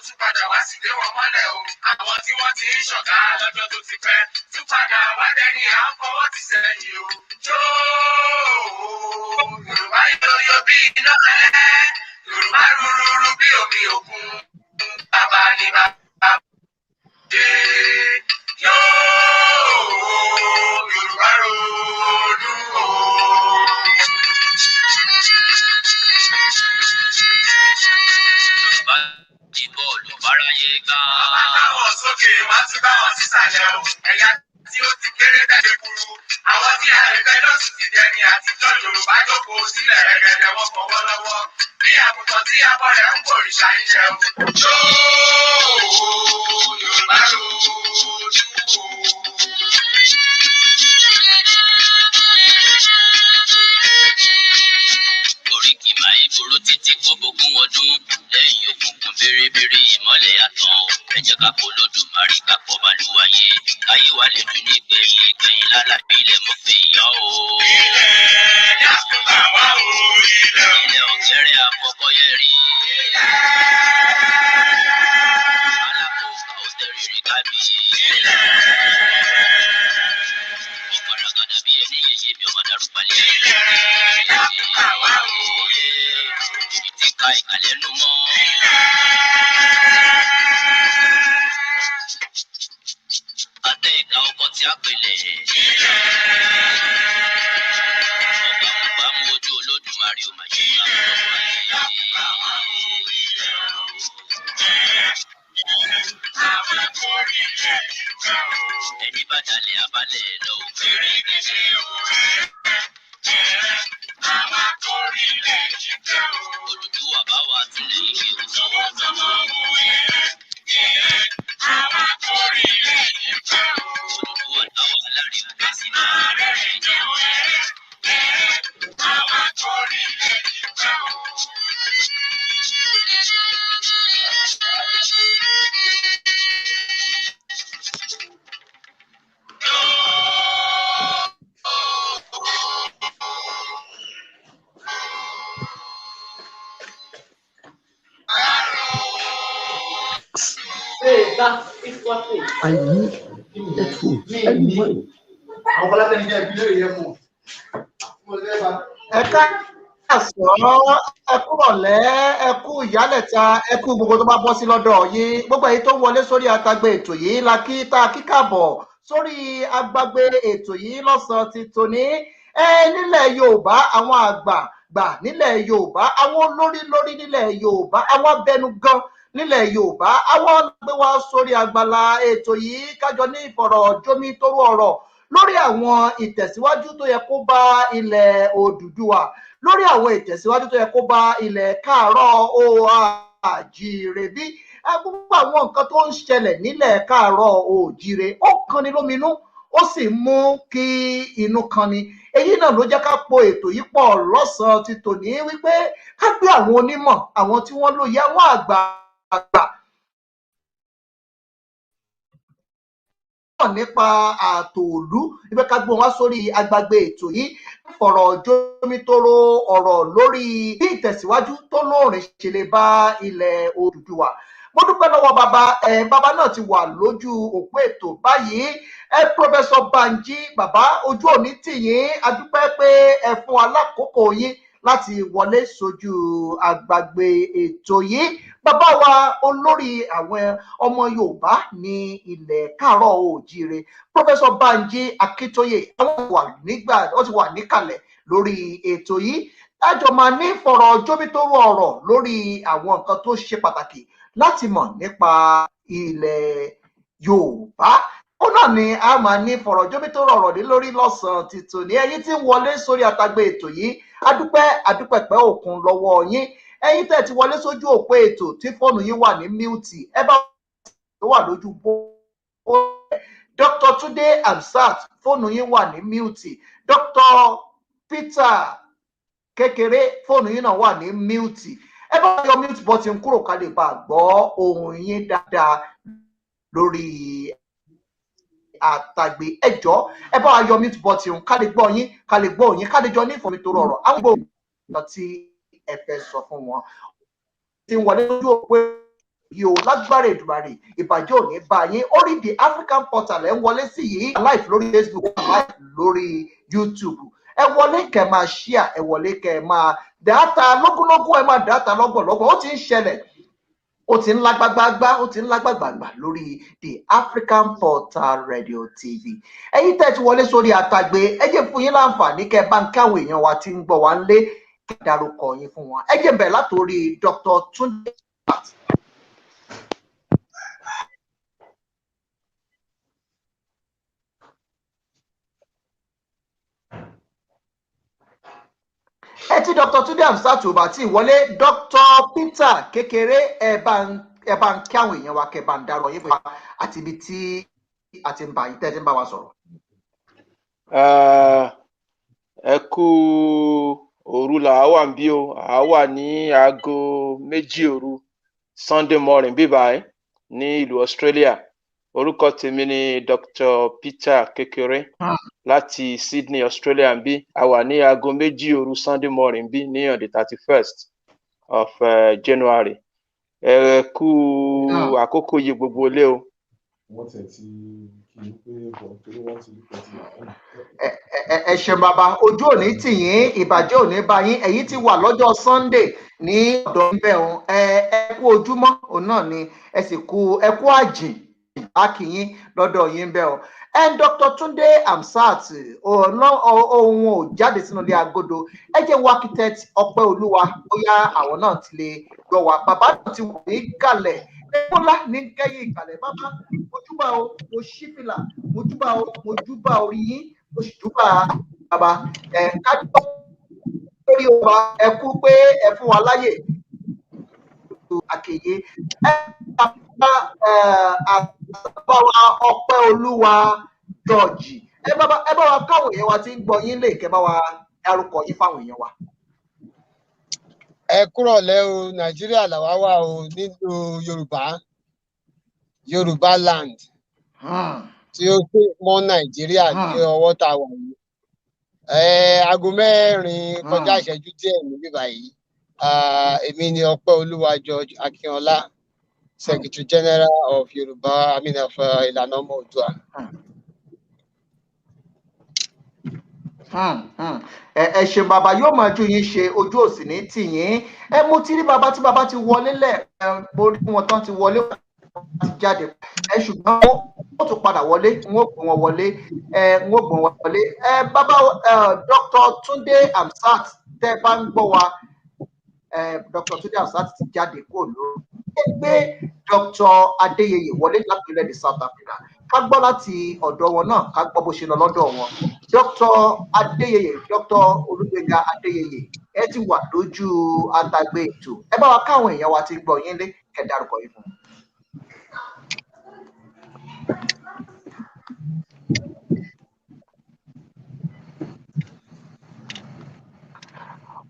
tún padà wá sí ilé wọn mọ́lẹ̀ o. Àwọn tí wọ́n ti ń ṣọ̀gá lọ́jọ́ tó ti pẹ́ tún padà wá dẹni à ń fọwọ́ ti sẹ́yìn o. Yorùbá yóyó bí iná ẹ̀, Yorùbá rúrúrú bí omi òkun. Bàbá ni bàbá dé. Yorùbá ronú o. Yorùbá di bọ́ọ̀lù báráyé gbá. Bàbá táwọn sókè wá tún bá wọn sísàlẹ̀ o. Ẹ̀yà tí ó ti kéré tẹ̀lé kúrú. Àwọn tí àrẹ̀fẹ́ lọ́sùn ti dẹni àtijọ́ Yorùbá jókòó sílẹ̀ rẹ̀gẹ̀dẹ̀ wọn fọwọ́ lọ́wọ́. Bí àgùntàn tí abọ́ rẹ̀ ń gbòrìṣà iṣẹ́ o. Yorùbá ronú o. Oríkì máa ń borò títí kó bógún ọdún lẹ́yìn òkùnkùn bèrèbèrè ìmọ́lẹ̀ àtàn o. Ẹ jẹ́ ká polódùmarè ká pọ̀ balùwàyè káyé wa lè dún ní gbẹ̀yìn gbẹ̀yìn lálàbí ilẹ̀ mọ́ fẹ́ yá o. Ilẹ̀ Diaspora wá o. Ilẹ̀ ọ̀kẹ́rẹ́ àfọkọ́yẹ rí. Alákòókò ọ̀tẹ̀rìrì kábí. Ọ̀kadà bí ẹni yẹyẹ bí ọmọ darúgbálẹ̀. Ilẹ̀ Diaspora wá o. Ibi tí ka ìkàlẹ́ nù mọ́. Àtẹ ìka ọkọ tí a pèlè. Ọba mú ojú Olódùmarè ò máa ṣe ká ẹni bá dalẹ̀ abalẹ̀ lọ. Olùdúwà bá wa tún lè ṣe òtún. Olùdúwà dáwà láàrin òkè sí náà. I need that food. Anyway. Ẹ káàsán, ẹ kúrọ̀lẹ́, ẹ kú ìyálẹ̀ta, ẹ kú gbogbo tó bá bọ́ sí lọ́dọ̀ yìí. Gbogbo èyí tó wọlé sórí agbágbé ètò yìí la kí tá a kíkàbọ̀ sórí agbágbé ètò yìí lọ́sàn-án ti tòní. Nílẹ̀ Yorùbá, àwọn àgbààgbà nílẹ̀ Yorùbá, àwọn olórí nílẹ̀ Yorùbá, àwọn abẹnugan nílẹ̀ Yorùbá, àwọn gbé wá sórí agbala ètò yìí kájọ ní ìfọ̀rọ̀jomitoro ọ̀rọ̀ lórí àwọn ìtẹ̀síwájú tó yẹ kó bá ilẹ̀ Odùduwà, lórí àwọn ìtẹ̀síwájú tó yẹ kó bá ilẹ̀ Káàárọ̀ Oòjíire bí gbogbo àwọn nǹkan tó ń ṣẹlẹ̀ nílẹ̀ Káàárọ̀ Oòjíire ó kanni lóminú ó sì mú kí inú kanni. Èyí náà ló jẹ́ ká po ètò yìí pọ̀ lọ́sàn-án ti tòní wípé ká gbé àwọn onímọ̀, àwọn tí wọ́n lóye, àwọn àgbà nípa àtòòlú ibẹ̀ ká gbé wọn sórí agbágbé ètò yìí fọ̀rọ̀ jomitoro ọ̀rọ̀ lórí bí ìtẹ̀síwájú tó lóòrìn ṣe lè bá ilẹ̀ Odùduwà. Mo dúpẹ́ lọ́wọ́ bàbá náà ti wà lójú òpó ètò báyìí. Professor Banji, bàbá ojú òní tìyín, a dúpẹ́ pé ẹ fún wa lákòókò yín láti wọlé sójú agbágbé ètò yìí. Bàbá wa olórí àwọn ọmọ Yorùbá ní ilẹ̀ Káàárọ̀ Oòjíire, Professor Banji Akíntóyè, wọ́n ti wà níkàlẹ̀ lórí ètò yìí. Àjọ máa ní fọ̀rọ̀ jomitoro ọ̀rọ̀ lórí àwọn nǹkan tó ṣe pàtàkì láti mọ̀ nípa ilẹ̀ Yorùbá. Ó náà ni a máa ní fọ̀rọ̀ jomitoro ọ̀rọ̀ ní lórí lọ́sàn-án ti tòní. Ẹ̀yin tí ń wọlé sórí àtàgbé ètò yìí, adúpẹ́pẹ́ òkun lọ́wọ́ yín. Ẹ̀yin tẹ́ ti wọlé sójú òpó ètò tí fóònù yín wà ní mute, ẹ bá tó wà lójú bó. Dr. Túndé Hamzat, fóònù yín wà ní mute. Dr. Peter Kékeré, fóònù yín náà wà ní mute. Ẹ bá yọ mute button kúrò ká lè bá gbọ́ ohùn yín dáadáa lórí àtàgbé. Ẹjọ́ ẹ bá yọ mute button ká lè gbọ́ yín, ká lè gbọ́ yín, ká lè jọ ní ìfọ̀mìtoro ọ̀rọ̀ àwọn gbogbo ìgbà tí ẹ fẹ́ sọ fún wọn. Tí ń wọlé lójú òpó yóò lágbára Èdùmàrè ìbàjẹ́ ò ní bá yín. Orí The African Portal ẹ̀ ń wọlé sí yìí, live lórí Facebook, live lórí YouTube. Ẹ wọlé kẹ́ máa share, ẹ wọlé kẹ́ máa dáta lógúnlógún, ẹ máa dáta lọ́gbọ̀lọ́gbọ̀. Ó ti ń ṣẹlẹ̀, ó ti ń lágbàgbàgbà lórí The African Portal Radio TV. Ẹ̀yin tẹ́ ti wọlé sórí àtàgbé, ẹ jẹ́ fún yín láǹfààní kẹ́ bá ń káwọn èèyàn wa tí ń gbọ́ wa ń lé kẹ́ dárúkọ yín fún wọn. Ẹ jẹ́ bẹ̀rẹ̀ látòrí Dr. Túndé. Ẹ tí Dr. Túndé Amsat ò bá tí wọlé, Dr. Peter kékeré ẹ bá ń kí àwọn èèyàn wa kẹ́ bá ń dárúkọ yín fún wa àti ibi tí a ti ń bá yín tẹ́ ti ń bá wa sọ̀rọ̀. Ẹ kú òru là á wà ń bí o, à wà ní aago 2 òru Sunday morning bíbáyìí ní ìlú Australia. Orúkọ tèmi ni Dr. Peter kékeré láti Sydney, Australia ń bí. A wà ní aago 2 òru Sunday morning bí ní on the 31st of January. Ẹ kú àkókò yìí gbogbo ilé o. Ẹ ṣé bàbá, ojú ò ní tì yín, ìbàjẹ́ ò ní bá yín. Èyí tí wà lọ́jọ́ Sunday ní ọ̀dọ̀ ń bẹ̀ ọ́n. Ẹ kú ojúmọ́ òun náà ni ẹ sì kú ẹ kú àjìn akíyín lọ́dọ̀ yín bẹ̀ ọ́n. Dr. Túndé Amsat ohun ò jáde sínú ilé agodo. Ẹ jẹ́ wo architect Ọpẹ́olúwa bóyá àwọn náà ti lè gbọ́ wa. Bàbá náà ti wà ní kalẹ̀. Ẹ̀kọ́lá ní kẹ́yìn ìkàlẹ̀. Bàbá mojúbà o, mo ṣí fìlà, mojúbà o, mojúbà orí yín, mo sì júbà bàbá. Kájọ́ lórí ọba ẹ kú pé ẹ fún wa láyè. Àkèyé àbáwá Ọpẹ́olúwa George. Ẹ bá wa káwọn èèyàn wa tí ń gbọ́ yín lè kẹ́ bá wa dárúkọ yín fáwọn èèyàn wa. Ẹ kúrọ̀lẹ́ o, Nàìjíríà làwa wà o, nínú Yorùbá land tí ó pé mọ́ Nàìjíríà ní ọwọ́ tá a wà yìí. Aago 4 kọjá ìṣẹ́jú díẹ̀ níbí báyìí. Èmi ni Ọpẹ́olúwa George Akínọlá, Secretary General of Yoruba, of Ìlànà Ọmọ Oòduà. Ẹ ṣé bàbá, yóò máa ju yín ṣe, ojú òsì ní tì yín. Mo ti rí bàbá tí bàbá ti wọlé mo rí wọn tán ti wọlé ti jáde. Ṣùgbọ́n wọ́n tún padà wọlé, wọ́n gbé wọn wọlé. Bàbá Dr. Túndé Amsat tẹ́ bá ń gbọ́ wa, Dr. Túndé Amsat ti jáde kó lórí. Gbé Dr. Adéyẹyẹ wọlé láti orílẹ̀-èdè South Africa. Ká gbọ́ láti ọ̀dọ̀ wọn náà, ká gbọ́ bó ṣe lọ lọ́dọ̀ wọn. Dr. Adéyẹyẹ, Dr. Olúgbénga Adéyẹyẹ, ẹ ti wà lójú àtàgbé ètò. Ẹ bá wa káwọn èèyàn wa ti gbọ́ yín lé kẹ́ dárúkọ yín fún wọn.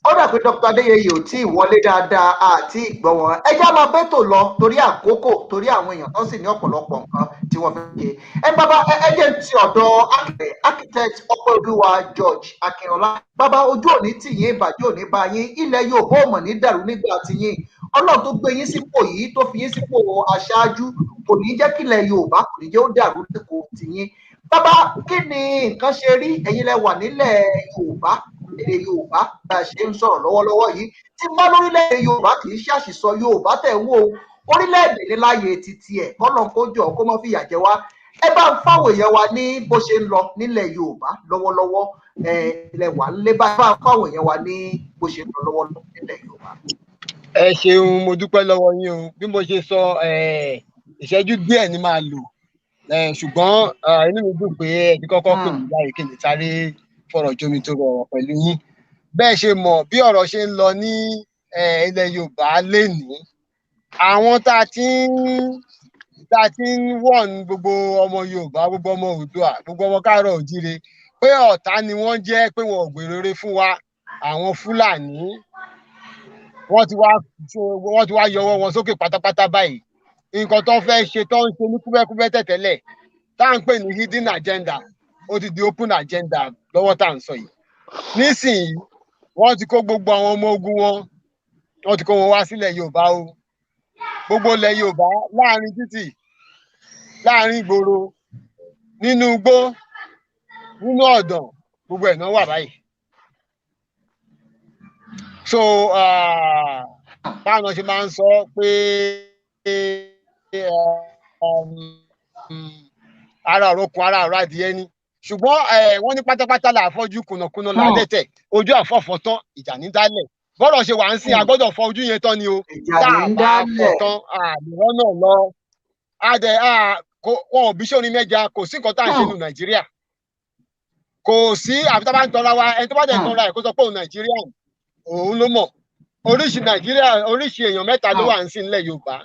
Ó dà pé Dr. Adéyẹyẹ ò tí ì wọlé dáadáa àti ìgbọ́ wọn. Ẹ já máa bẹ́tò lọ torí àkókò, torí àwọn èèyàn tó sì ní ọ̀pọ̀lọpọ̀ nǹkan tí wọ́n fẹ́ ṣe. Bàbá ẹ jẹ́ ti ọ̀dọ̀ architect Ọpẹ́olúwa George Akínọlá. Bàbá ojú òní tì yín, ìbàjẹ́ òní bá yín, ilẹ̀ Yorùbá ò mọ̀ ní dàrú nígbà tí yín. Ọlọ́run tó gbé yín sípò yìí, tó fi yín sípò aṣáájú, kò ní jẹ́ kí ilẹ̀ Yorùbá kò ní jẹ́ ó dàrú nípò tí yín. Bàbá kí ni nǹkan ṣe rí? Ẹ̀yin lẹ wà nílẹ̀ Yorùbá, èdè Yorùbá bá a ṣe ń sọ̀rọ̀ lọ́wọ́lọ́wọ́ yìí. Tí bá lórílẹ̀-èdè Yorùbá kì í ṣàṣìsọ Yorùbá tẹ̀ wò orílẹ̀-èdè ní láyé títí ẹ̀ kọ́nà kó jọ kó mọ́ fìyà jẹ wá. Ẹ bá ń fáwọn èèyàn wa ní bó ṣe ń lọ nílẹ̀ Yorùbá lọ́wọ́lọ́wọ́. Ilẹ̀ wà lé bá ń fáwọn èèyàn wa ní bó ṣe ń lọ lọ́wọ́lọ́wọ́ nílẹ̀ Yorùbá. Ẹ ṣeun, mo dúpẹ́ lọ́wọ́ yín o. Bí mo ṣe sọ, ìṣẹ́jú díẹ̀ ni máa lò. Ṣùgbọ́n inú mi dùn pé ẹni kọ́kọ́ pè mí láyé kí n sáré fọ̀rọ̀ jomi tó rọrọ̀ pẹ̀lú yín. Bẹ́ẹ̀ ṣe mọ̀ bí ọ̀rọ̀ ṣe ń lọ ní ilẹ̀ Yorùbá lénìí, àwọn tá a ti ń wọ̀n gbogbo ọmọ Yorùbá, gbogbo ọmọ Oòduà, gbogbo ọmọ káàárọ̀ òjíire pé ọ̀tá ni wọ́n jẹ́, pé wọn ò gbèrò rere fún wa. Àwọn Fúlàní wọ́n ti wá yọwọ́ wọn sókè pátápátá báyìí. Nǹkan tó fẹ́ ṣe tó ń ṣe ní kúbẹ́kúbẹ́ tẹ̀tẹ́lẹ̀ tá à ń pè ní hidden agenda, ó ti di open agenda lọ́wọ́ tá à ń sọ yìí. Nísìnyí wọ́n ti kó gbogbo àwọn ọmọ ogun wọ́n ti kó wọn wá sílẹ̀ Yorùbá o. gbogbo ilẹ̀ Yorùbá láàrin títì láàrin ìgboro nínú igbó nínú ọ̀dàn gbogbo ẹ̀ náà wà báyìí. So báwọn ṣe máa ń sọ pé ara òrokùn ara ọ̀rọ̀ adìẹ ni ṣùgbọ́n wọ́n ní pátápátá là àfọ́jú kùnàkùnà làádẹ́tẹ̀ ojú àfọ̀fọ́ tán ìjà ní dálẹ̀ bọ́rọ̀ ṣe wà ń sìn agbọ́dọ̀ fọ ojú yẹn tán ni o tá a bá fọ́ tán àmìrán náà lọ wọn ò bí sórin mẹ́ja kò sí nǹkan tá à ń ṣe nù Nàìjíríà kò sí àfi tá a bá ń tọ́ra wa ẹni tó bá dẹ̀ tọ́ra ẹ̀ kó sọ pé òun Nàìjíríà òun ló mọ̀ oríṣi Nàìjíríà oríṣi èèyàn mẹ́ta ló wà ń sìn nílẹ̀ Yorùbá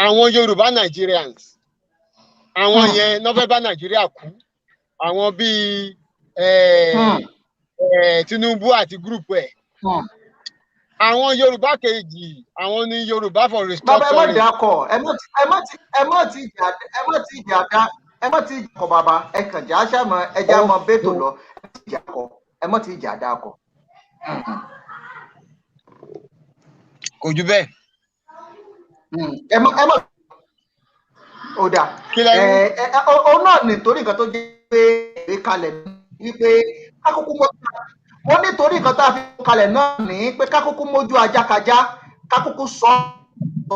àwọn Yorùbá Nigerians àwọn yẹn náà fẹ́ bá Nàìjíríà kú àwọn bíi Tinubu àti gúrùpù ẹ̀ àwọn Yorùbá kejì àwọn ní Yorùbá for restructuring. bàbá ẹ má dákọ ẹ má ti jà kọ bàbá ẹ kàn já sàmọ ẹ já mọ bẹtò lọ ẹ má ti jà dákọ. kò jù bẹ́ẹ̀. ẹ má ó dà ó náà nítorí nǹkan tó jẹ́ pé ìwé kalẹ̀ wípé kákókó wọ́n nítorí nǹkan tá a fi kalẹ̀ náà ní pé kákókó mójú ajákajá kákókó sọ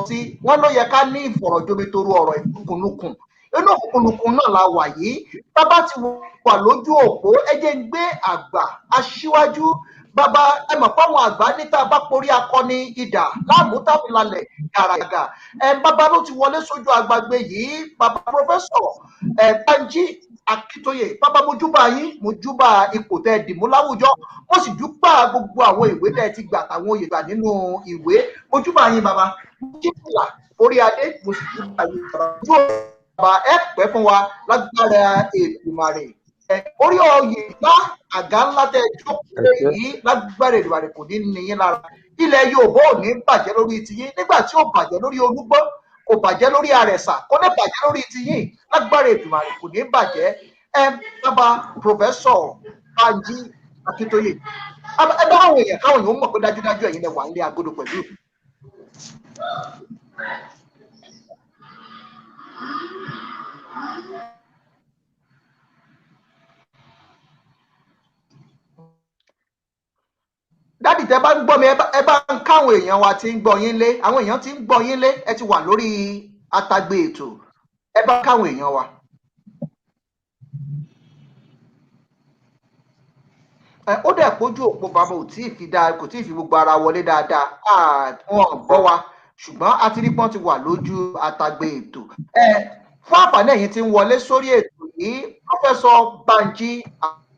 sí wọ́n ló yẹ ká ní ìfọ̀rọ̀jomitoro ọ̀rọ̀ ìkùnkùnlukùn inú òkùnkùnlukùn náà la wà yìí bàbá ti wà lójú òpó ẹ jẹ́ ń gbé àgbà aṣíwájú bàbá ẹ mọ̀ fáwọn àgbà níta bá porí akọni idà láàmútàfilálẹ̀ gàràgà bàbá ló ti wọlé sójú agbágbé yìí bàbá pòfẹ́sọ̀ Banji Akíntóyè bàbá mojúbà yín mojúbà ipò tẹ dìmú láwùjọ mo sì dúpà gbogbo àwọn ìwé tẹ ti gbà táwọn oyè gbà nínú ìwé mojúbà yín bàbá mojúbà orí adé mo sì dúpà yín bàbá ẹ pẹ́ fún wa lágbára Èdùmàrè orí oyè ńlá àga ńlá tẹ jókòó yìí lágbára Èdùmàrè kò ní níyín lára ilẹ̀ Yorùbá ò ní bàjẹ́ lórí tiyín nígbà tí ó bàjẹ́ lórí Olúgbọ́n kò bàjẹ́ lórí Àrẹ̀sà kò ní bàjẹ́ lórí tiyín lágbára Èdùmàrè kò ní bàjẹ́ bàbá pòfẹ́sọ̀ Banji Akíntóyè ẹ bá àwọn èèyàn káwọn èèyàn mọ̀ pé dájúdájú ẹ̀yin lẹ wà nílé agodo pẹ̀lú. dádì tẹ bá ń gbọ́ mi ẹ bá ń káwọn èèyàn wa tí ń gbọ́ yín lé àwọn èèyàn tí ń gbọ́ yín lé ẹ ti wà lórí àtàgbé ètò ẹ bá káwọn èèyàn wa. ó dẹ̀ pójú òpó bàbá kò tí ì fi gbogbo ara wọlé dáadáa wọn gbọ́ wa ṣùgbọ́n àtìrípọ́n ti wà lójú àtàgbé ètò. fún àǹfààní ẹ̀yin tí ń wọlé sórí ètò yìí pòfẹ́sọ̀ Banji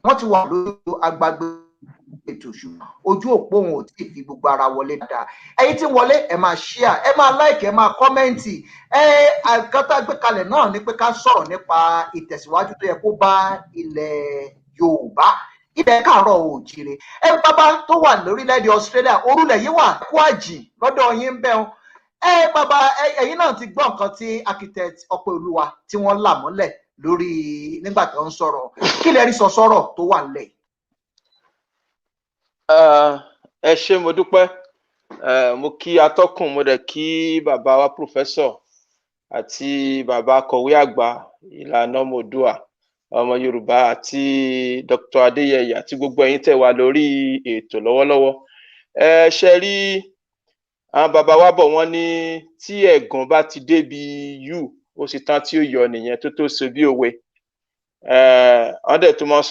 wọ́n ti wà lójú àgbàgbé ètò ṣùgbọ́n ojú òpó wọn ò tí ì fi gbogbo ara wọlé dáadáa. ẹ̀yin tí ń wọlé ẹ máa share ẹ máa like ẹ máa kọ́mẹ́ǹtì àkàtà gbé kalẹ̀ náà ni pé ká sọ̀rọ̀ nípa ìtẹ̀síwájú tó yẹ kó bá ilẹ̀ Yorùbá ilẹ̀ káàárọ̀ oòjíire bàbá tó wà lórílẹ̀‐èdè Australia orúlẹ̀ yìí wà kó àjì lọ́dọ̀ yín ń bẹ̀ ọ́n bàbá ẹ̀yin náà ti gbọ́ nǹkan tí architect Ọpẹ́olúwa tí wọ́n là mọ́lẹ̀ lórí nígbà tó ń sọ̀rọ̀ kí lẹ rí sọ sọ̀rọ̀ tó wà nílẹ̀. ẹ ṣé mo dúpẹ́ mo kí atọ́kùn mo dẹ̀ kí bàbá wa pòfẹ́sọ̀ àti bàbá akọ̀wé àgbà ìlànà Oòduà ọmọ Yorùbá àti Dr. Adéyẹyè àti gbogbo ẹ̀yin tẹ́ wà lórí ètò lọ́wọ́lọ́wọ́ ṣe rí àwọn bàbá wa bọ̀ wọ́n ní tí ẹ̀gàn bá ti débi yù ó sì tán tí ó yọ nìyẹn tó so bí òwe wọ́n dẹ̀ tó máa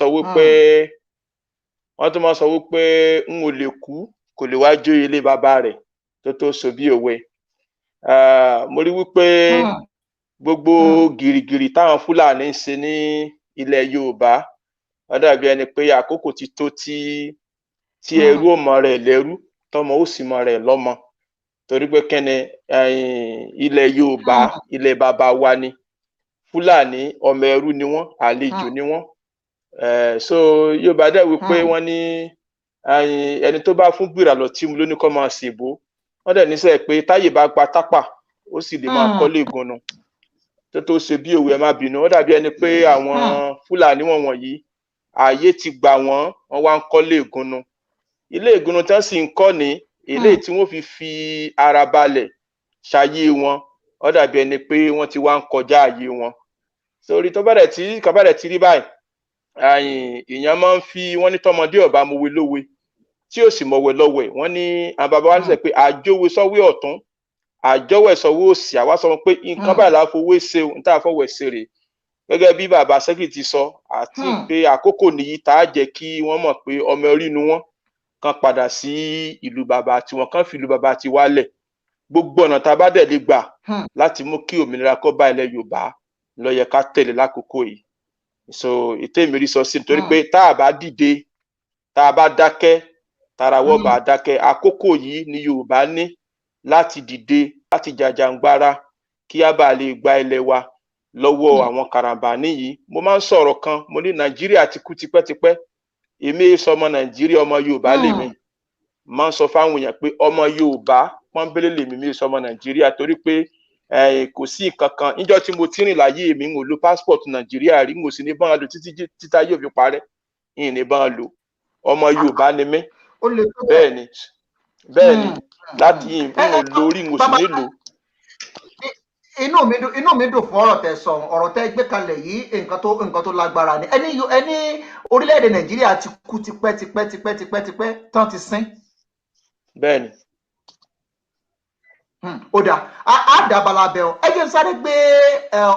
sọ wípé n ò lè kú kò lè wá jó ilé bàbá rẹ̀ tó so bí òwe mo rí wípé gbogbo gìrìgìrì táwọn Fúlàní ń ṣe ní ilẹ̀ Yorùbá wọ́n dàbí ẹni pé àkókò ti tó tí ẹrú ò mọ rẹ̀ lẹ́rú tọmọ ó sì mọ rẹ̀ lọ́mọ torí pé kẹ́ni ilẹ̀ Yorùbá ilẹ̀ bàbá wa ni Fúlàní ọmọ ẹrú ni wọ́n àlejò ni wọ́n so Yorùbá dẹ̀ wípé wọ́n ní ẹni tó bá fún gbìrà lọ tí mu ló ní kọ́ máa ṣèbó wọ́n dẹ̀ níṣẹ́ pé táyè bá gba tápà ó sì lè máa kọ́lé ìgànnà tó ṣe bí òwe ẹ má bínú ó dàbí ẹni pé àwọn Fúlàní wọ̀nyí ààyè ti gbà wọ́n wá ń kọ́lé ìgànnà ilé ìgànnà tí wọ́n sì ń kọ́ ní ilé tí wọ́n fi ara balẹ̀ ṣayé wọn ó dàbí ẹni pé wọ́n ti wá ń kọjá àyè wọn sórí tó bẹ̀rẹ̀ tí rí báyìí èèyàn máa ń fi wọ́n ní tọmọdé ọba mọ̀wé lówe tí ò sì mọ̀wé lọ́wẹ̀ wọ́n ní àwọn bàbá wa ń sọ pé àjòwé sọ́wé ọ̀tún àjọwẹ̀ sọ́wé òsì àwa sọ pé nǹkan báyìí la fowó ṣe ohun tá a fọwọ́ ṣe rè gẹ́gẹ́ bí bàbá sẹ́kì ti sọ àti pé àkókò nìyí tá a jẹ́ kí wọ́n mọ̀ pé ọmọ orí inú wọn kan padà sí ìlú bàbá tiwọn kan fi ìlú bàbá ti wálẹ̀ gbogbo ọ̀nà tá a bá dẹ̀ lè gbà láti mú kí òmìnira kó bá ilẹ̀ Yorùbá ló yẹ ká tẹ̀lé lákòókò yìí so ètò ìmírí sọ sí nítorí pé tá a bá dìde tá a bá dákẹ́ tarawọ́ bá dákẹ́ àkókò yìí ni Yorùbá ní láti dìde láti jàjàǹgbara kí a bá lè gba ilẹ̀ wa lọ́wọ́ àwọn karambani yìí mo máa ń sọ̀rọ̀ kan mo ní Nàìjíríà ti kú tipẹ́tipẹ́ èmi sọmọ Nàìjíríà ọmọ Yorùbá lèmi máa ń sọ fáwọn èèyàn pé ọmọ Yorùbá pọ́nbélé lèmi mi sọmọ Nàìjíríà torí pé kò sí nǹkan kan níjọ́ tí mo ti rìn láyé mi ń lo passport Nàìjíríà rí mo sì ní bá wọn lò títà yóò fi parẹ́ ìyìn ní bá wọn lò ọmọ Yorùbá ni mí bẹ́ẹ̀ ni láti yìn ń lo orí mo sì nílò. inú mi dùn fún ọ̀rọ̀ tẹ́ sọ ọ̀rọ̀ tẹ́ gbé kalẹ̀ yìí nǹkan tó lágbára ni ẹni orílẹ̀-èdè Nàìjíríà ti kú tipẹ́ tán ti sín. bẹ́ẹ̀ ni. ó dà á dábàlà bẹ̀rù ẹ jẹ́ sáré gbé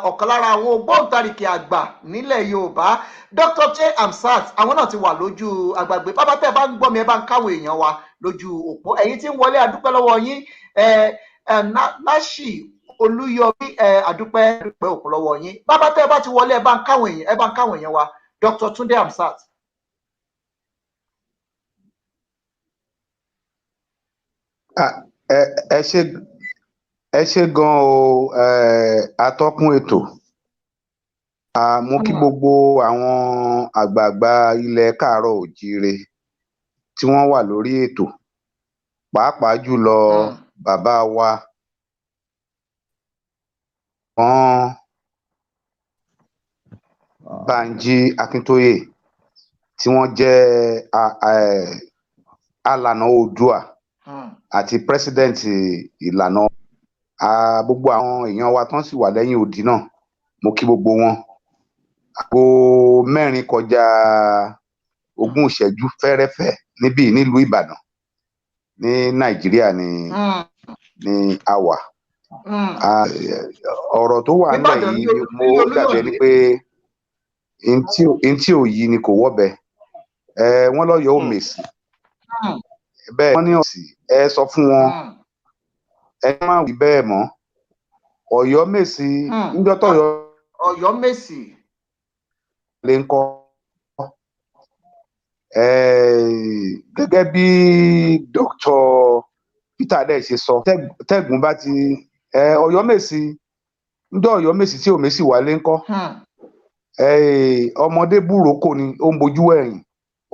ọ̀kan lára àwọn ògbóǹtarìgì àgbà nílẹ̀ Yorùbá Dr. J. Amsat àwọn náà ti wà lójú agbègbè bàbá tẹ́ ẹ bá ń gbọ́ mi ẹ bá ń káwọ́ èèyàn wa lójú òpó ẹ̀yin tí ń wọlé adúpẹ́ lọ́wọ́ yín Láṣì Olúyọmí adúpẹ́ òkú lọ́wọ́ yín bàbá tẹ́ ẹ bá ti wọlé ẹ bá ń káwọ́ èèyàn wa Dr. Tunde Amsat. ẹ ṣe gan o atọ́kùn ètò mo kí gbogbo àwọn àgbààgbà ilẹ̀ káàárọ̀ òjíire tí wọ́n wà lórí ètò pàápàá jùlọ bàbá wa wọ́n Bánjí Akíntóyè tí wọ́n jẹ́ alànà Oòduà àti president ìlànà gbogbo àwọn èèyàn wa tán sì wà lẹ́yìn odi náà mo kí gbogbo wọn aago 4 kọjá 20 ìṣẹ́jú fẹ́rẹ́fẹ́ níbí nílùú Ìbàdàn ní Nàìjíríà ní a wà ọ̀rọ̀ tó wà nílẹ̀ yìí mo dàbí ẹni pé ntí ò yí ni kò wọ́bẹ̀ wọ́n lọ́yọ̀ọ́ ò mèsì bẹ́ẹ̀ wọ́n ní ọ̀sì ẹ sọ fún wọn ẹ má wí bẹ́ẹ̀ mọ́ Ọ̀yọ́ mèsì níjọ́ tọ̀yọ́ Ọ̀yọ́ mèsì lè ń kọ́ gẹ́gẹ́ bí Dr. Peter adé ṣe sọ tẹ́gùn bá ti Ọ̀yọ́ mèsì níjọ́ Ọ̀yọ́ mèsì tí ò mèsì wà lè ń kọ́ ọmọdé búròkó ni ó ń bojú ẹ̀yìn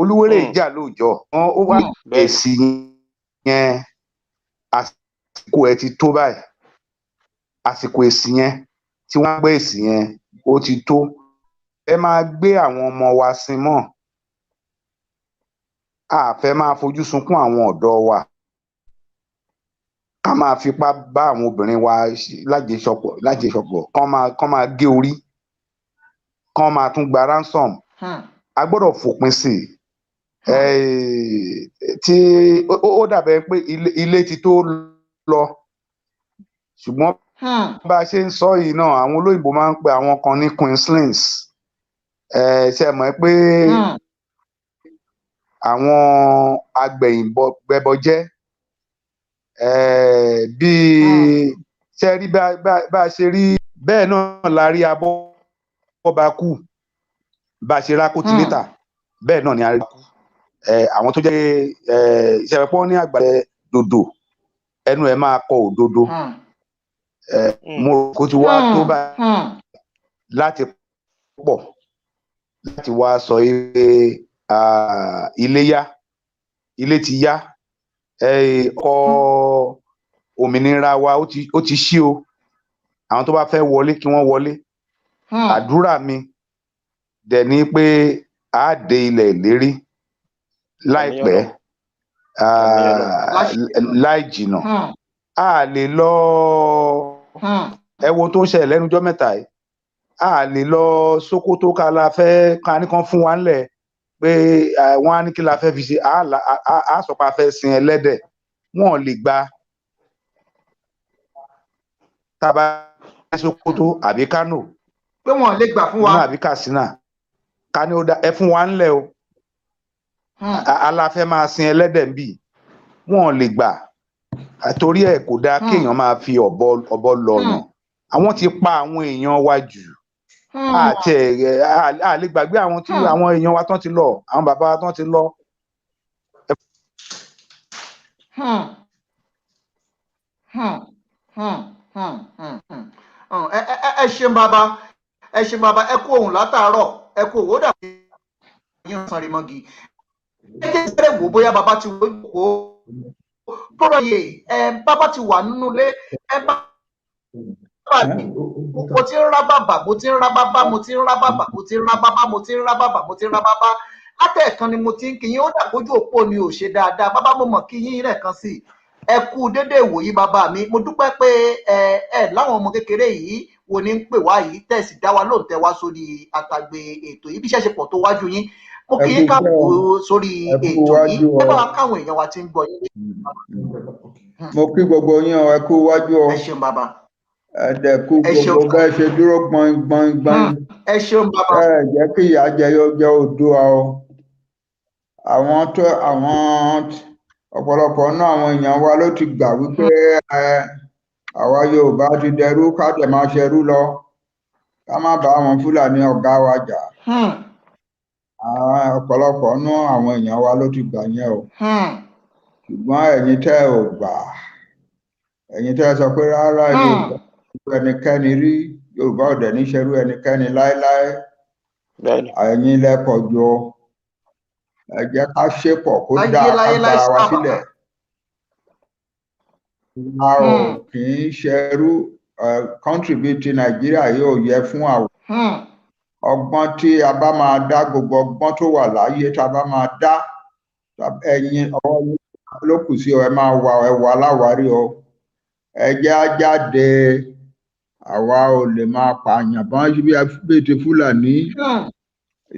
Olúwérè ìjà lóòjọ́ ó wá èsì yẹn àsìkò ẹ ti tó báyìí àsìkò èsì yẹn tí wọ́n gbé èsì yẹn ó ti tó ẹ máa gbé àwọn ọmọ wa sin mọ́ a fẹ́ máa fojú sunkún àwọn ọ̀dọ́ wa ká máa fipá bá àwọn obìnrin wa lájẹsọpọ̀ kán máa gé orí kán máa tún gba ransom a gbọ́dọ̀ fòpin sí tí ó dàbẹ̀ pé ilé ti tó lọ ṣùgbọ́n bá a ṣe ń sọ yìí náà àwọn olóyìnbó máa ń pe àwọn kan ní queenslings ṣe mọ̀ pé àwọn agbẹ̀yìnbẹ̀bọjẹ́ bíi ṣe rí bá a ṣe rí bẹ́ẹ̀ náà la rí abọ́bakú bá a ṣe rákòtì létà bẹ́ẹ̀ náà ni a rí àwọn tó jẹ́ ìṣẹ̀pọ̀ ní àgbàdo dòdò ẹnu ẹ̀ máa kọ òdodo mo kò ti wá tó báyìí láti pọ̀ láti wá sọ pé ilé ti yá ọkọ̀ òmìnira wa ó ti ṣí o àwọn tó bá fẹ́ wọlé kí wọ́n wọlé àdúrà mi dẹ̀ ni pé a dé ilẹ̀ ìlérí láìpẹ́ láì jìnà a lè lọ ẹ wo tó ń ṣẹlẹ̀ lẹ́nujọ́ mẹ́ta yìí a lè lọ Sókótó ká la fẹ́ ká ní kan fún wa ńlẹ̀ pé wọ́n á ní kí la fẹ́ fi ṣe a sọ pé a fẹ́ sin ẹlẹ́dẹ̀ wọn lè gba tábà Sókótó àbí Kánò pé wọn lè gbà fún wa àbí Katsina ká ní ó dá ẹ fún wa ńlẹ̀ o aláfẹ́ máa sin ẹlẹ́dẹ̀ ń bì wọn lè gbà torí ẹ̀ kò dáa kéèyàn máa fi ọ̀bọ lọ̀yàn àwọn ti pa àwọn èèyàn wa jù àti a lè gbàgbé àwọn èèyàn wa tán ti lọ àwọn bàbá wa tán ti lọ. ẹ ṣeun bàbá ẹ kú ohùn látàárọ̀ ẹ kú òwò dà yín san rí mọ́gì ẹ jẹ́ ìbẹ̀rẹ̀ wò bóyá bàbá ti wò ó tọ́rọ̀ yìí bàbá ti wà nínú ilé bá mo ti ń rá bàbà mo ti ń rá bàbà mo ti ń rá bàbà mo ti ń rá bàbà mo ti ń rá bàbà mo ti ń rá bàbà látẹ̀ẹ̀kan ni mo ti ń kí yín ó dàgbójú òpó ni ò ṣe dáadáa bàbá mo mọ̀ kí yín rẹ̀ kan sí ẹ kú déédéé ìwòyí bàbá mi mo dúpẹ́ pé ẹ láwọn ọmọ kékeré yìí wo ni ń pè wá yìí tẹ̀sí dá wa lóun tẹ́ wá sórí àtàgbé ètò yìí bí ṣẹ́ṣe pọ̀ tó wájú yín mo kì í káàbọ̀ sórí ètò yìí ẹ bá wa káwọn èèyàn wa ti ń gbọ́ yín. mo kí gbogbo yín ẹ kú wájú ọ. ẹ ṣeun bàbá. ẹ̀dẹ̀kú gbogbo bẹ́ẹ̀ ṣe dúró gbọ̀ngbọ̀ngbọ̀n. ẹ ṣeun bàbá. ẹ jẹ́ kí ìyá jẹyọ jẹ́ Oòduà o. àwọn ọ̀pọ̀lọpọ̀ náà àwọn èèyàn wa ló ti gbà wípé àwa Yorùbá ti dẹrú ká dẹ̀ máa ṣẹrú lọ ká má bá àwọn Fúlàní ọ̀gá wa jà. ọ̀pọ̀lọpọ̀ náà àwọn èèyàn wa ló ti gbà yẹn o. ṣùgbọ́n ẹ̀yin tẹ́ ò gbà ẹ̀yin tẹ́ sọ pé rárá Yorùbá ẹnikẹ́ni rí Yorùbá ò dẹ̀ ní ṣerú ẹnikẹ́ni láéláé ẹ̀yin lẹ́pọ̀ jù ẹ jẹ́ ká ṣépọ̀ kó dá agbára wa sílẹ̀ a ò kì í ṣerú kọ́ńtì bíi ti Nàìjíríà yóò yẹ fún àwọn ọgbọ́n tí a bá máa dá gbogbo ọgbọ́n tó wà láyé tá a bá máa dá ẹ̀yin ọwọ́ ló kù sí ọ ẹ máa wà ẹwà láwárí ọ ẹ jẹ́ á jáde àwa ò lè máa pààyàn bọ́n bíi ti Fúlàní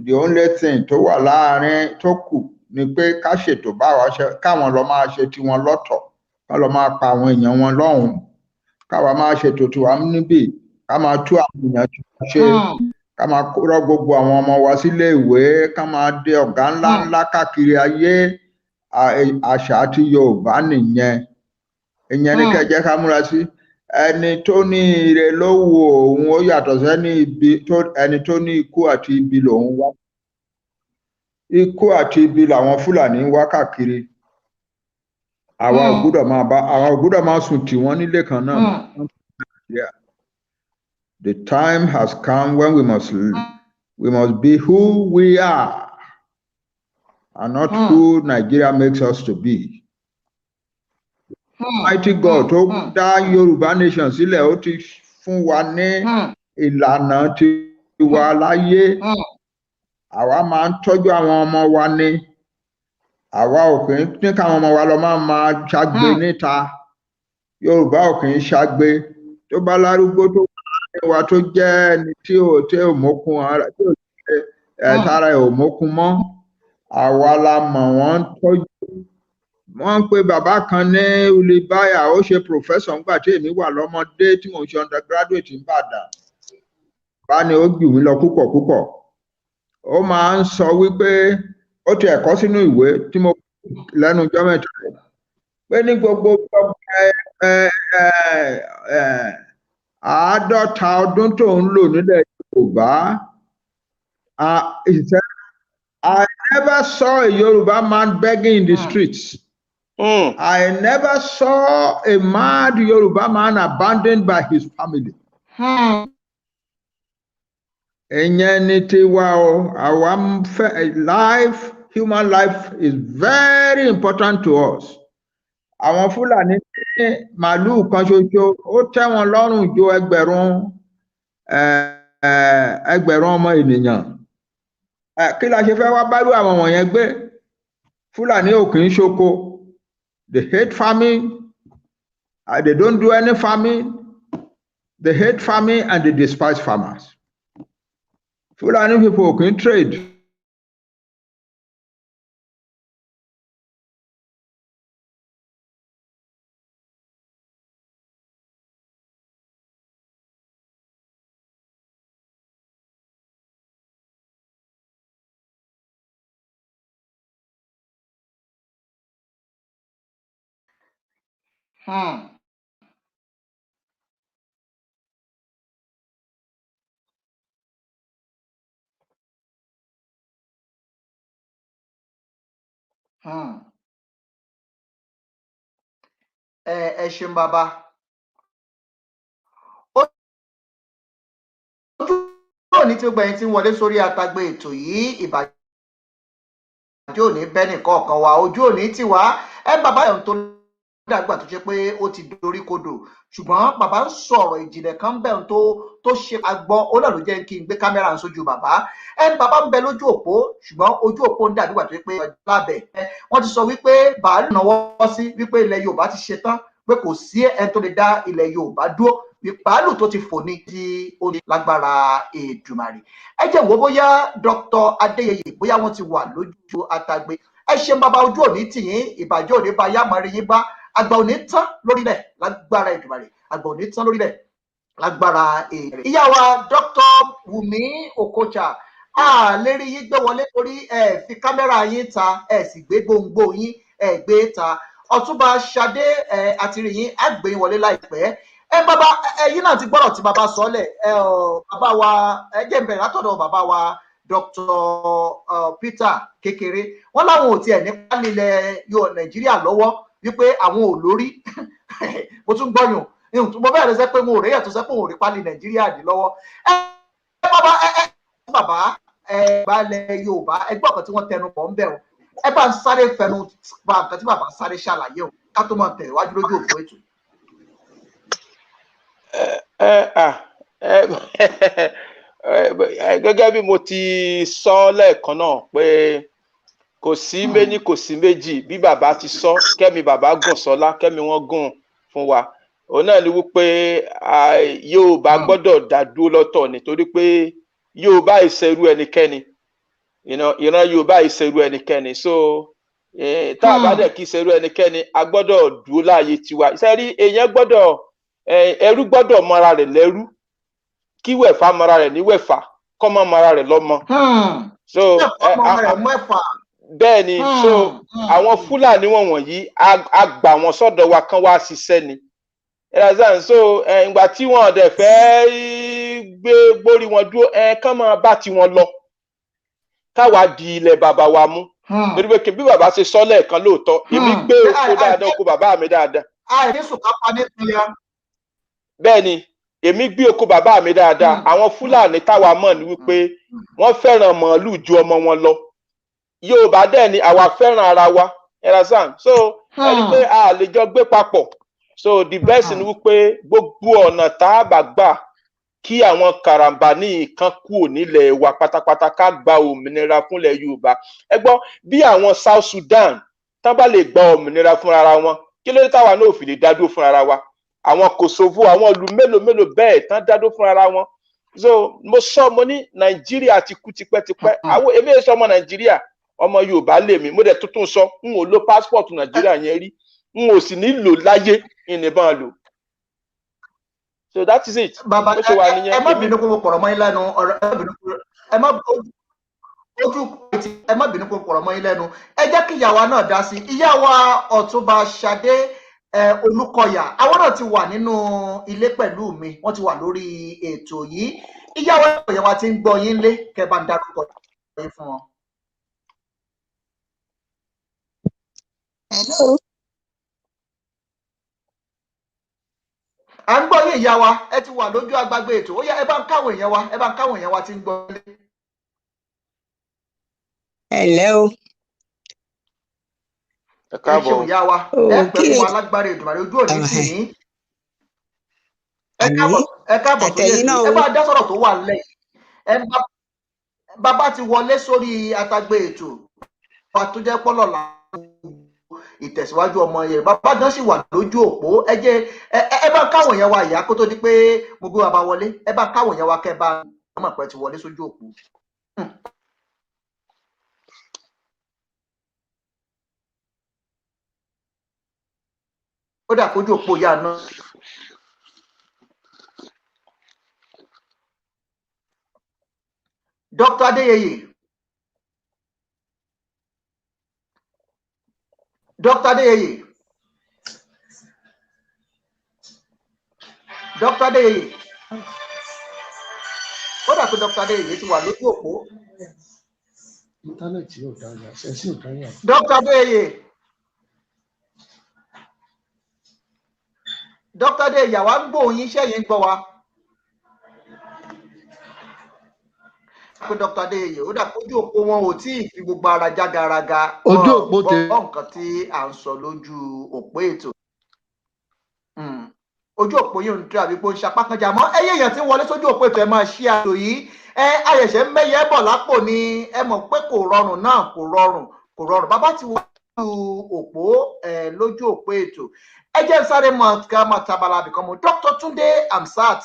the only thing tó wà láàrin tó kù ni pé ká ṣètò báwa ṣe káwọn lọ máa ṣe tiwọn lọ́tọ̀ ká lọ máa pa àwọn èèyàn wọn lọ́hùn káwa máa ṣètò tiwa níbí ká máa tú àwọn èèyàn tí wọ́n ṣe ká máa rọ gbogbo àwọn ọmọ wa sílé ìwé ká máa dé ọ̀gá ńlá ńlá káàkiri ayé àṣà àti Yorùbá nìyẹn ìyẹn ní kẹjẹ ká múra sí ẹni tó ní ire ló wo òun ó yàtọ̀ sẹ́ni ibi ẹni tó ní ikú àti ibi lòun wá ikú àti ibi làwọn Fúlàní ń wá káàkiri àwa ò gbọ́dọ̀ máa sùn tì wọ́n nílé kan náà. The time has come when we must be who we are and not who Nigeria makes us to be. Mighty God tó dá Yorùbá nation sílẹ̀ ó ti fún wa ní ìlànà tiwa láyé àwa máa ń tọ́jú àwọn ọmọ wa ní àwa ò kì í ní káwọn ọmọ wa lọ máa ṣàgbé níta Yorùbá ò kì í ṣàgbé tó bá lárúgbó tó wà tó jẹ́ ẹni tí ò mókun ara tí ò jẹ́ tara ẹ̀ ò mókun mọ́ àwa la mọ̀ wọ́n ń tọ́jú. Wọ́n ń pe bàbá kan ní Ulibaya ó ṣe professor ńgbà tí èmi wà lọ́mọdé tí mò ń ṣe undergraduate ń Ìbàdàn bá ní ó jù mí lọ púpọ̀ púpọ̀ ó máa ń sọ wípé ó ti ẹ̀kọ́ sínú ìwé tí mo lẹ́nu ọjọ́ mẹ́ta pé ní gbogbo 50 ọdún tó ń lò nílẹ̀ Yorùbá I never saw a Yoruba man begging in the streets. I never saw a mad Yoruba man abandoned by his family. Human life is very important to us. Àwọn Fúlàní ní màálùú kan ṣoṣo ó tẹ́ wọn lọ́rùn ju ẹgbẹ̀rún ọmọ ènìyàn. Kí la ṣe fẹ́ wá bárú àwọn wọ̀nyẹn gbé? Fúlàní ò kì í ṣoko. They hate farming They don't do any farming. They hate farming and they despise farmers. Fulani people can trade. Ẹ ṣeun bàbá. Ojú òní tí gbẹ̀yìn tí ń wọlé sórí àtàgbé ètò yìí ìbàjẹ́ òní bẹ́ẹ̀ nìkan ọ̀kan wa ojú òní tì wá bàbá ẹ̀ tó dàgbà tó ṣe pé ó ti dorí kodò ṣùgbọ́n bàbá ń sọ̀rọ̀ ìjìnlẹ̀ kan bẹ́ẹ̀ tó ṣe agbọ́ ó náà ló jẹ́ kí n gbé kámẹ́rà sójú bàbá bàbá ń bẹ lójú òpó ṣùgbọ́n ojú òpó ń dàgbà tó ṣe pé lábẹ́ wọ́n ti sọ wípé bàálù náwó sí wípé ilẹ̀ Yorùbá ti ṣe tán pé kò sí ẹni tó lè dá ilẹ̀ Yorùbá dúró bàálù tó ti fò ní tí ó ní lágbára Èdùmàrè ẹ jẹ́ wò bóyá Dr. Adéyẹyè bóyá wọ́n ti wà lójú àtàgbé ẹ ṣe bàbá ojú òní tìyín ìbàjẹ́ òní bá yá mọ́rin yín bá àgbà òní tán lórílẹ̀ lágbára Èdùmàrè àgbà òní tán lórílẹ̀ lágbára èrè. ìyá wa Dr. Wùmí Okocha lérí yín gbé wọlé torí ẹ fi kámẹ́rà yín ta ẹ sì gbé gbòǹgbò yín ẹ gbé ta Ọ̀túnba Ṣadé àtìrí yín á gbé wọlé láìpẹ́ bàbá ẹ̀yin náà ti gbọ́dọ̀ tí bàbá sọ́lẹ̀ bàbá wa jẹ́ bẹ̀rẹ̀ látọ̀dọ̀ bàbá wa Dr. Peter Kékeré wọ́n láwọn ò tiẹ̀ ní pálílẹ̀ Nàìjíríà lọ́wọ́ wípé àwọn ò lórí mo tún gbọ́yùn mo bẹ́ẹ̀ lọ sẹ́ pé mo ò réyà tó sẹ́ pé mo ò rí pálí Nàìjíríà dì lọ́wọ́ bàbá balẹ̀ Yorùbá ẹgbẹ́ ọ̀kan tí wọ́n tẹnu pọ̀ ń bẹ̀rù ẹ bá ń sáré fẹnu pa nǹkan tí bàbá sáré ṣàlàyé o ká tó máa tẹ̀ wájú lójú òpó ètò. Gẹ́gẹ́ bí mo ti sọ lẹ́ẹ̀kan náà pé kò sí méní kò sí méjì bí bàbá ti sọ kẹ́mi bàbá gùn sọlá kẹ́mi wọ́n gùn fún wa òun náà ni wípé Yorùbá gbọ́dọ̀ dá dúró lọ́tọ̀ nítorí pé Yorùbá ìṣerú ẹnikẹ́ni ìran Yorùbá ìṣerú ẹnikẹ́ni so tá a bá dẹ̀ kí ìṣerú ẹnikẹ́ni a gbọ́dọ̀ dúró láàyè tiwa ìṣẹ́rí èèyàn gbọ́dọ̀ ẹrú gbọ́dọ̀ mọra rẹ̀ lẹ́rú kí wẹ̀fà mọra rẹ̀ ní wẹ̀fà kọ́mọ mọra rẹ̀ lọ́mọ. So bẹ́ẹ̀ ni so àwọn Fúlàní wọ̀nyí a gbà wọ́n sọ́dọ̀ wa kán wá ṣiṣẹ́ ni so ìgbà tí wọ́n dẹ̀ fẹ́ gbé gbórí wọn dúró kán máa bá tiwọn lọ káwa di ilẹ̀ bàbá wa mú torí pé kí bí bàbá ṣe sọ lẹ́ẹ̀kan lóòótọ́ èmi gbé oko dáadáa oko bàbá mi dáadáa. Bẹ́ẹ̀ ni èmi gbé oko bàbá mi dáadáa àwọn Fúlàní táwa mọ̀ ní wípé wọ́n fẹ́ràn màálù ju ọmọ wọn lọ Yorùbá dẹ̀ ni àwa fẹ́ràn ara wa so ẹni pé a lè jọ gbé papọ̀ so the best ni wípé gbogbo ọ̀nà tá a bá gbà kí àwọn Karambani kan kúrò nílẹ̀ wa pátápátá ká gba òmìnira fúnlẹ̀ Yorùbá ẹ gbọ́ bí àwọn South Sudan tán bá lè gba òmìnira fúnra wọn kí ló dé táwa náà ò fi lè dádó fúnra wa àwọn Kosovo àwọn ìlú mélòó bẹ́ẹ̀ tán dádó fúnra wọn so mo ní Nàìjíríà ti kú tipẹ́tipẹ́ àwọn èmi èso ọmọ Nàìjíríà ọmọ Yorùbá lèmi mo dẹ̀ tuntun sọ n ò lo passport Nàìjíríà yẹn rí n ò sì ní lò láyé ìnìbọn lò so that is it. Bàbá ẹ má bínú kó mo pọ̀rọ̀ mọ́ yín lẹ́nu ẹ má bínú kó mo pọ̀rọ̀ mọ́ yín lẹ́nu ẹ jẹ́ kí ìyàwó náà dá sí ìyá wa Ọ̀túnba Ṣadé Olúkọ̀yà àwọn náà ti wà nínú ilé pẹ̀lú mi wọ́n ti wà lórí ètò yìí ìyá wa ti ń gbọ́ yín lé kẹ́ bá ń dárúkọ yín fún wọn. Hello. À ń gbọ́ yín ìyá wa ẹ ti wà lójú agbágbé ètò ó yá ẹ bá ń káwọn èèyàn wa ti ń gbọ́ lé. Hello. Ẹ káàbọ̀. Ẹ ṣeun ìyá wa ẹ pẹ̀lú wa lágbára Èdùmàrè ojú òní tì yín. Ẹ káàbọ̀ sórí ètò ẹ bá dá sọ̀rọ̀ tó wà nílẹ̀ yìí bàbá ti wọlé sórí àtàgbé ètò wa tó jẹ́ pọ́lọ̀ ìtẹ̀síwájú ọmọ Yorùbá. Bàbá gan sì wà lójú òpó. Ẹ bá káwọn yẹn wa ìyá kó tó di pé mo gbé bàbá wọlé. Ẹ bá káwọn yẹn wa kẹ́ bá mọ̀ pé ti wọlé sójú òpó. Ó dà kójú òpó ìyá náà. Dr. Adeyeye. Dr. Adeyeye. Dr. Adeyeye. Ó dà pé Dr. Adeyeye ti wà lójú òpó. Íńtánẹ́ẹ̀tì yóò dára, ṣẹ́sí ò dára. Dr. Adeyeye. Dr. Adeyeye, àwa ń gbọ́ yín, iṣẹ́ yín ń gbọ́ wa. Pé Dr. Adeyeye, ó dà pé ojú òpó wọn ò tí ì fi gbogbo ara jágaraga. Ojú òpó tẹ. Nǹkan tí à ń sọ lójú òpó ètò. Ojú òpó yìí ń tẹ́ àbí pé ó ń ṣapá kan jà mọ́. Ẹyẹ èèyàn tí ń wọlé sójú òpó ètò ẹ máa ṣí àtò yìí. Ayẹ̀ṣẹ̀ mẹ́yẹ bọ̀ lápò ni ẹ mọ̀ pé kò rọrùn náà, kò rọrùn. Bàbá ti wọ òpó lójú òpó ètò. Ẹ jẹ́ sáré mọ̀ ká máa tabala bìkan mọ́. Dr. Tunde Hamzat,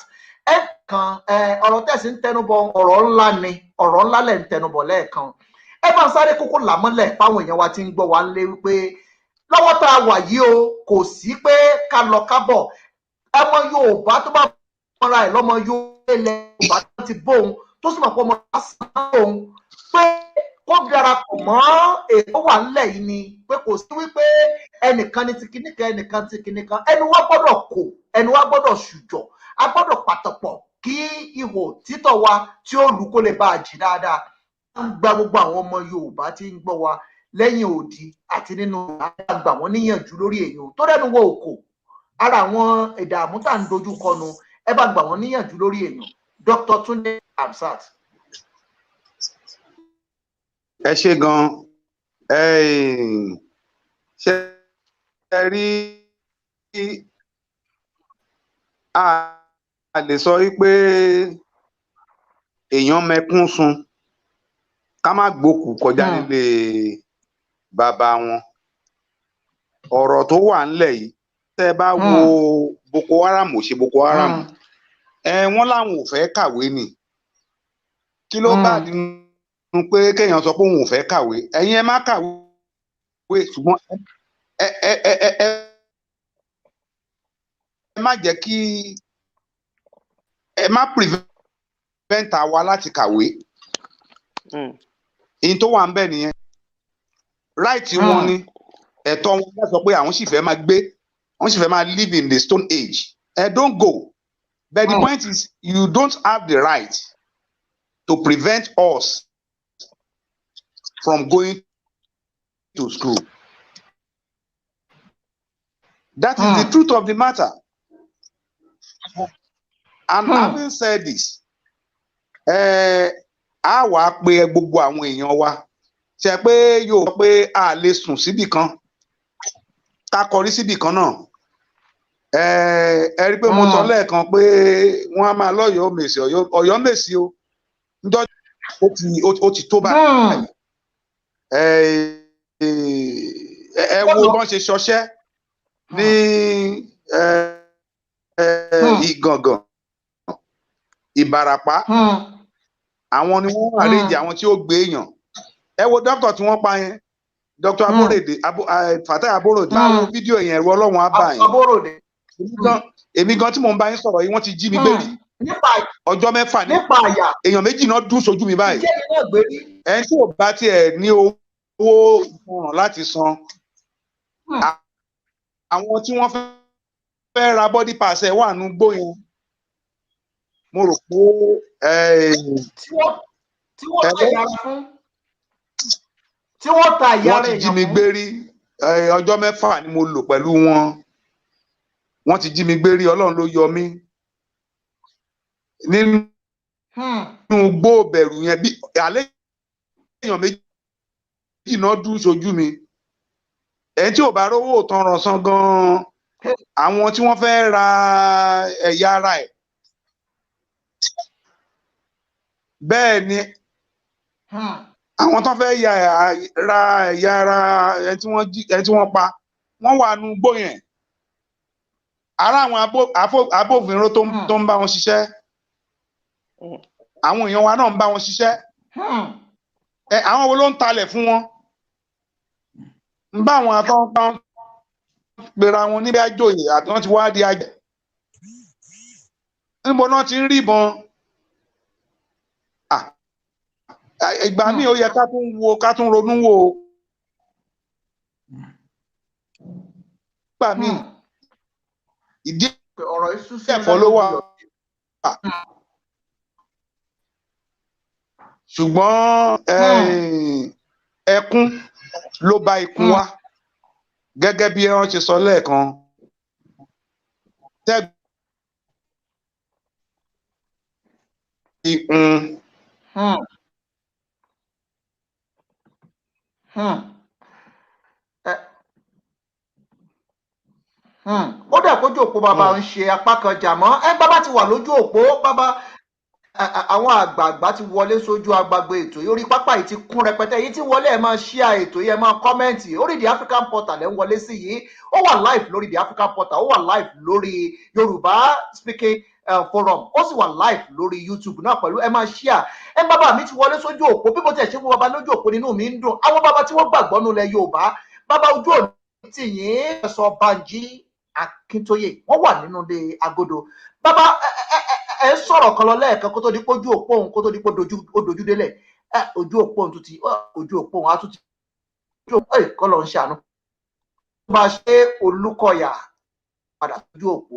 kan ọ̀rọ̀ tẹ̀sí ń tẹnubọ̀ ọ̀rọ̀ ńlá ni, ọ̀rọ̀ ńlá lẹ̀ ń tẹnubọ̀ lẹ́ẹ̀kan. Ẹ bá ń sáré kókó làmọ́lẹ̀ fáwọn èèyàn wa tí ń gbọ́ wa ń lé wípé lọ́wọ́ tá a wà yìí o, kò sí pé ká lọ kábọ̀. Ọmọ Yorùbá tó bá mọ́ra ẹ̀ lọ́mọ Yorùbá tó ti bóun tó sì mọ̀ pé ọmọ lásán òun pé kó darapọ̀ mọ́ ètò wà ńlẹ̀ yìí ni pé kò sí wípé ẹnìkan ní ti kìnìkan ẹnìkan ti kìnìkan. Ẹnu wa gbọ́dọ̀ kò, ẹnu wa gbọ́dọ̀ ṣùjọ, a gbọ́dọ̀ pàtàpọ̀ kí ihò títọ̀ wa tí ó lù kó lè bá a jì dáadáa. Wọ́n ń gba gbogbo àwọn ọmọ Yorùbá tí ń gbọ́ wa lẹ́yìn odi àti nínú àgbà wọn níyànjú lórí èèyàn tó dẹnu wo òkò ara àwọn ìdààmú tá à ń dojú kọnu. Ẹ bá gbà wọn níyànjú lórí èèyàn. Dr. Tunde Hamzat. Ẹ ṣé gan, ṣe rí a lè sọ wípé èèyàn mẹkún sun ká má gbókù kọjá nílé bàbá wọn. Ọ̀rọ̀ tó wà ńlẹ̀ yìí tẹ́ bá wo Boko Haram ò ṣe Boko Haram, wọ́n láwọn ò fẹ́ kàwé ni. Kí ló bá dínú pé kéèyàn sọ pé òun ò fẹ́ kàwé? Ẹ̀yin ẹ má kàwé, ṣùgbọ́n ẹ má jẹ́ kí ẹ má prevent wa láti kàwé. Ìyẹn tó wà ń bẹ̀ nìyẹn. Right wọn ni, ẹ̀tọ́ wọn bá sọ pé àwọn sì fẹ́ máa gbé, àwọn sì fẹ́ máa live in the stone age. Don't go. But the point is, you don't have the right to prevent us from going to school. That is the truth of the matter. And having said this, a wá pé gbogbo àwọn èèyàn wa ṣe pé yóò sọ pé a lè sùn síbì kan ká kọrí síbì kan náà. Ẹ rí pé mo sọ lẹ́ẹ̀kan pé wọ́n á máa lọ́yọ̀ọ́ mèsì ọ̀yọ́ mèsì o níjọ́ ó ti tó báyìí. Ẹ wo bọ́n ṣe ṣọṣẹ́ ní Ìgàngàn, Ìbàràpá. Àwọn ni wọ́n arrange àwọn tí ó gbé èèyàn. Ẹ wo dókítà tí wọ́n pa yẹn, Dr. Aborode, Fatai Aborode. Máa wo fídíò yẹn, ẹ̀rù Ọlọ́run á bá yín. Èmi gan tí mò ń bá yín sọ̀rọ̀ yìí, wọ́n ti jí mi gbé rí. Ọjọ́ mẹ́fà ní èèyàn méjì náà dún sójú mi báyìí. Ẹni tí ò bá tiẹ̀ ní owó ìmọ̀ràn láti san, àwọn tí wọ́n fẹ́ ra body pass ẹ̀ wà nù gbó yẹn. Mo rò pé wọ́n ti jí mi gbé rí. Ọjọ́ mẹ́fà ni mo lò pẹ̀lú wọn. Wọ́n ti jí mi gbé rí, Ọlọ́run ló yọ mí nínú gbó bẹ̀rù yẹn. Bí alẹ́ èèyàn méjì náà dún sójú mi. Ẹni tí ò bá rówó tanràn san gan-an, àwọn tí wọ́n fẹ́ ra ẹ̀yà ara ẹ̀. Bẹ́ẹ̀ ni àwọn tó fẹ́ ra ẹ̀yà ara ẹni tí wọ́n pa, wọ́n wà nù gbó yẹn ara àwọn abófinró tó ń bá wọn ṣiṣẹ́ àwọn èèyàn wa náà ń bá wọn ṣiṣẹ́ àwọn wo ló ń talẹ̀ fún wọn ń bá àwọn akọ́ńpá gbéra wọn níbi àjòyè àti wọ́n ti wá di àjẹ́ níbo náà ti ń rí ìbọn ìgbà míì ó yẹ ká tún ronú wò ó gbà míì ìdí ẹ̀fọ́ ló wà ṣùgbọ́n ẹkún ló bá ikún wá gẹ́gẹ́ bí wọ́n ṣe sọ lẹ́ẹ̀kan ó dẹ̀ kójú òpó bàbá ń ṣe apá kan jà mọ́ bàbá ti wà lójú òpó bàbá àwọn àgbààgbà ti wọlé sójú agbègbè ètò yìí orí pápá yìí ti kún rẹpẹtẹ yìí tí wọlé ẹ máa share ètò yìí ẹ máa kọ́mẹ́ǹtì orí The African Portal ẹ ń wọlé sí yìí ó wà live lórí The African Portal ó wà live lórí Yorùbá Speaking Forum ó sì wà live lórí YouTube náà pẹ̀lú ẹ máa share bàbá mi ti wọlé sójú òpó bí mo tẹ̀ ṣe fún bàbá lójú òpó nínú mi ń dùn àwọn bàbá tí wọ́n gbàgbọ́ nulẹ̀ Yorùbá bàbá ojú òní tì yín ẹ̀sọ́ Banji Akíntóyè wọ́n wà nínú ilé agodo bàbá ẹ sọ̀rọ̀ kan lọ lẹ́ẹ̀kan kó tó di pójú òpó òun kó tó di pó dojú délẹ̀ ojú òpó òun tuntun ojú òpó òun á tún ti kọ́ lọ ń ṣàánú máa ṣe Olúkọ̀yà padà sójú òpó.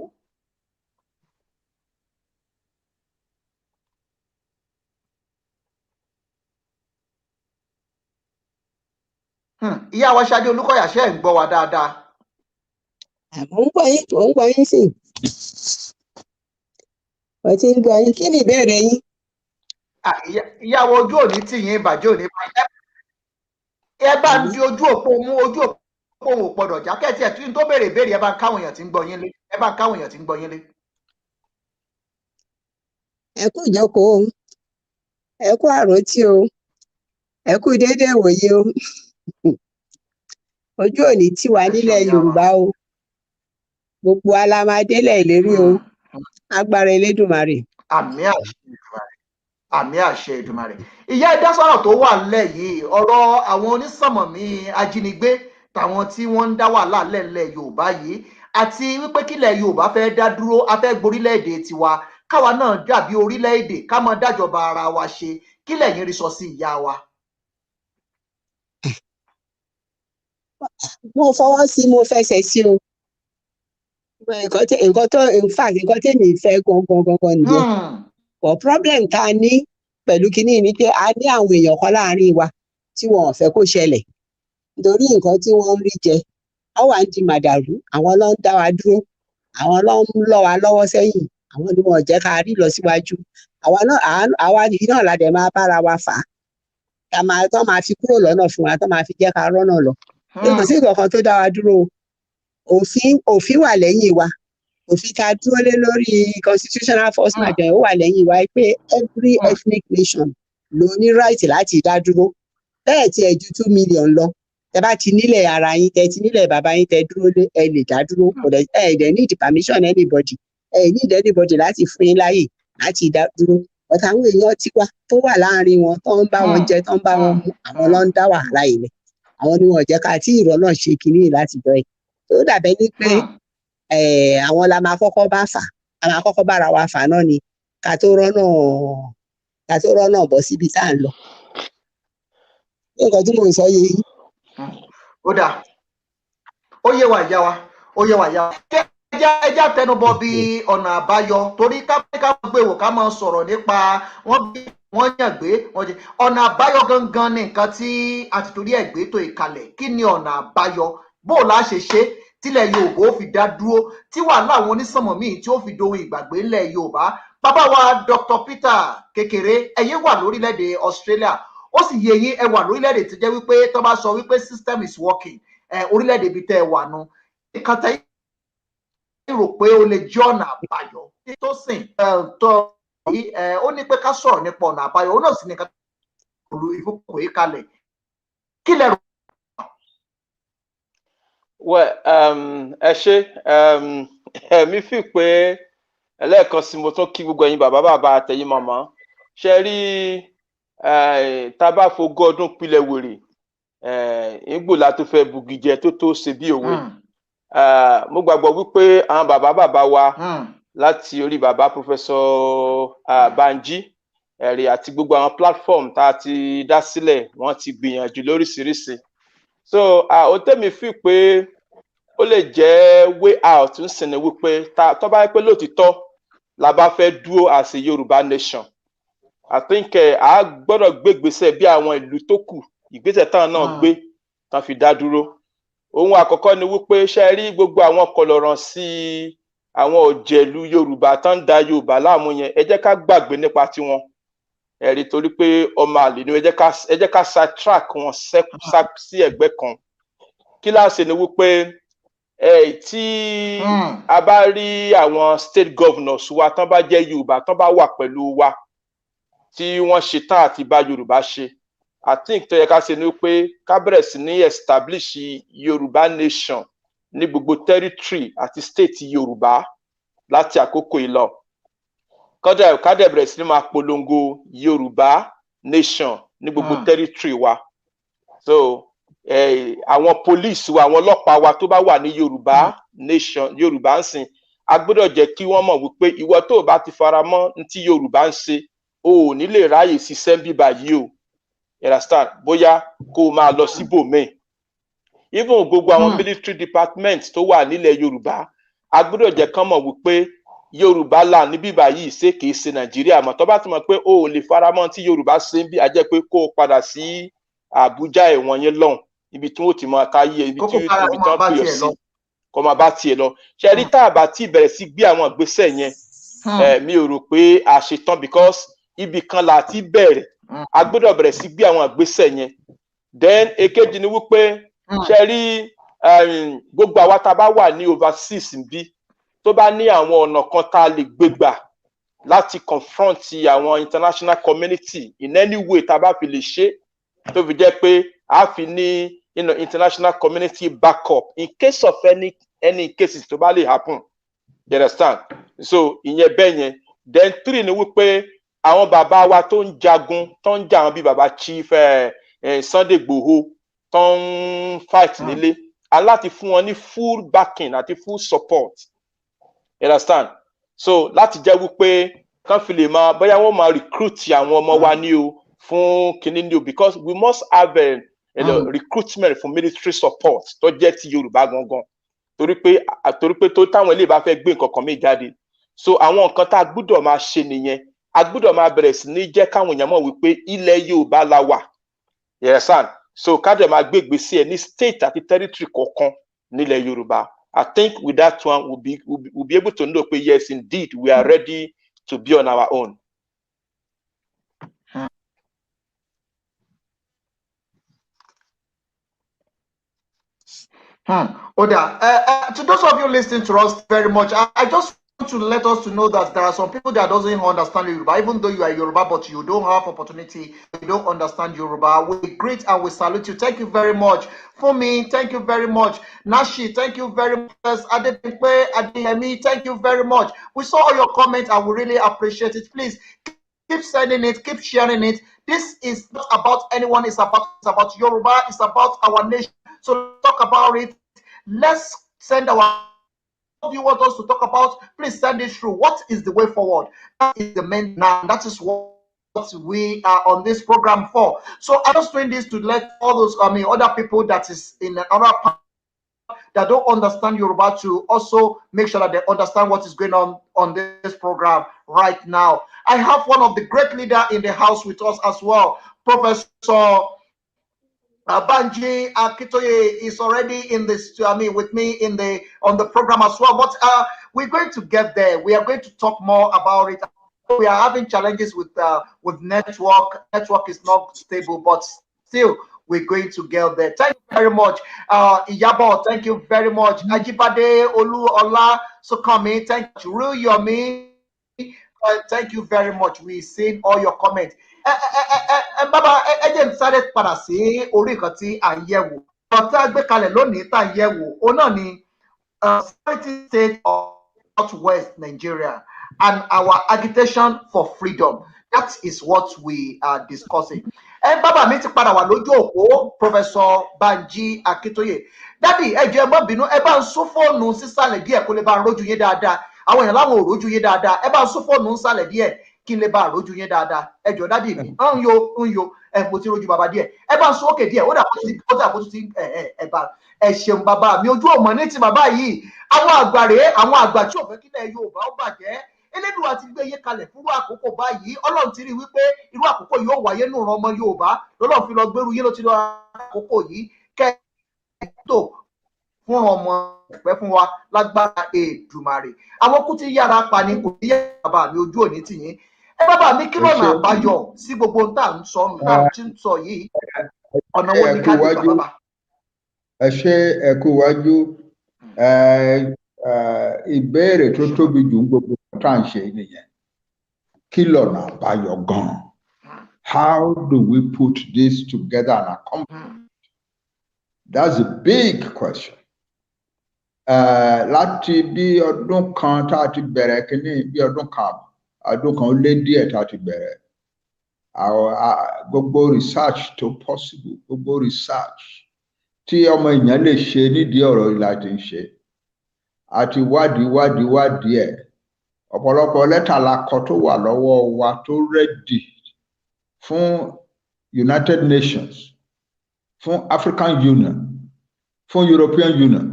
ìyá wa Ṣadé Olúkọ̀yà ṣe ń gbọ́ wa dáadáa. àmọ́ ń gbọ́ yín sí ọ ti ń gbọ́ yín kí ni ìbéèrè yín. ìyàwó ojú òní tì yín ìbàjẹ́ òní ẹ bá ń di ojú òpó mú ojú òpó òun ò gbọdọ̀ jákẹ́tì ẹ̀ tí n tó béèrè béèrè ẹ bá ń káwọn èèyàn tí ń gbọ́ yín lé ẹ kú ìjókòó ẹ kú àròtí o ẹ kú déédéé wòye o ojú òní tì wá nílẹ̀ Yorùbá o gbogbo alamadélẹ̀ ìlérí o agbára Elédùmarè. àmì àṣẹ Èdùmarè. ìyá ẹ̀dá sọ̀rọ̀ tó wà nílẹ̀ yìí ọ̀rọ̀ àwọn onísànmọ̀mí ajínigbé tàwọn tí wọ́n ń dá wàhálà lẹ́lẹ̀ Yorùbá yìí àti wípé kílẹ̀ Yorùbá fẹ́ dá dúró a fẹ́ gborílẹ̀-èdè tiwa káwa náà dàbí orílẹ̀-èdè ká máa dájọba ara wa ṣe kílẹ̀ yín rí sọ sí ìyá wa. mo fọwọ́ sí mo fẹsẹ̀ sí o nǹkan tèmi fẹ́ gangan nìyẹn but problem tá a ní pẹ̀lú kínní ni pé a ní àwọn èèyàn kan láàrin wa tí wọn ò fẹ́ kó ṣẹlẹ̀ nítorí nǹkan tí wọ́n ń rí jẹ wọ́n wà ń di màdàrú àwọn ló ń dá wa dúró àwọn ló ń lọ́ wa lọ́wọ́ sẹ́yìn àwọn ni wọn ò jẹ́ ká rí lọ síwájú àwa yìí náà la dẹ̀ máa bára wa fà á tó máa fi kúrò lọ́nà fún wa tó máa fi jẹ́ ká rọ́nà lọ kò sí nǹkan kan tó dá wa dúró òfin wà lẹ́yìn wa òfin tá a dúró lé lórí constitutional force margin ó wà lẹ́yìn wa pé every ethnic nation ló ní right láti dá dúró bẹ́ẹ̀ tí ẹ ju 2 million lọ tẹ bá ti nílẹ̀ ara yín tẹ ti nílẹ̀ bàbá yín tẹ dúró lé ẹ lè dá dúró ẹ dẹ̀ need permission anybody ẹ need anybody láti fún yín láyè láti dá dúró ọ̀tá àwọn èèyàn tiwa tó wà láàrin wọn tó ń bá wọn jẹ tó ń bá wọn mu àwọn ló ń dá wàhálà yìí lẹ̀ àwọn ni wọn ò jẹ́ ká tí ìrọ̀ náà ṣe kínní láti jọ ẹ̀ tó dàbẹ́ ní pé àwọn la máa kọ́kọ́ bá fà a máa kọ́kọ́ bára wa fà náà ni ká tó rọ́nà bọ́ síbi tá à ń lọ. nǹkan tí mò ń sọ yé yín. ó dà ó yé wa ìyá wa ẹjá tẹnubọ bí ọ̀nà àbáyọ torí ká gbé wò ká máa sọ̀rọ̀ nípa wọ́n yàn gbé ọ̀nà àbáyọ gangan ní nǹkan tí a ti torí ẹ̀ gbé tó ìkalẹ̀ kí ni ọ̀nà àbáyọ bó o la ṣe ṣe tílẹ̀ Yorùbá ó fi dá dúró tí wàhálà àwọn onísànmọ̀ míì tí ó fi dohun ìgbàgbé ńlẹ̀ Yorùbá bàbá wa Dr. Peter kékeré ẹ̀yin wà lórílẹ̀‐èdè Australia ó sì yẹ yín ẹ wà lórílẹ̀‐èdè tó jẹ́ wípé tó bá sọ wípé system is working orílẹ̀‐èdè ibi tẹ́ ẹ wà nù ìkàtà yìí rò pé ó lè jẹ́ ọ̀nà àbáyọ tó sìn tó yìí ó ní pé ká sọ̀rọ̀ nípa ọ̀nà àbáyọ ó náà sì ní ká olú ìfowópamọ́ yìí kalẹ̀ kí lẹ rò. Well, ẹ ṣé, mi fi pé ẹlẹ́ẹ̀kan sí mo tún kí gbogbo ẹ̀yin bàbá àtẹ̀yin màmá. Ṣé rí tá a bá fogún ọdún pilẹ̀ wèrè, ìgbò la tó fẹ́ bugi jẹ tó ṣe bí òwe. Mo gbàgbọ́ wípé àwọn bàbá wa láti orí bàbá Professor Banji ẹ̀rí àti gbogbo àwọn platform tá a ti dá sílẹ̀ wọ́n ti gbìyànjú lóríṣiríṣi. So ó tẹ́mi fi pé ó lè jẹ́ way out ń sìn ní wípé tó bá yẹ pé lóòtítọ́ la bá fẹ́ dúró as a Yorùbá nation. I think a gbọ́dọ̀ gbé ìgbésẹ̀ bí àwọn ìlú tó kù ìgbésẹ̀ táwọn náà gbé tán fi dá dúró. Ohun àkọ́kọ́ ni wípé ṣe rí gbogbo àwọn kọlọ̀ràn sí àwọn òjèlú Yorùbá tán ń da Yorùbá láàmú yẹn, ẹ jẹ́ ká gbàgbé nípa tiwọn. Ẹ̀rí torí pé ọmọ àlè ni ẹ jẹ́ ká sidetrack wọn sí ẹ̀gbẹ́ kan. Kí láṣẹ ni wípé tí a bá rí àwọn state governors wa tán bá jẹ́ Yorùbá tán bá wà pẹ̀lú wa tí wọ́n ṣe tán àti bá Yorùbá ṣe, I think tó yẹ ká ṣe ni pé ká bẹ̀rẹ̀ sí ní establish Yorùbá nation ní gbogbo territory àti state Yorùbá láti àkókò yìí lọ. Ká dẹ̀ bẹ̀rẹ̀ sí ní máa polongo Yorùbá nation ní gbogbo territory wa. So àwọn police wa, àwọn ọlọ́pàá wa tó bá wà ní Yorùbá nation, Yorùbá ń sìn, a gbọ́dọ̀ jẹ́ kí wọ́n mọ̀ wípé ìwọ tó bá ti fara mọ́ ní tí Yorùbá ń ṣe, o ò ní lè ráyè ṣiṣẹ́ ń bíbá yìí o. Understand? Bóyá kó o máa lọ síbòmíì. Even gbogbo àwọn military department tó wà nílẹ̀ Yorùbá, a gbọ́dọ̀ jẹ́ kán mọ̀ wípé Yorùbá land ní bíbá yìí ṣe kìí ṣe Nàìjíríà mọ́. Tó bá ti mọ̀ pé o ò lè fara mọ́ tí Yorùbá ṣe ń bí, a jẹ́ pé kó o padà sí Àbújá ẹ̀wọ̀n yẹn lọ́hùn, ibi tí wọ́n ti máa káyé, ibi tí wọ́n pè ọ́ sí, kó máa bá tiẹ̀ lọ. Ṣé rí tá a bá ti bẹ̀rẹ̀ sí gbé àwọn ìgbésẹ̀ yẹn, mi ò rò pé a ṣe tán because ibì kan là ti bẹ̀rẹ̀. A gbọ́dọ̀ bẹ̀rẹ̀ sí gbé àwọn ìgbésẹ̀ yẹn. Then èkejì ni wípé ṣé rí gbogbo àwa tá a bá wà ní overseas bí tó bá ní àwọn ọ̀nà kan tá a lè gbé gbà láti confront àwọn international community in any way tá a bá fi lè ṣe tó fi jẹ́ pé a fi ní international community backup in case of any cases tó bá lè happen. You understand? So ìyẹn bẹ́ẹ̀ yẹn. Then 3 ni wípé àwọn bàbá wa tó ń jagun tó ń jà wọn bí bàbá Chief Sunday Igboho tó ń fight nílé, aláti fún wọn ní full backing àti full support. You understand? So láti jẹ́ wípé kán fi lè máa bóyá wọ́n máa recruit àwọn ọmọ wa ní o fún kinní ní o, because we must have recruitment for military support tó jẹ́ ti Yorùbá gangan. Torí pé tó táwọn ilé bá fẹ́ gbé nǹkan kan mí jáde. So àwọn nǹkan tá a gbọ́dọ̀ máa ṣe nìyẹn. A gbọ́dọ̀ máa bẹ̀rẹ̀ sí ní jẹ́ káwọn èèyàn mọ̀ wípé ilẹ̀ Yorùbá la wà. Yes, so ká dẹ̀ máa gbé ìgbésẹ̀ ní state àti territory kọ̀ọ̀kan nílẹ̀ Yorùbá. I think with that one we'll be able to know pé yes indeed we are ready to be on our own. Oda, to those of you listening to us very much, I just want to let us to know that there are some people that doesn't understand Yoruba, even though you are Yoruba, but you don't have opportunity, you don't understand Yoruba. We greet and we salute you. Thank you very much. Fumi, thank you very much. Nashi, thank you very much. Adepipe, Adeyemi, thank you very much. We saw all your comments and we really appreciate it. Please keep sending it, keep sharing it. This is not about anyone, it's about Yoruba, it's about our nation. So talk about it. Let's send our, what you want us to talk about, please send it through. What is the way forward? That is the main now. That is what we are on this program for. So I'm just doing this to let all those, other people that is in another part that don't understand Yoruba to also make sure that they understand what is going on this program right now. I have one of the great leaders in the house with us as well, Professor Banji Akitoye is already in this, with me on the program as well. But we're going to get there. We are going to talk more about it. We are having challenges with network. Network is not stable, but still we're going to get there. Thank you very much, Iyabo. Thank you very much, Ajibade Olu Ola Sokomi. Thank you, Real Yomi. Thank you very much. We've seen all your comments. Baba, ẹ jẹ́ n sáré padà sí orí nǹkan tí à ń yẹ̀wò ọ̀rọ̀ tá a gbé kalẹ̀ lónìí tá a yẹ̀ wò ó náà ni security state of Southwest Nigeria and our agitation for freedom. That is what we are discussing. Ẹ bàbá mi ti padà wà lójú òpó Professor Banji Akintoye. Dádì ẹ jọ̀ọ́ ẹ má bínú ẹ bá ń sún fóònù sísàlẹ̀ díẹ̀ kó lè bá ń rójú yín dáadáa. Àwọn èèyàn láwọn ò rójú yín dáadáa. Ẹ bá ń sún fóònù sísàlẹ̀ díẹ̀ kí n lè bá rójú yín dáadáa. Ẹ jọ̀ọ́ dádì mi. ń yo mo ti rójú bàbá díẹ̀. Ẹ bá ń sún òkè díẹ̀ ó dà bó ti ẹ ṣeun bàbá mi ojú òmò ní ti bàbá yìí. Àwọn àgbà rèé àwọn àgbà tí ò fẹ́ kílẹ̀ Yorùbá ó bàjẹ́. Elédùà ti gbé yé kalẹ̀ fún irú àkókò báyìí Ọlọ́run ti rí wípé irú àkókò yìí ó wáyé nù ọmọ Yorùbá lọ́lọ́run fi lọ gbérú yé ló ti lọ àkókò yìí kẹ́ẹ̀tò fún ọmọ ìpẹ́ fún wa lágbára Èdùmàrè. Àwọn kú ti yára pa ni kò ní yẹ bàbá mi ojú òní tìyín. Ẹ bàbá mi kí lọ́nà àbáyọ sí gbogbo ohun tá à ń sọ yìí ọ̀nà wo ni ká gbé bàbá. Ẹ ṣe ẹ kú wájú ìbéèrè tó tóbi jù gbogbo tá à ń ṣe nìyẹn. Kí lọ̀nà àbáyọ gan-an? How do we put this together and accomplish? That's a big question. Láti bí ọdún kan tá a ti bẹ̀rẹ̀ kínní bí ọdún kan ó lé díẹ̀ tá a ti bẹ̀rẹ̀. Gbogbo research tó possible, gbogbo research tí ọmọ èèyàn lè ṣe nídìí ọ̀rọ̀ yìí láti ń ṣe. Àti wádìí ẹ̀. Ọ̀pọ̀lọpọ̀ lẹ́tà la kọ tó wà lọ́wọ́ wa tó ready fún United Nations, fún African Union, fún European Union,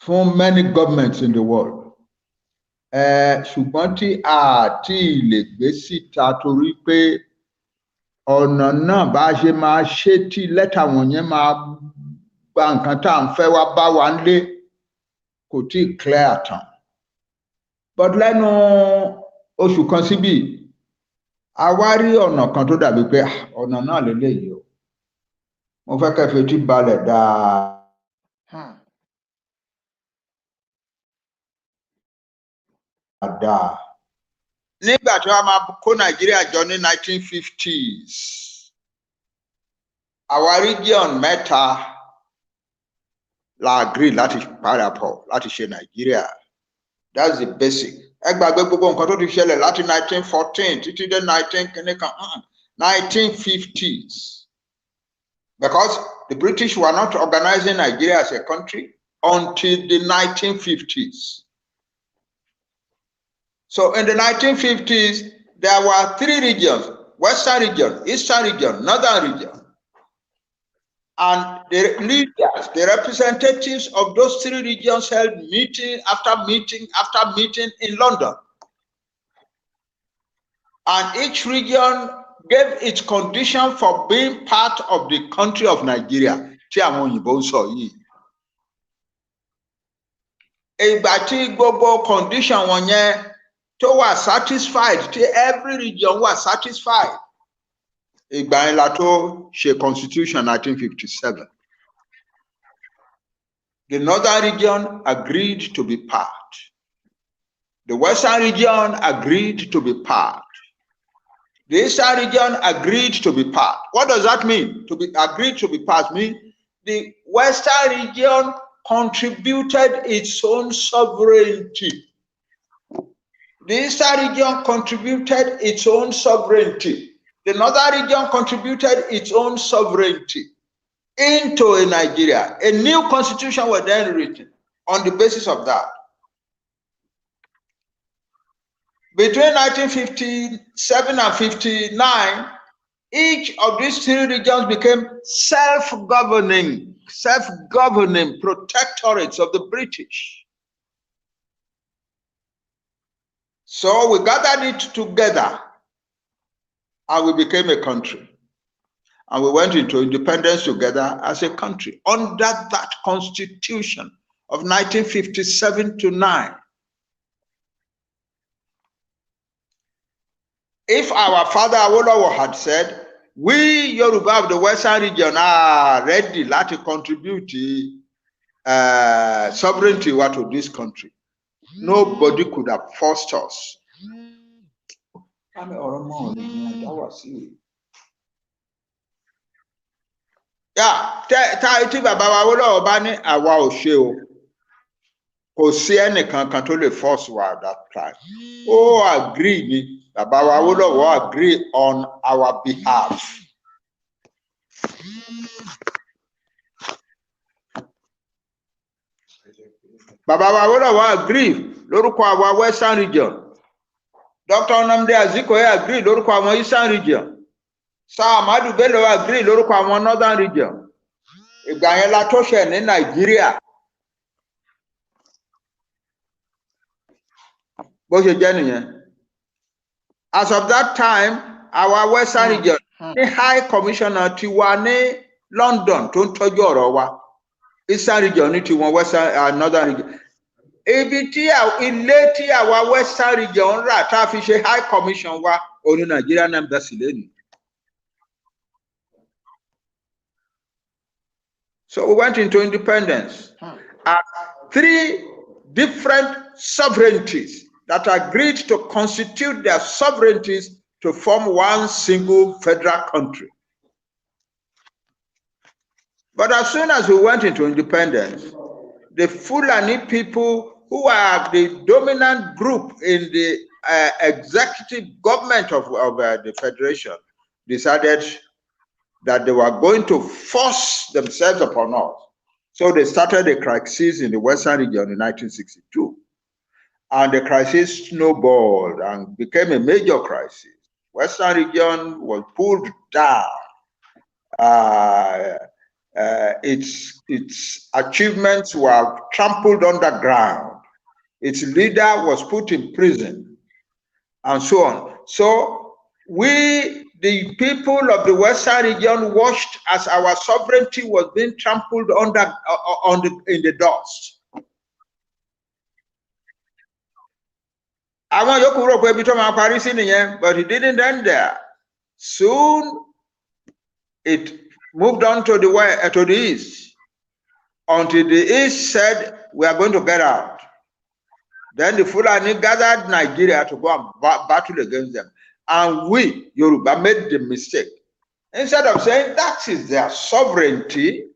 fún many governments in the world. Ṣùgbọ́n tí a ti lè gbé síta torí pé ọ̀nà náà bá ṣe máa ṣe tí lẹ́tà wọ̀nyẹn máa gba nǹkan tá à ń fẹ́ wá bá wa ń lé kò tí ì clear tán. But lẹ́nu oṣù kan síbí a wá rí ọ̀nà kan tó dàbí pé ọ̀nà náà lélẹ́yìí o. Mo fẹ́ kẹ́ fetí balẹ̀ dáadáa. Nígbà tí wọ́n máa kó Nàìjíríà jọ ní 1950s, àwa region mẹ́ta la agree láti parapọ̀ láti ṣe Nàìjíríà. That's the basic. Ẹ gbàgbé gbogbo nǹkan tó ti ṣẹlẹ̀ láti 1914 títí dé 1950s. Because the British were not organizing Nigeria as a country until the 1950s. So in the 1950s, there were 3 regions: Western region, Eastern region, Northern region. And the leaders, the representatives of those 3 regions held meeting after meeting after meeting in London. And each region gave its condition for being part of the country of Nigeria. Tí àwọn òyìnbó ń sọ yìí. Ìgbà tí gbogbo condition wọ̀nyẹn tó wà satisfied, tí every region wà satisfied. Ìgbà yẹn la tó ṣe constitution 1957. The northern region agreed to be part. The western region agreed to be part. The eastern region agreed to be part. What does that mean? To be agreed to be part means the western region contributed its own sovereignty. The eastern region contributed its own sovereignty. The northern region contributed its own sovereignty into a Nigeria. A new constitution was then written on the basis of that. Between 1957 and 59, each of these 3 regions became self-governing protectorates of the British. So we gathered it together and we became a country. And we went into independence together as a country under that constitution of 1957 to 9. If our father Awolowo had said, we Yoruba of the Western region are ready to contribute sovereignty to this country, nobody could have forced us. Yeah, tí bàbá wa Awólọ́wọ̀ bá ní àwa ò ṣe o, kò sí ẹnìkankan tó lè force wa at that time. Ó agree ni, bàbá wa Awólọ́wọ̀ agree on our behalf. Bàbá wa Awólọ́wọ̀ agree lórúkọ àwa Western region. Dr. Nnamdi Azikiwe agree lórúkọ àwọn Eastern region. Sir Ahmadu Bello agree lórúkọ àwọn Northern region. Ìgbà yẹn la tó ṣe ní Nàìjíríà. Bó ṣe jẹ́ nìyẹn. As of that time, our Western region ní High Commissioner ti wà ní London tó ń tọ́jú ọ̀rọ̀ wa. Eastern region ní tiwọn Western Northern region. Ibi tí ilé tí àwa Western region ń rà tá a fi ṣe High Commission wa oní Nigerian Embassy lẹ́nu. So we went into independence as 3 different sovereignties that agreed to constitute their sovereignties to form one single federal country. But as soon as we went into independence, the Fulani people, who are the dominant group in the executive government of the Federation, decided that they were going to force themselves upon us. So they started a crisis in the Western region in 1962. And the crisis snowballed and became a major crisis. Western region was pulled down. Its achievements were trampled underground. Its leader was put in prison, and so on. So we, the people of the Western region, watched as our sovereignty was being trampled in the dust. Àwọn yòókù rò pé ibi tó máa parí sí nìyẹn, but it didn't end there. Soon it moved on to the east, until the east said, we are going to get out. Then the Fulani gathered Nigeria to go and battle against them. And we, Yoruba, made the mistake. Instead of saying that is their sovereignty,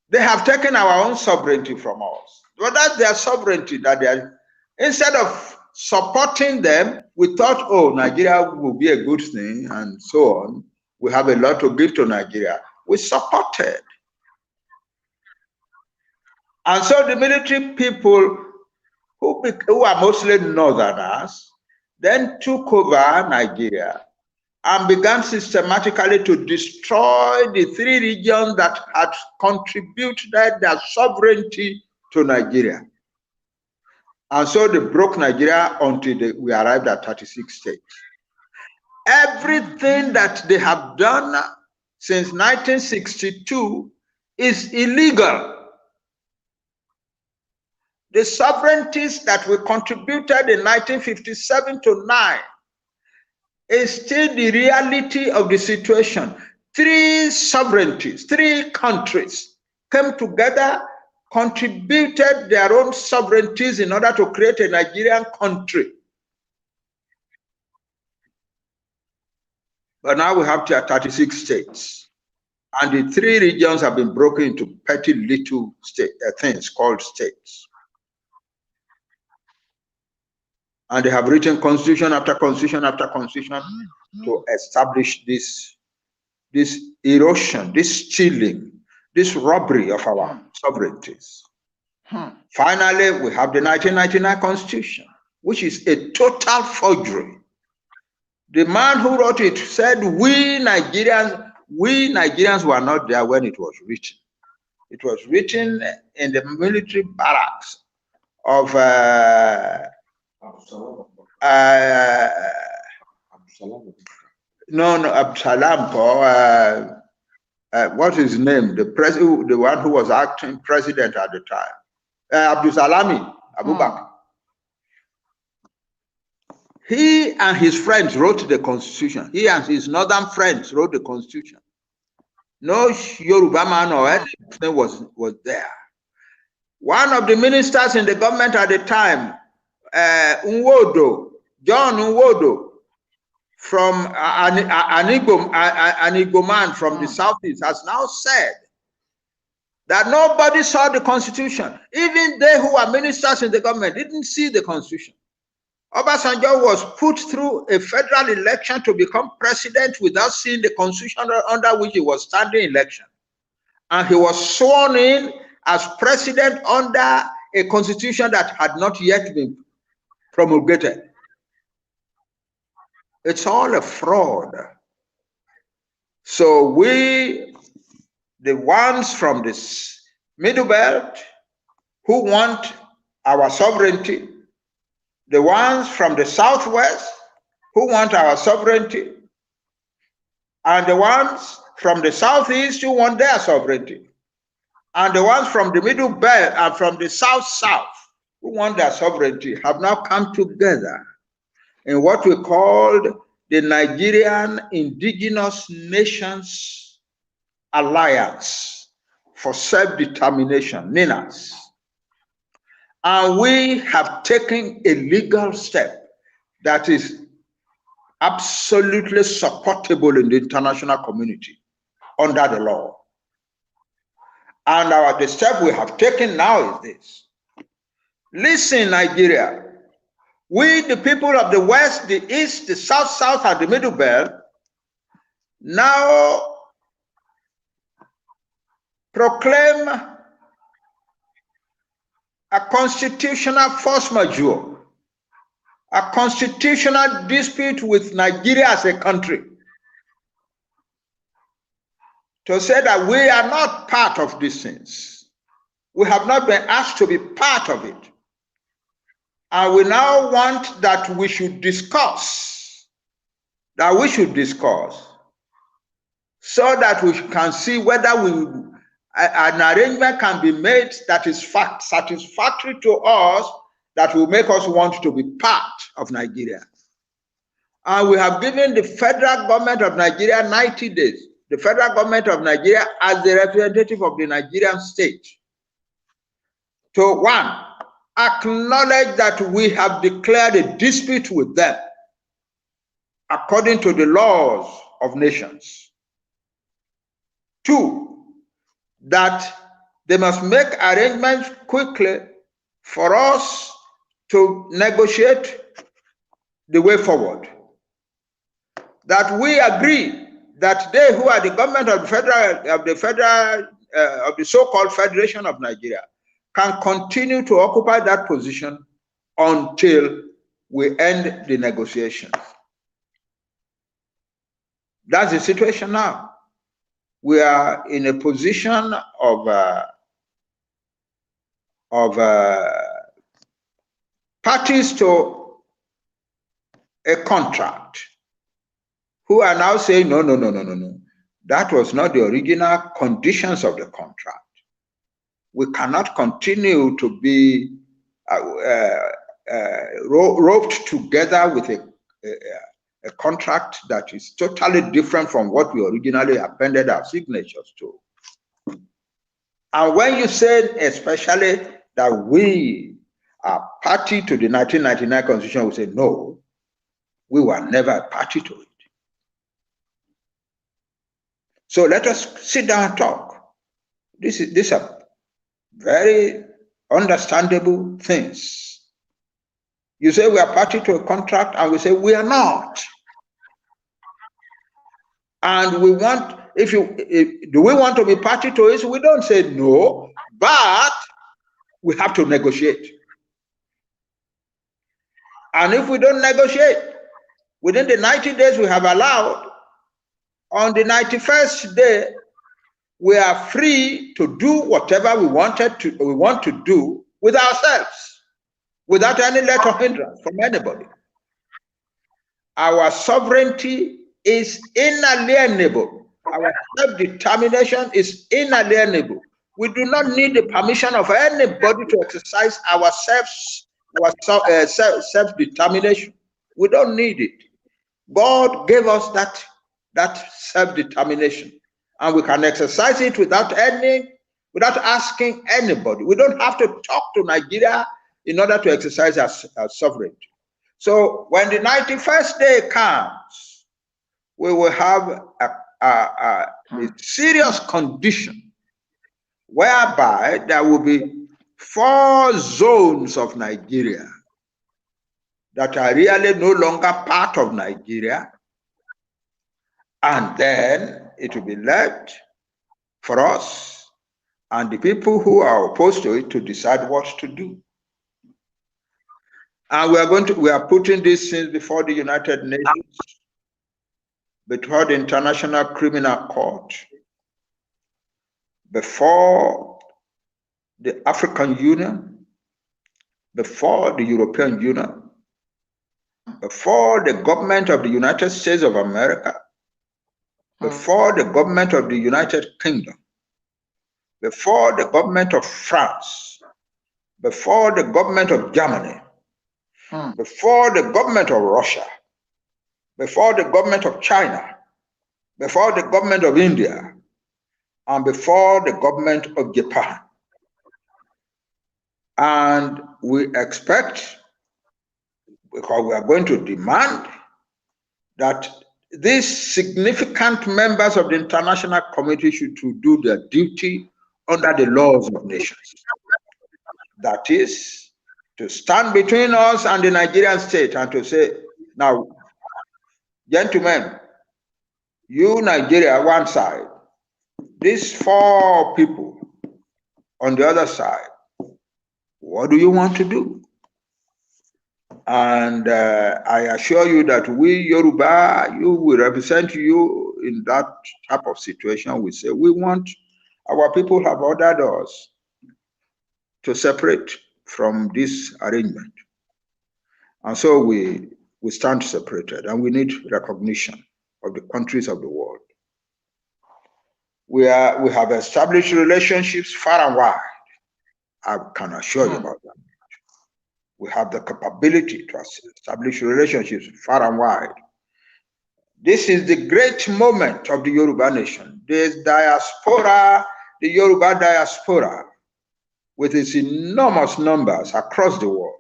they have taken our own sovereignty from us. But that's their sovereignty that they are. Instead of supporting them, we thought, oh, Nigeria will be a good thing, and so on. We have a lot to give to Nigeria. We supported. And so the military people, who are mostly northerners, then took over Nigeria and began systematically to destroy the 3 regions that had contributed their sovereignty to Nigeria. And so they broke Nigeria until we arrived at 36 states. Everything that they have done since 1962 is illegal. The sovereignties that we contributed in 1957 to 9 is still the reality of the situation. 3 sovereignties, 3 countries came together, contributed their own sovereignties in order to create a Nigerian country. But now we have 36 states, and the 3 regions have been broken into petty little things called states. And they have written constitution after constitution after constitution to establish this erosion, this stealing, this robbery of our sovereignties. Finally, we have the 1999 Constitution, which is a total forgery. The man who wrote it said, we Nigerians were not there when it was written. It was written in the military barracks of Absalam, what's his name? The one who was acting president at the time, Abdulsalami Abubakar. He and his friends wrote the constitution. He and his northern friends wrote the constitution. No Yoruba man or anything was there. One of the ministers in the government at the time, John Nwodo, from an Igbo man from the southeast has now said that nobody saw the constitution. Even they who are ministers in the government didn't see the constitution. Obasanjo was put through a federal election to become president without seeing the constitution under which he was standing election. And he was sworn in as president under a constitution that had not yet been promulgated. It's all a fraud. So we, the ones from this Middle Belt who want our sovereignty, the ones from the Southwest who want our sovereignty, and the ones from the Southeast who want their sovereignty, and the ones from the Middle Belt and from the South who want their sovereignty have now come together in what we called the Nigerian Indigenous Nations Alliance for Self-Determination, NINAS. And we have taken a legal step that is absolutely supportable in the international community under the law. And the step we have taken now is this. Listen, Nigeria, we, the people of the West, the East, the South, and the Middle Belt, now proclaim a constitutional force majeure, a constitutional dispute with Nigeria as a country, to say that we are not part of these things. We have not been asked to be part of it. And we now want that we should discuss, so that we can see whether an arrangement can be made that is satisfactory to us, that will make us want to be part of Nigeria. And we have given the federal government of Nigeria 90 days, the federal government of Nigeria as the representative of the Nigerian state, to one, acknowledge that we have declared a dispute with them according to the laws of nations. Two, that they must make arrangements quickly for us to negotiate the way forward. That we agree that they who are the government of the so-called Federation of Nigeria can continue to occupy that position until we end the negotiations. That's the situation now. We are in a position of parties to a contract who are now saying, no. That was not the original conditions of the contract. We cannot continue to be roped together with a contract that is totally different from what we originally appended our signatures to. And when you said especially that we are party to the 1999 Constitution, we say no, we were never a party to it. So let us sit down and talk. These are very understandable things. You say we are party to a contract, and we say we are not. And we want, do we want to be party to it? We don't say no, but we have to negotiate. And if we don't negotiate, within the 90 days we have allowed, on the 91st day, we are free to do whatever we want to do with ourselves, without any let or hindrance from anybody. Our sovereignty is inalienable. Our self-determination is inalienable. We do not need the permission of anybody to exercise our self-determination. We don't need it. God gave us that self-determination, and we can exercise it without asking anybody. We don't have to talk to Nigeria in order to exercise our sovereignty. So when the 91st day comes, we will have a serious condition whereby there will be 4 zones of Nigeria that are really no longer part of Nigeria, and then it will be left for us and the people who are opposed to it to decide what to do. And we are putting these things before the United Nations, before the International Criminal Court, before the African Union, before the European Union, before the government of the United States of America, before the government of the United Kingdom, before the government of France, before the government of Germany, before the government of Russia, before the government of China, before the government of India, and before the government of Japan. And we expect, because we are going to demand, that these significant members of the international community should do their duty under the laws of nations. That is, to stand between us and the Nigerian state and to say, now, gentlemen, you Nigeria one side, these 4 people on the other side, what do you want to do? And I assure you that we Yoruba, you will represent you in that type of situation. We say we want, our people have ordered us to separate from this arrangement. And so we stand separated, and we need recognition of the countries of the world. We have established relationships far and wide. I can assure you about that. We have the capability to establish relationships far and wide. This is the great moment of the Yoruba nation. This diaspora, the Yoruba diaspora, with its enormous numbers across the world,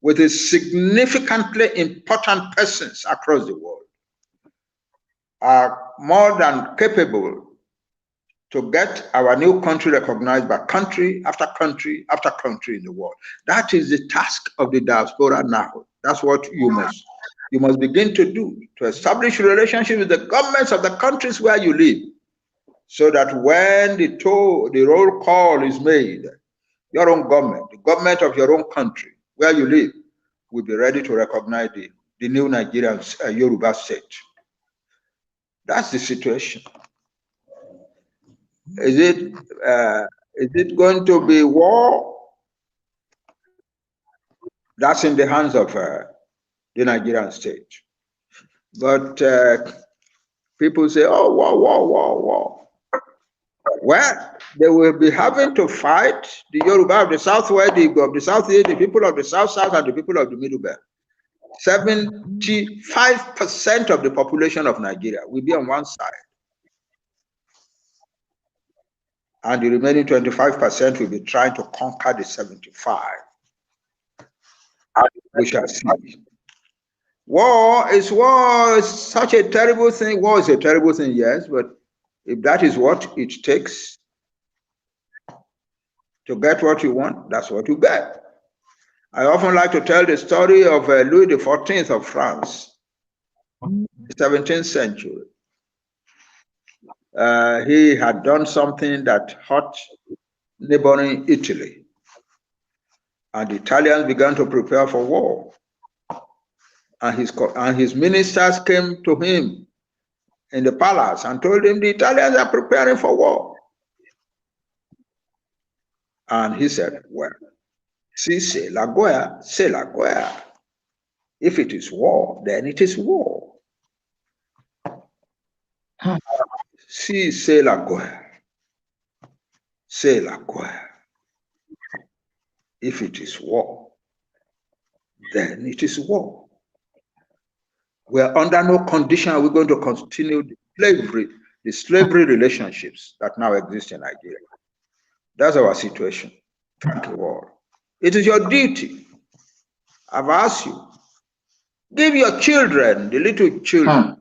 with its significantly important persons across the world, are more than capable to get our new country recognized by country after country after country in the world. That is the task of the diaspora now. That's what you must begin to do, to establish relationships with the governments of the countries where you live, so that when the roll call is made, your own government, the government of your own country where you live, will be ready to recognize the new Nigerian Yoruba state. That's the situation. Is it going to be war? That's in the hands of the Nigerian state. But people say, oh, war. Well, they will be having to fight the Yoruba of the Southwest, of the Southeast, the people of the South, and the people of the Middle Belt. 75% of the population of Nigeria will be on one side, and the remaining 25% will be trying to conquer the 75. We shall see. War is such a terrible thing. War is a terrible thing, yes, but if that is what it takes to get what you want, that's what you get. I often like to tell the story of Louis XIV of France, the 17th century. He had done something that hurt neighboring Italy, and the Italians began to prepare for war. And his ministers came to him in the palace and told him the Italians are preparing for war. And he said, well, si c'est la guerre, c'est la guerre. If it is war, then it is war. Si c'est la guerre, c'est la guerre. If it is war, then it is war. We are under no condition are we going to continue the slavery relationships that now exist in Nigeria. That's our situation. Thank you all. It is your duty. I've asked you, give your children, the little children,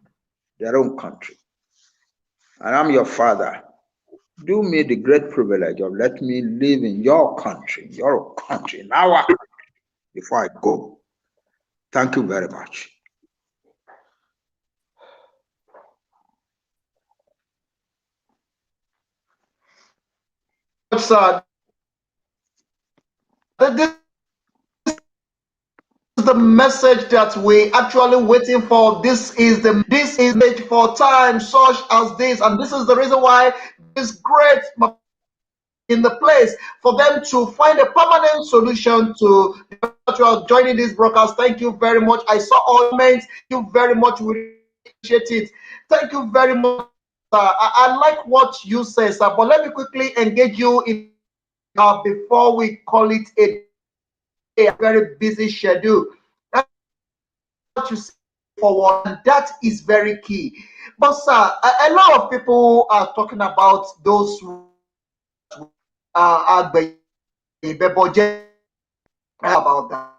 their own country. And I'm your father. Do me the great privilege of let me live in your country, in our country, before I go. Thank you very much. Sir, this is the message that we actually waiting for. This is the message for times such as this, and this is the reason why this great in the place for them to find a permanent solution to that you are joining this broadcast. Thank you very much. I saw all comments. Thank you very much. We appreciate it. Thank you very much. I like what you say, sir, but let me quickly engage you in before we call it a very busy schedule. What you say forward, and that is very key. But sir, a lot of people are talking about those about that.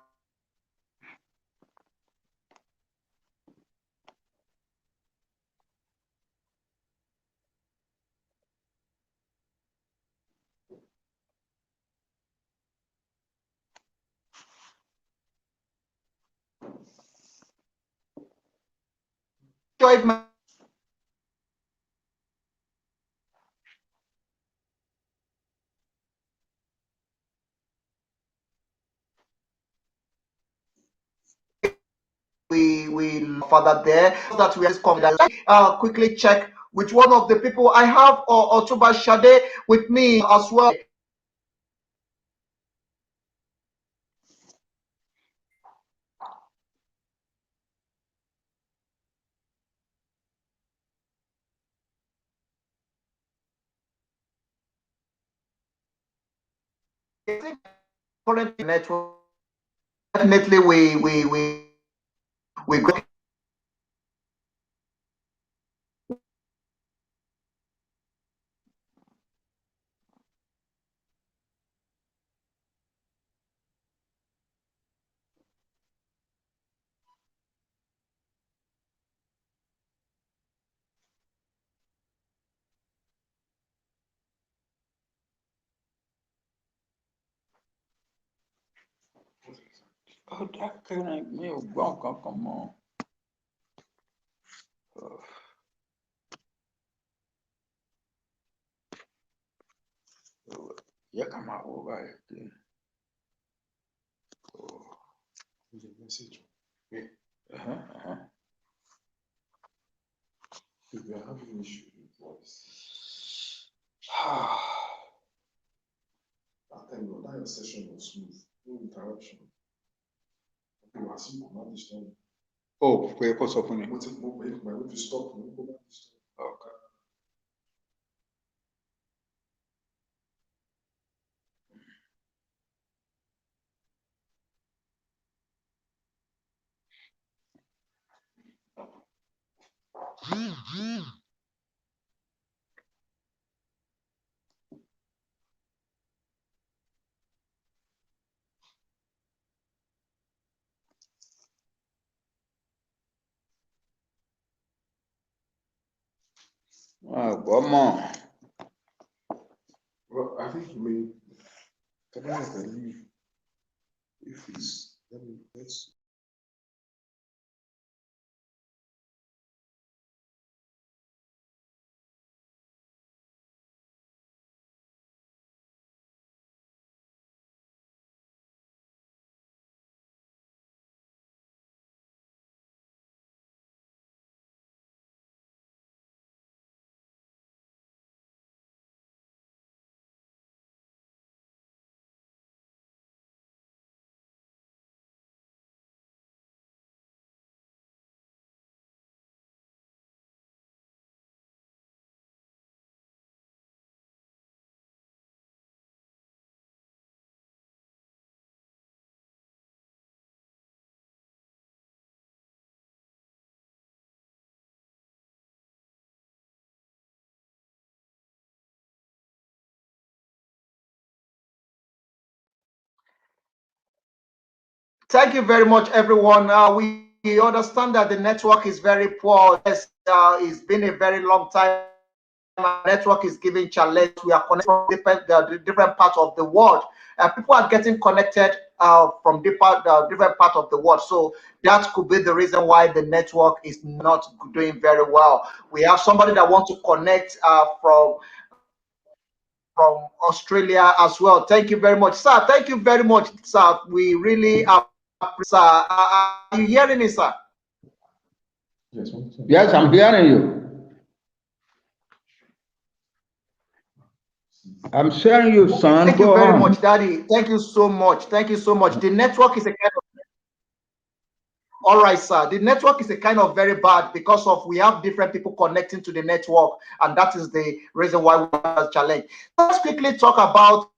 We further there that we are quickly check with one of the people I have Otuba Shade with me as well. Current network, definitely we go. Oh, that can't me welcome, come on. Yeah, come out over here. The message. Yeah. If you are having issues with voice, after your session was smooth, no interruption. You are simple, not disturbing. Oh, where was opening? What if my way to stop? Okay. Come on. Well, I think you may. Can I believe if it's let's Thank you very much, everyone. We we understand that the network is very poor. Yes, it's been a very long time. Network is giving challenge. We are connected from different parts of the world. People are getting connected from different parts of the world. So that could be the reason why the network is not doing very well. We have somebody that wants to connect from Australia as well. Thank you very much, sir. Thank you very much, sir. We really appreciate, sir. Are you hearing me, sir? Yes, I'm hearing you. I'm hearing you, son. Thank you very much, Daddy. Thank you so much. Thank you so much. The network is a kind of... All right, sir. The network is a kind of very bad because of we have different people connecting to the network, and that is the reason why we have a challenge. Let's quickly talk about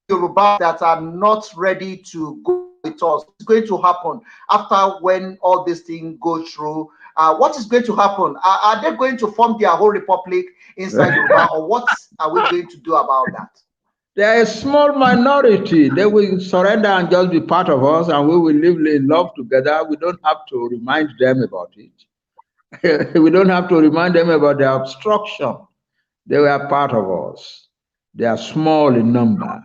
Yoruba that are not ready to go with us. What's going to happen after when all this thing goes through? What is going to happen? Are they going to form their whole republic inside Yoruba, or what are we going to do about that? They're a small minority. They will surrender and just be part of us, and we will live in love together. We don't have to remind them about it. We don't have to remind them about the obstruction. They were part of us. They are small in number,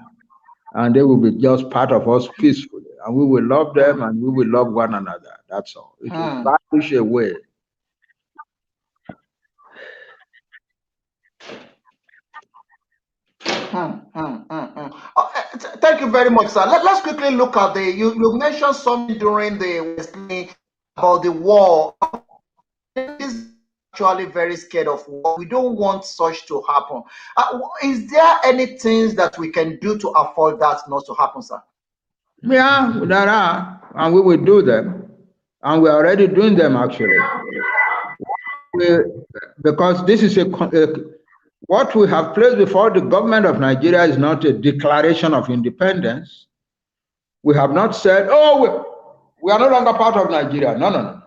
and they will be just part of us peacefully. And we will love them, and we will love one another. That's all. It will vanish away. Thank you very much, sir. Let's quickly look at you mentioned something during the Wesley about the war. Is actually very scared of war. We don't want such to happen. Is there any things that we can do to avoid that not to happen, sir? Yeah, there are, and we will do them, and we're already doing them actually. Because this is what we have placed before the government of Nigeria is not a declaration of independence. We have not said, oh, we are no longer part of Nigeria. No, no, no.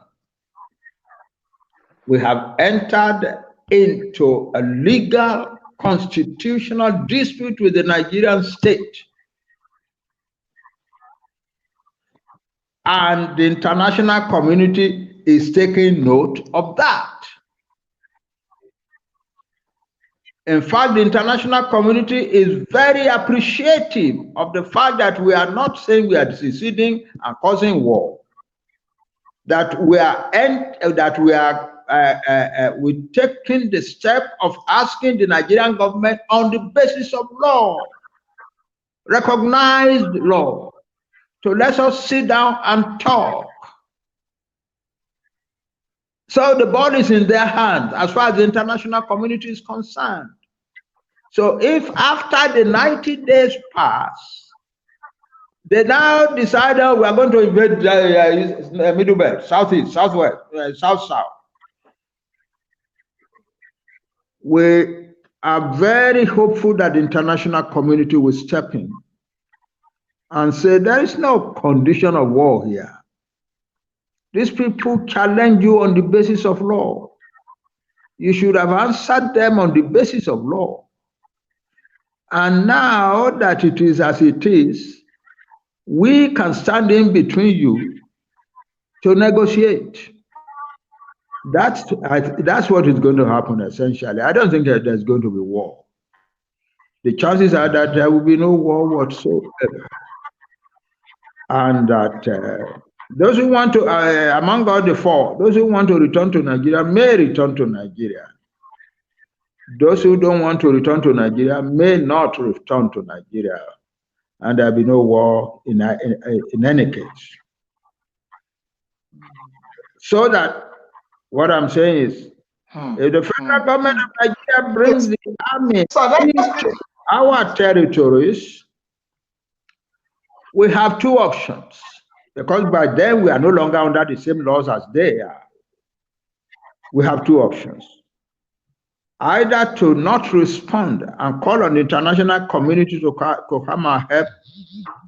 We have entered into a legal constitutional dispute with the Nigerian state. And the international community is taking note of that. In fact, the international community is very appreciative of the fact that we are not saying we are seceding and causing war. That we're taking the step of asking the Nigerian government on the basis of law, recognized law, to let us sit down and talk. So the ball is in their hands as far as the international community is concerned. So if after the 90 days pass, they now decide we are going to invade Middle Belt, Southeast, Southwest, South-South. We are very hopeful that the international community will step in and say there is no condition of war here. These people challenge you on the basis of law. You should have answered them on the basis of law. And now that it is as it is, we can stand in between you to negotiate. That's what is going to happen essentially. I don't think that there's going to be war. The chances are that there will be no war whatsoever. And that those who want to, among all the four, those who want to return to Nigeria may return to Nigeria. Those who don't want to return to Nigeria may not return to Nigeria. And there'll be no war in any case. So that what I'm saying is, if the federal government of Nigeria brings the army into our territories, we have two options. Because by then we are no longer under the same laws as they are. We have two options. Either to not respond and call on the international community to come and help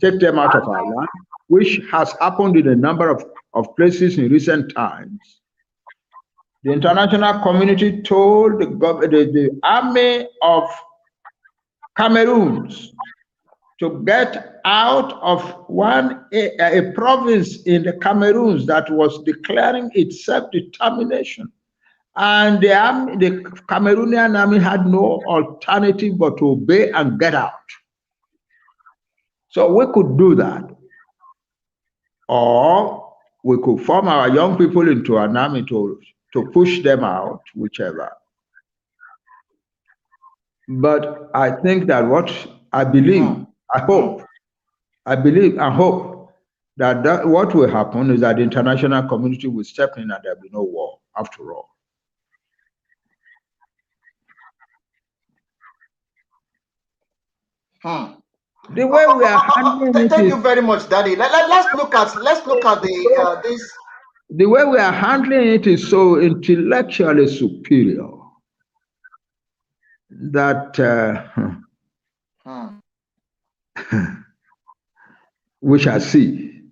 take them out of our land, which has happened in a number of places in recent times. The international community told the army of Cameroon to get out of a province in the Cameroons that was declaring its self-determination. And the Cameroonian army had no alternative but to obey and get out. So we could do that. Or we could form our young people into an army to push them out, whichever. But I think that what I believe, I believe and hope that what will happen is that the international community will step in and there'll be no war after all. The way we are handling thank you very much, Daddy. Let's look at the this. The way we are handling it is so intellectually superior that we shall see.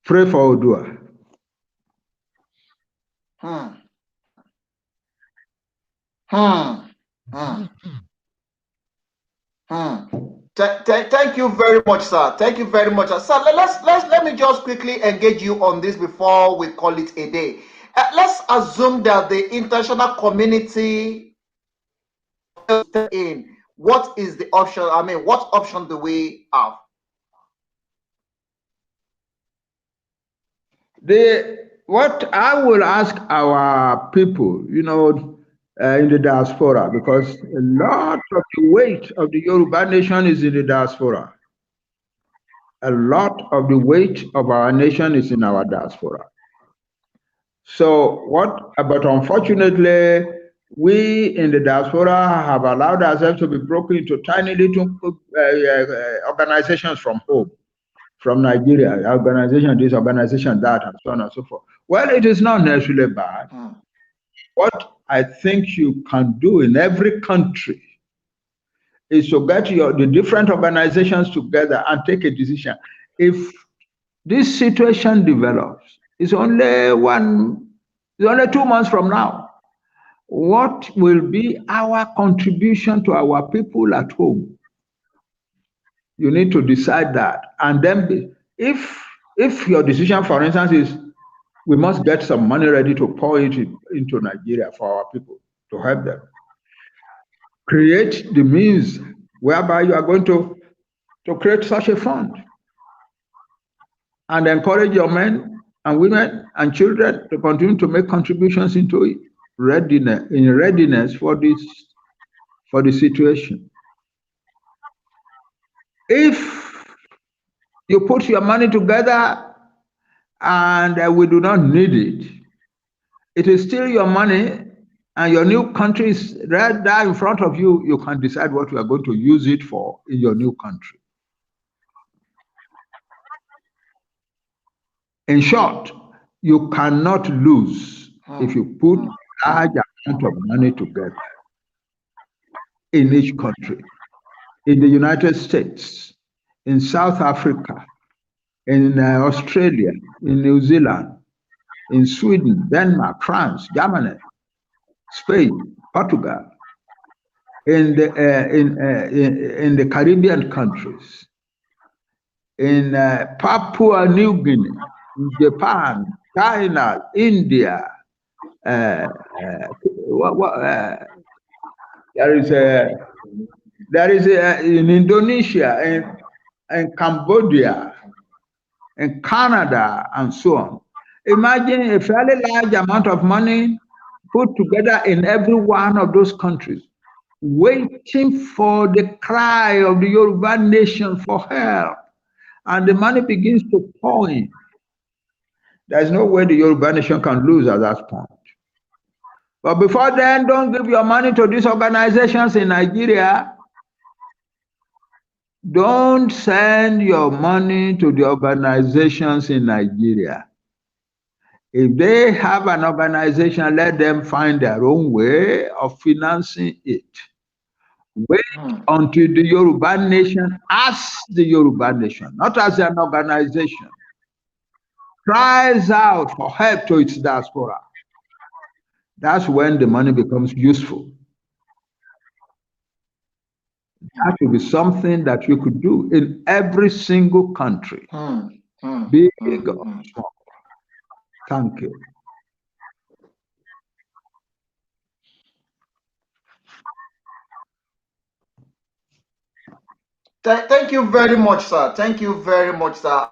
Pray for Odua. Thank you very much, sir. Thank you very much, sir. Let me just quickly engage you on this before we call it a day. Let's assume that the international community in. What is the option? I mean, what option do we have? What I will ask our people, in the diaspora, because a lot of the weight of the Yoruba nation is in the diaspora. A lot of the weight of our nation is in our diaspora. So but unfortunately, we in the diaspora have allowed ourselves to be broken into tiny little organizations from home, from Nigeria, organization this, organization that, and so on and so forth. Well, it is not necessarily bad. What I think you can do in every country is to get the different organizations together and take a decision. If this situation develops, it's only 2 months from now. What will be our contribution to our people at home? You need to decide that. And then if your decision, for instance, is we must get some money ready to pour it into Nigeria for our people to help them, create the means whereby you are going to create such a fund and encourage your men and women and children to continue to make contributions into it, readiness for the situation. If you put your money together and we do not need it, it is still your money and your new country is right there in front of you. You can decide what you are going to use it for in your new country. In short, you cannot lose if you put a large amount of money together in each country. In the United States, in South Africa, in Australia, in New Zealand, in Sweden, Denmark, France, Germany, Spain, Portugal, in the Caribbean countries, in Papua New Guinea, in Japan, China, India, there is in Indonesia, in Cambodia, in Canada, and so on. Imagine a fairly large amount of money put together in every one of those countries, waiting for the cry of the Yoruba nation for help. And the money begins to pour in. There's no way the Yoruba nation can lose at that point. But before then, don't give your money to these organizations in Nigeria. Don't send your money to the organizations in Nigeria. If they have an organization, let them find their own way of financing it. Wait until the Yoruba nation, as the Yoruba nation, not as an organization, cries out for help to its diaspora. That's when the money becomes useful. That would be something that you could do in every single country, big or small. Thank you. Thank you very much, sir. Thank you very much, sir.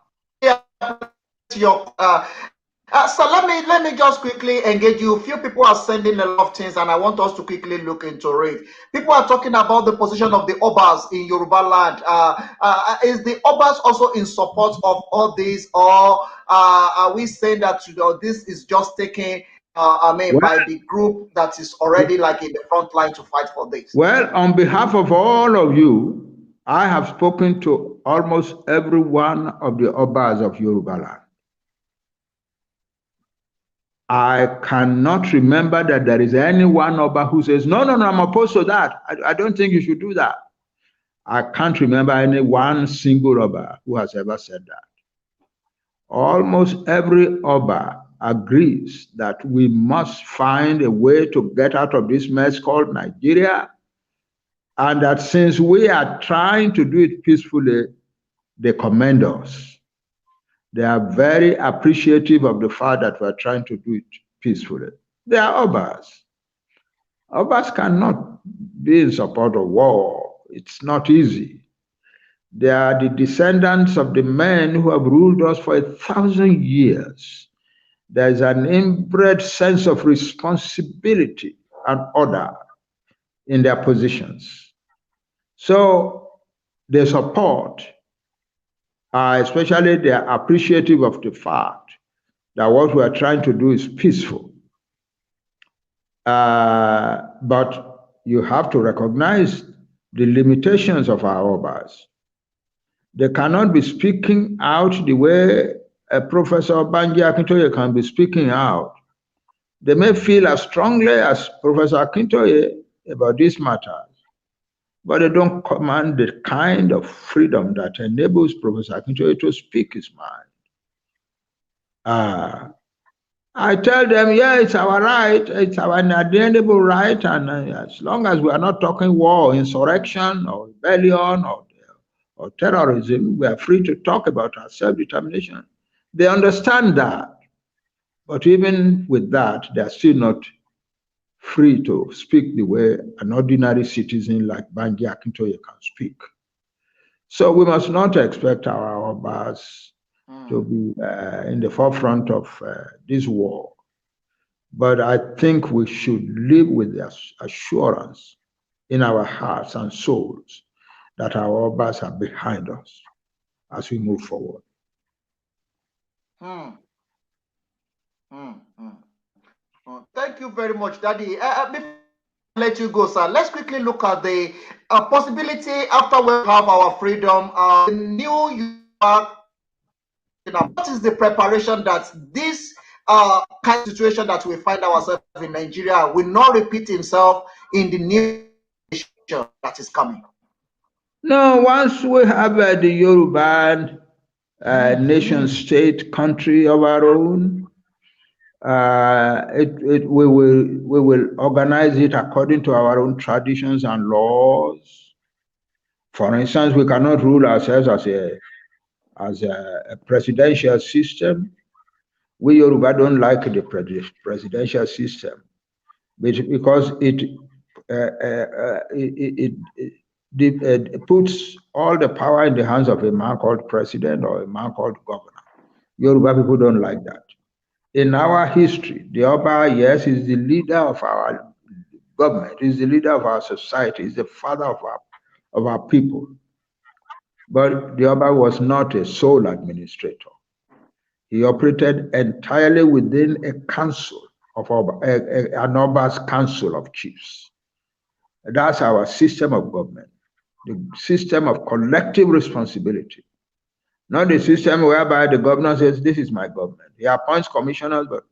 So let me just quickly engage you. Few people are sending a lot of things, and I want us to quickly look into it. People are talking about the position of the Obas in Yoruba land. Is the Obas also in support of all this, or are we saying that this is just taken? By the group that is already like in the front line to fight for this? Well, on behalf of all of you, I have spoken to almost every one of the Obas of Yoruba land. I cannot remember that there is any one Oba who says, no, I'm opposed to that. I don't think you should do that. I can't remember any one single Oba who has ever said that. Almost every Oba agrees that we must find a way to get out of this mess called Nigeria, and that since we are trying to do it peacefully, they commend us. They are very appreciative of the fact that we are trying to do it peacefully. They are Obas. Obas cannot be in support of war. It's not easy. They are the descendants of the men who have ruled us for 1,000 years. There's an inbred sense of responsibility and order in their positions. So they support, especially they are appreciative of the fact that what we are trying to do is peaceful. But you have to recognize the limitations of our Obas. They cannot be speaking out the way Professor Banji Akintoye can be speaking out. They may feel as strongly as Professor Akintoye about these matters, but they don't command the kind of freedom that enables Professor Akintoye to speak his mind. I tell them, yeah, it's our right, it's our inalienable right, and as long as we are not talking war, insurrection, or rebellion, or terrorism, we are free to talk about our self-determination. They understand that, but even with that, they are still not free to speak the way an ordinary citizen like Banji Akintoye can speak. So we must not expect our Obas to be in the forefront of this war. But I think we should live with the assurance in our hearts and souls that our Obas are behind us as we move forward. Thank you very much, Daddy. Before I let you go, sir, let's quickly look at the possibility after we have our freedom. The new what is the preparation that this kind of situation that we find ourselves in Nigeria will not repeat itself in the new nation that is coming? No, once we have the Yoruba nation state country of our own, we will organize it according to our own traditions and laws. For instance, we cannot rule ourselves as a presidential system. We Yoruba don't like the presidential system because it puts all the power in the hands of a man called president or a man called governor. Yoruba people don't like that. In our history, the Oba, yes, is the leader of our government, is the leader of our society, is the father of our people. But the Oba was not a sole administrator. He operated entirely within a council of an Oba's council of chiefs. That's our system of government, the system of collective responsibility, not the system whereby the governor says, this is my government. He appoints commissioners, but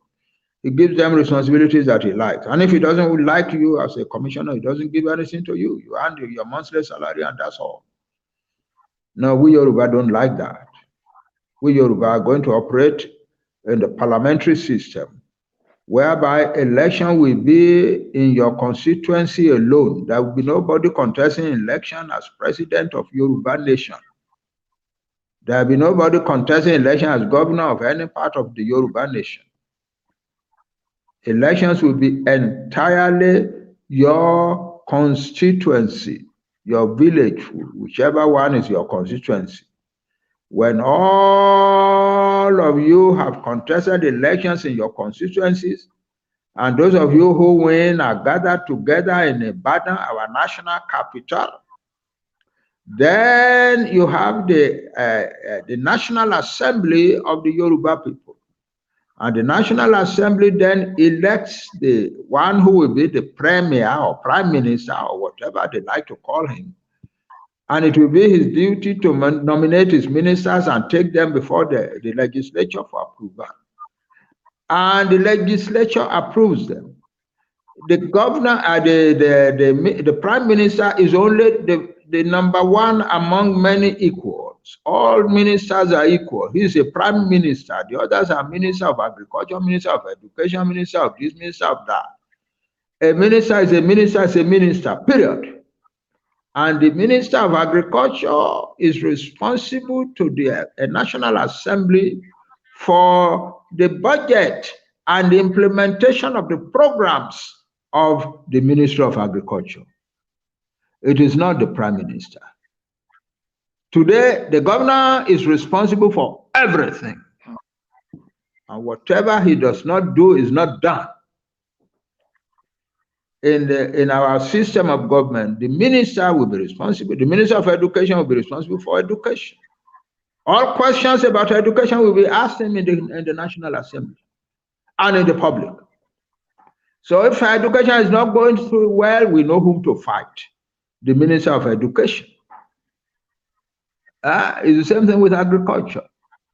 he gives them responsibilities that he likes. And if he doesn't like you as a commissioner, he doesn't give anything to you. You earn your monthly salary and that's all. No, we Yoruba don't like that. We Yoruba are going to operate in the parliamentary system whereby election will be in your constituency alone. There will be nobody contesting election as president of Yoruba nation. There will be nobody contesting election as governor of any part of the Yoruba nation. Elections will be entirely your constituency, your village, whichever one is your constituency. When all of you have contested elections in your constituencies, and those of you who win are gathered together in Ibadan, our national capital, then you have the National Assembly of the Yoruba people. And the National Assembly then elects the one who will be the premier or prime minister or whatever they like to call him. And it will be his duty to nominate his ministers and take them before the legislature for approval. And the legislature approves them. The governor, the prime minister is only the number one among many equals. All ministers are equal. He is a prime minister. The others are minister of agriculture, minister of education, minister of this, minister of that. A minister is a minister, is a minister, period. And the Minister of Agriculture is responsible to the National Assembly for the budget and the implementation of the programs of the Ministry of Agriculture. It is not the Prime Minister. Today, the governor is responsible for everything. And whatever he does not do is not done. In our system of government, the minister will be responsible. The Minister of Education will be responsible for education. All questions about education will be asked him in the National Assembly and in the public. So if education is not going through well, we know whom to fight. The Minister of Education. It's the same thing with agriculture,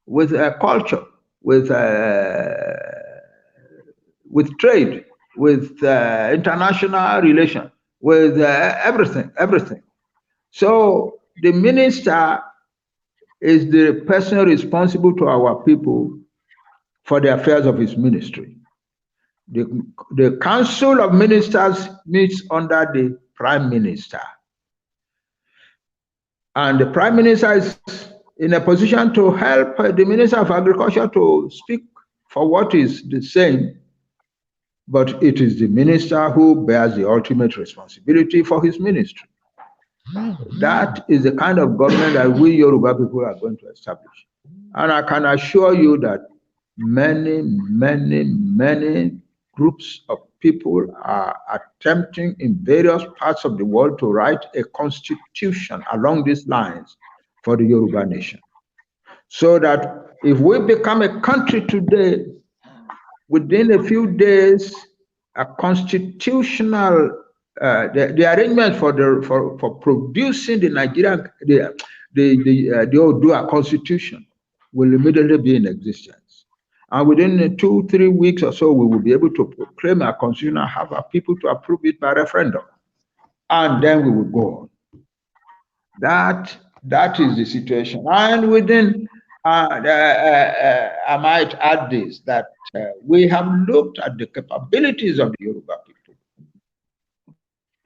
with culture, with trade, with international relations, with everything. So the minister is the person responsible to our people for the affairs of his ministry. The Council of Ministers meets under the Prime Minister. And the Prime Minister is in a position to help the Minister of Agriculture to speak for what is the same. But it is the minister who bears the ultimate responsibility for his ministry. That is the kind of government that we Yoruba people are going to establish. And I can assure you that many groups of people are attempting in various parts of the world to write a constitution along these lines for the Yoruba nation. So that if we become a country today, within a few days, a constitutional the arrangement for producing the Nigerian the Odua constitution will immediately be in existence, and within 2-3 weeks or so, we will be able to proclaim our constitution and have our people to approve it by referendum, and then we will go on. That is the situation, and within. I might add this, that we have looked at the capabilities of the Yoruba people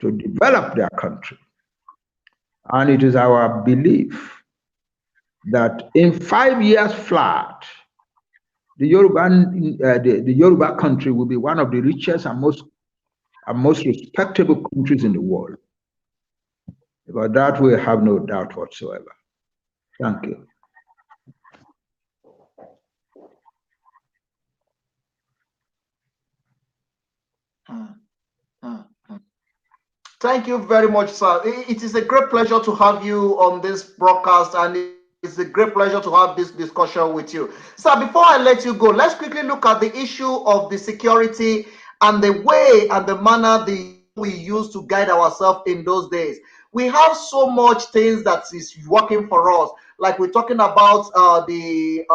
to develop their country. And it is our belief that in 5 years flat, the Yoruba country will be one of the richest and most respectable countries in the world. About that, we have no doubt whatsoever. Thank you. Thank you very much, sir. It is a great pleasure to have you on this broadcast, and it's a great pleasure to have this discussion with you. Sir, before I let you go, let's quickly look at the issue of the security and the way and the manner we used to guide ourselves in those days. We have so much things that is working for us, like we're talking about the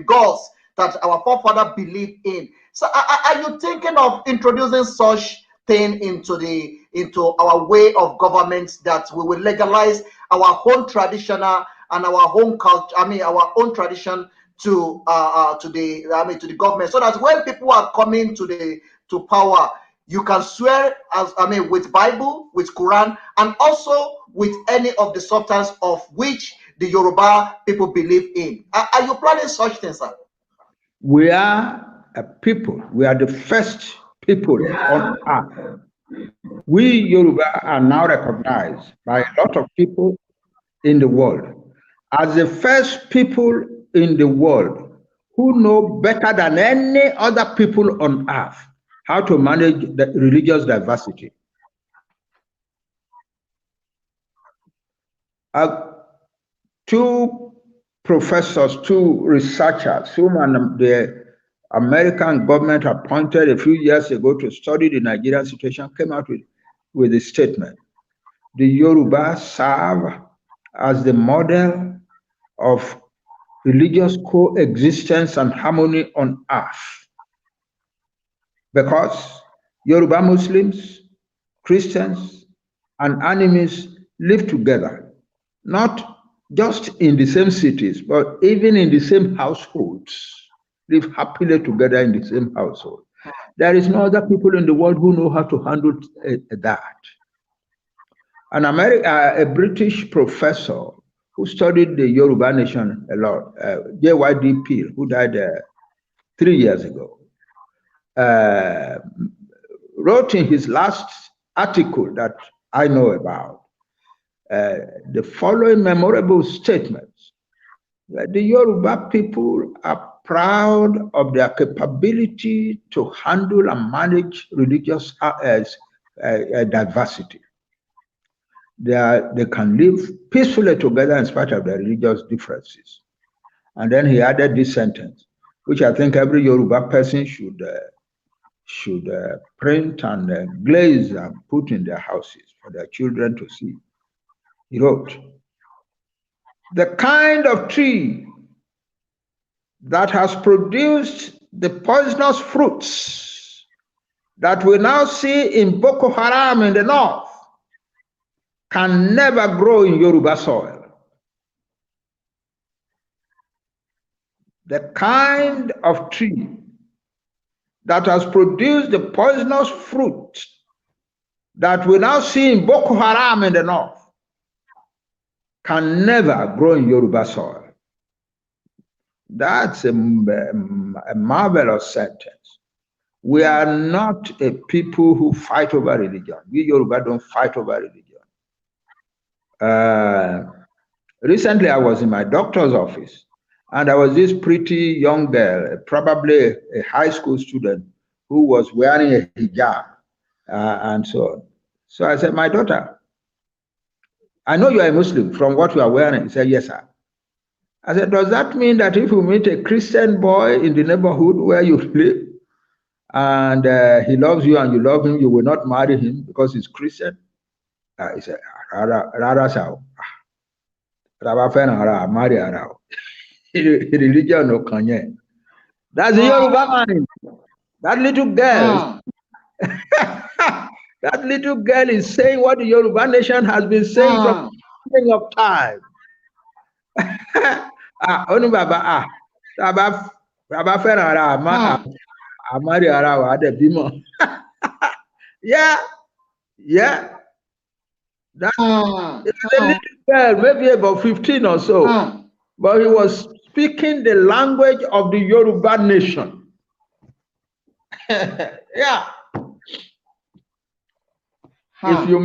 gods that our forefather believed in. So are you thinking of introducing such thing into our way of government, that we will legalize our own traditional and our own culture, our own tradition to the government, so that when people are coming to power, you can swear with Bible, with Quran, and also with any of the substance of which the Yoruba people believe in. Are you planning such things, sir? We are a people. We are the first people on earth. We Yoruba are now recognized by a lot of people in the world as the first people in the world who know better than any other people on earth how to manage the religious diversity. Two professors, two researchers whom the American government appointed a few years ago to study the Nigerian situation came out with a statement. The Yoruba serve as the model of religious coexistence and harmony on earth, because Yoruba Muslims, Christians, and animists live together, not just in the same cities, but even in the same households, live happily together in the same household. There is no other people in the world who know how to handle that. A British professor who studied the Yoruba nation a lot, J.Y.D. Peel, who died 3 years ago, wrote in his last article that I know about the following memorable statements: that the Yoruba people are proud of their capability to handle and manage religious diversity. They can live peacefully together in spite of their religious differences. And then he added this sentence, which I think every Yoruba person should print and glaze and put in their houses for their children to see. He wrote, "The kind of tree that has produced the poisonous fruits that we now see in Boko Haram in the north can never grow in Yoruba soil. The kind of tree that has produced the poisonous fruit that we now see in Boko Haram in the north can never grow in Yoruba soil." That's a marvelous sentence. We are not a people who fight over religion. We Yoruba don't fight over religion. Recently, I was in my doctor's office, and there was this pretty young girl, probably a high school student, who was wearing a hijab and so on. So I said, "My daughter, I know you are a Muslim from what you are wearing." He said, "Yes, sir." I said, "Does that mean that if you meet a Christian boy in the neighborhood where you live, and he loves you and you love him, you will not marry him because he's Christian?" He said, "Rara sao. Marry ara. Religion no kanye." That's the Yoruba mind. That little girl, that little girl is saying what the Yoruba nation has been saying from the beginning of time. Oni baba baba fẹ́ràn ara amari ara wa de bímọ. Yeah. That it's a little girl, maybe about 15 or so, but he was speaking the language of the Yoruba nation. Yeah. If you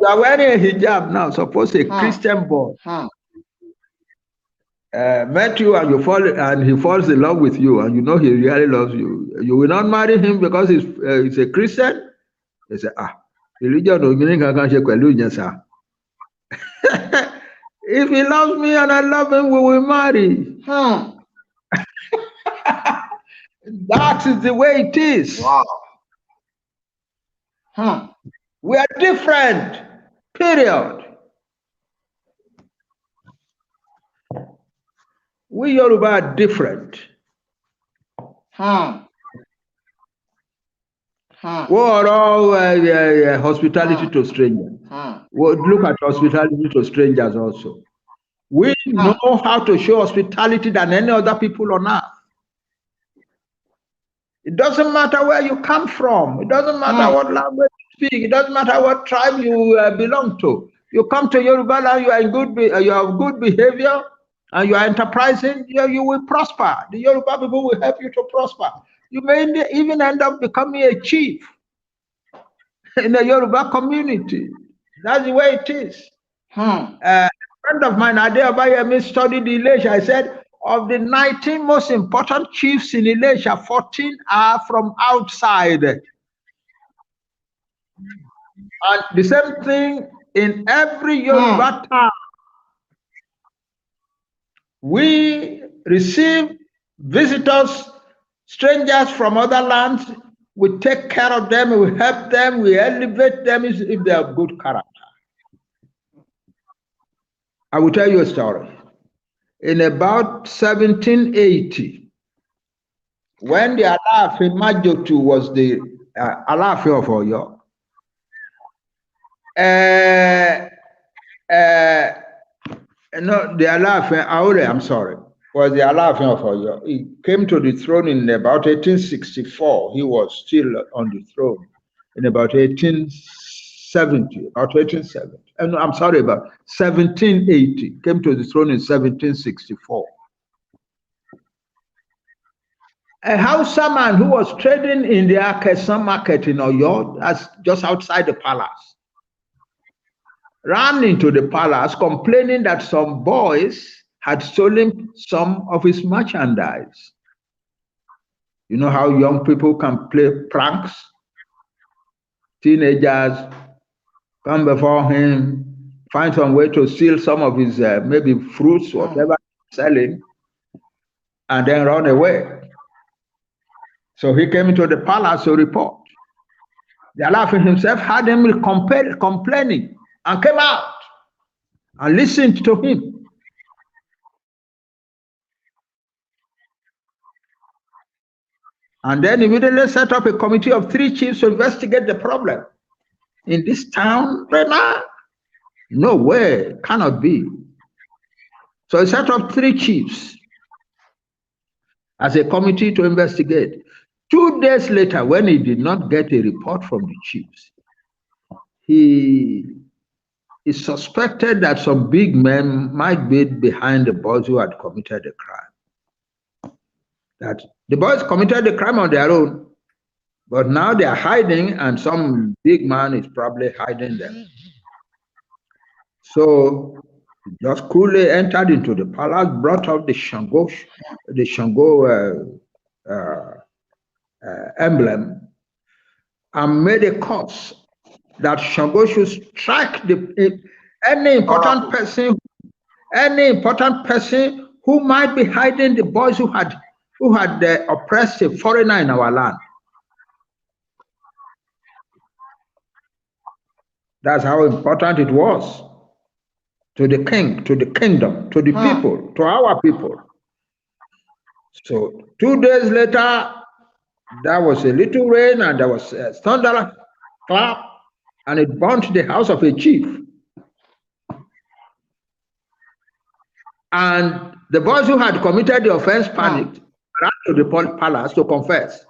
are wearing a hijab now, suppose a Christian boy met you and you fall and he falls in love with you, and you know he really loves you, you will not marry him because he's a Christian? They say, religion no meaning can share kwelu sir. If he loves me and I love him, we will marry. That is the way it is. Wow. We are different, period. We Yoruba are different. We are all hospitality to strangers. Look at hospitality to strangers also. We know how to show hospitality than any other people on earth. It doesn't matter where you come from. It doesn't matter what language you speak. It doesn't matter what tribe you belong to. You come to Yoruba land, you are in you have good behavior, and you are enterprising. You will prosper. The Yoruba people will help you to prosper. You may even end up becoming a chief in the Yoruba community. That's the way it is. A friend of mine, Adeobayemi, studied Ilesha. I said, of the 19 most important chiefs in Ilesha, 14 are from outside. And the same thing in every Yoruba town. We receive visitors, strangers from other lands. We take care of them, we help them, we elevate them if they have good character. I will tell you a story. In about 1780, when the Alaafin Majotu was the Alaafin of Oyo, no, the Alaafin Aure, I'm sorry, was the Alaafin of Oyo. He came to the throne in about 1864. He was still on the throne in about 1870, about 1870. I'm sorry, about 1780. Came to the throne in 1764. A Hausa man who was trading in the Akesan market in Oyo, that's just outside the palace, ran into the palace complaining that some boys had stolen some of his merchandise. You know how young people can play pranks? Teenagers come before him, find some way to steal some of his maybe fruits, whatever he's selling, and then run away. So he came into the palace to report. The Alaafin himself had him complaining and came out and listened to him. And then immediately set up a committee of 3 chiefs to investigate the problem. In this town, no way, cannot be. So he set up 3 chiefs as a committee to investigate. 2 days later, when he did not get a report from the chiefs, he suspected that some big men might be behind the boys who had committed the crime. That the boys committed the crime on their own, but now they are hiding, and some big man is probably hiding them. So he just coolly entered into the palace, brought out the Shango emblem, and made a curse that Shango should strike any important person who might be hiding the boys who had oppressed a foreigner in our land. That's how important it was to the king, to the kingdom, to the people, to our people. So 2 days later, there was a little rain and there was a thunder clap, and it burnt the house of a chief. And the boys who had committed the offense panicked, ran to the palace to confess.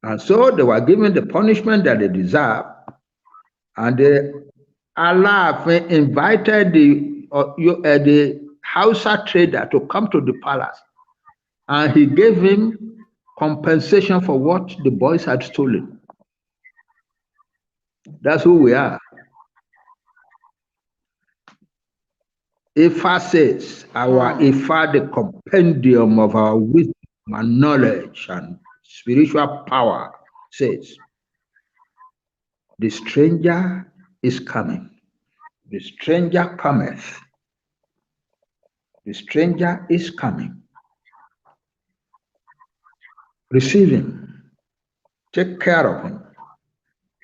And so they were given the punishment that they deserved. And the Alaafin invited the Hausa trader to come to the palace. And he gave him compensation for what the boys had stolen. That's who we are. Ifa says, our Ifa, the compendium of our wisdom and knowledge and spiritual power, says, the stranger is coming. The stranger cometh. The stranger is coming. Receive him. Take care of him.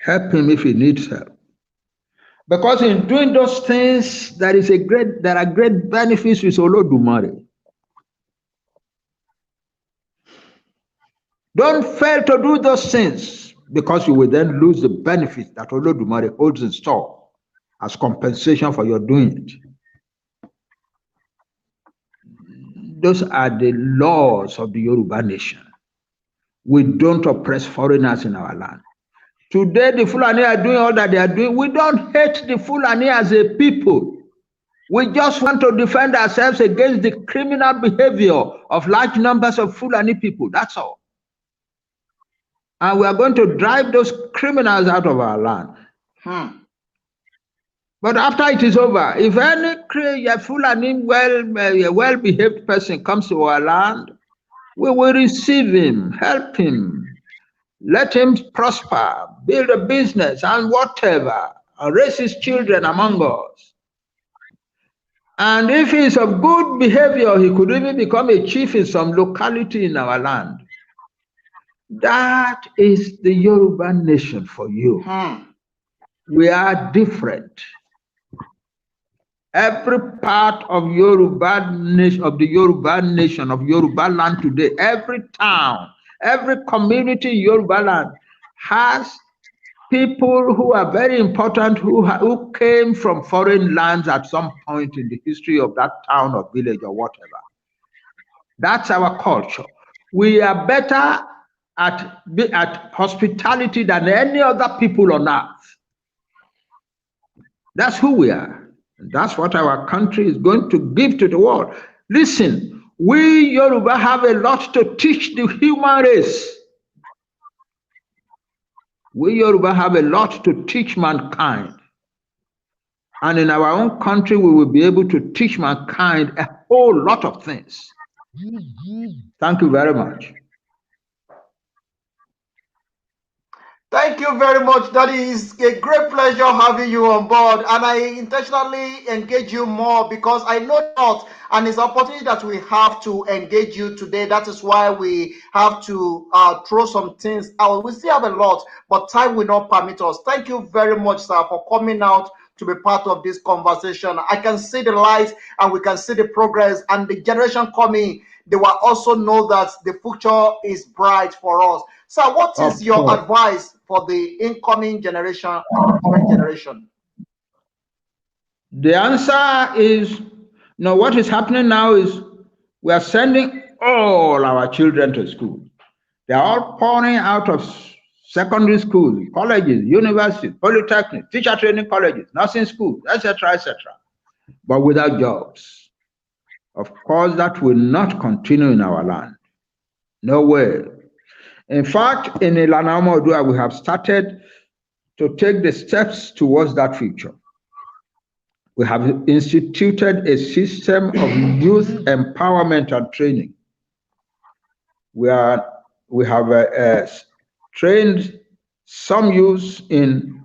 Help him if he needs help. Because in doing those things, there are great benefits with Olodumare. Don't fail to do those things, because you will then lose the benefits that Olodumare holds in store as compensation for your doing it. Those are the laws of the Yoruba nation. We don't oppress foreigners in our land. Today, the Fulani are doing all that they are doing. We don't hate the Fulani as a people. We just want to defend ourselves against the criminal behavior of large numbers of Fulani people. That's all. And we are going to drive those criminals out of our land. But after it is over, if any Fulani well-behaved person comes to our land, we will receive him, help him, let him prosper, build a business and whatever, and raise his children among us. And if he is of good behavior, he could even become a chief in some locality in our land. That is the Yoruba nation for you. We are different. Every part of Yoruba nation, of the Yoruba nation, of Yoruba land today, every town, every community in Yoruba land has people who are very important who came from foreign lands at some point in the history of that town or village or whatever. That's our culture. We are better at hospitality than any other people on earth. That's who we are. And that's what our country is going to give to the world. Listen, we Yoruba have a lot to teach the human race. We Yoruba have a lot to teach mankind. And in our own country, we will be able to teach mankind a whole lot of things. Thank you very much. Thank you very much. That is a great pleasure having you on board. And I intentionally engage you more because I know not, and it's an opportunity that we have to engage you today. That is why we have to throw some things out. We still have a lot, but time will not permit us. Thank you very much, sir, for coming out to be part of this conversation. I can see the light and we can see the progress, and the generation coming, they will also know that the future is bright for us. So what is your advice for the incoming generation and the current generation? The answer is, no, what is happening now is we are sending all our children to school. They are all pouring out of secondary schools, colleges, universities, polytechnics, teacher training colleges, nursing schools, etc., etc., but without jobs. Of course, that will not continue in our land. No way. In fact, in Ilanamo Odua, we have started to take the steps towards that future. We have instituted a system of youth empowerment and training. We have trained some youth in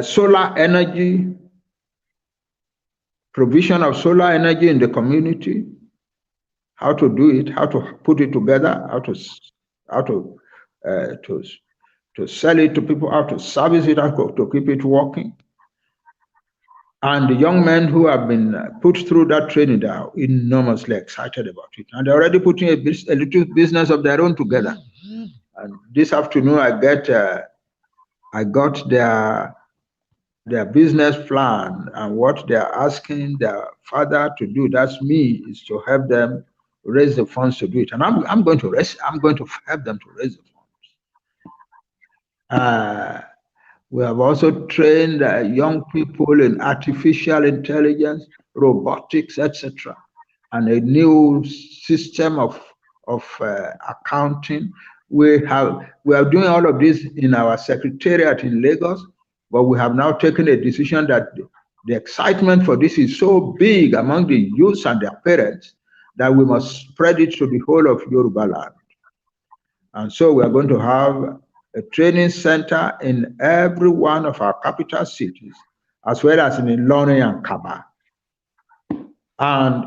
solar energy, provision of solar energy in the community, how to do it, how to put it together, how to sell it to people, how to service it, how to keep it working. And the young men who have been put through that training, they are enormously excited about it. And they're already putting a little business of their own together. And this afternoon, I got their business plan, and what they're asking their father to do, that's me, is to help them raise the funds to do it. And I'm going to help them to raise the funds. We have also trained young people in artificial intelligence, robotics, etc., and a new system of accounting. We are doing all of this in our secretariat in Lagos, but we have now taken a decision that the excitement for this is so big among the youths and their parents that we must spread it to the whole of Yoruba land. And so we are going to have a training center in every one of our capital cities, as well as in Ilorin and Kaba. And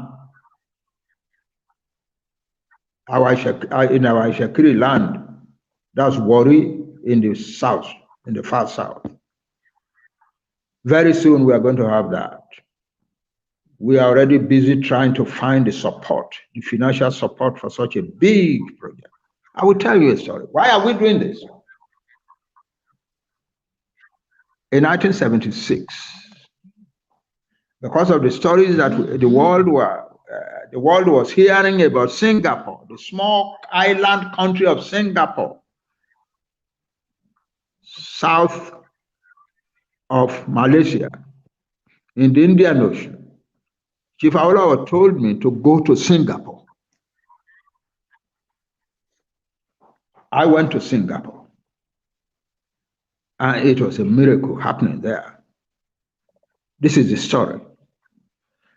in our Ishakiri land, that's Wari in the south, in the far south. Very soon we are going to have that. We are already busy trying to find the support, the financial support for such a big project. I will tell you a story. Why are we doing this? in 1976, because of the stories that the world was hearing about Singapore, the small island country of Singapore, south of Malaysia, in the Indian Ocean. Chief Awolowo told me to go to Singapore. I went to Singapore, and it was a miracle happening there. This is the story.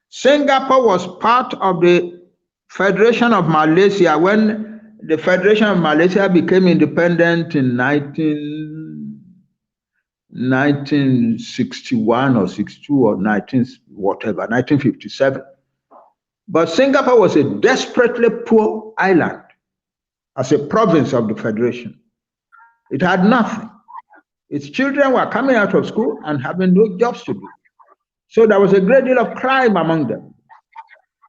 Singapore was part of the Federation of Malaysia when the Federation of Malaysia became independent in 1961 or 62 or 1957. But Singapore was a desperately poor island as a province of the Federation. It had nothing. Its children were coming out of school and having no jobs to do. So there was a great deal of crime among them.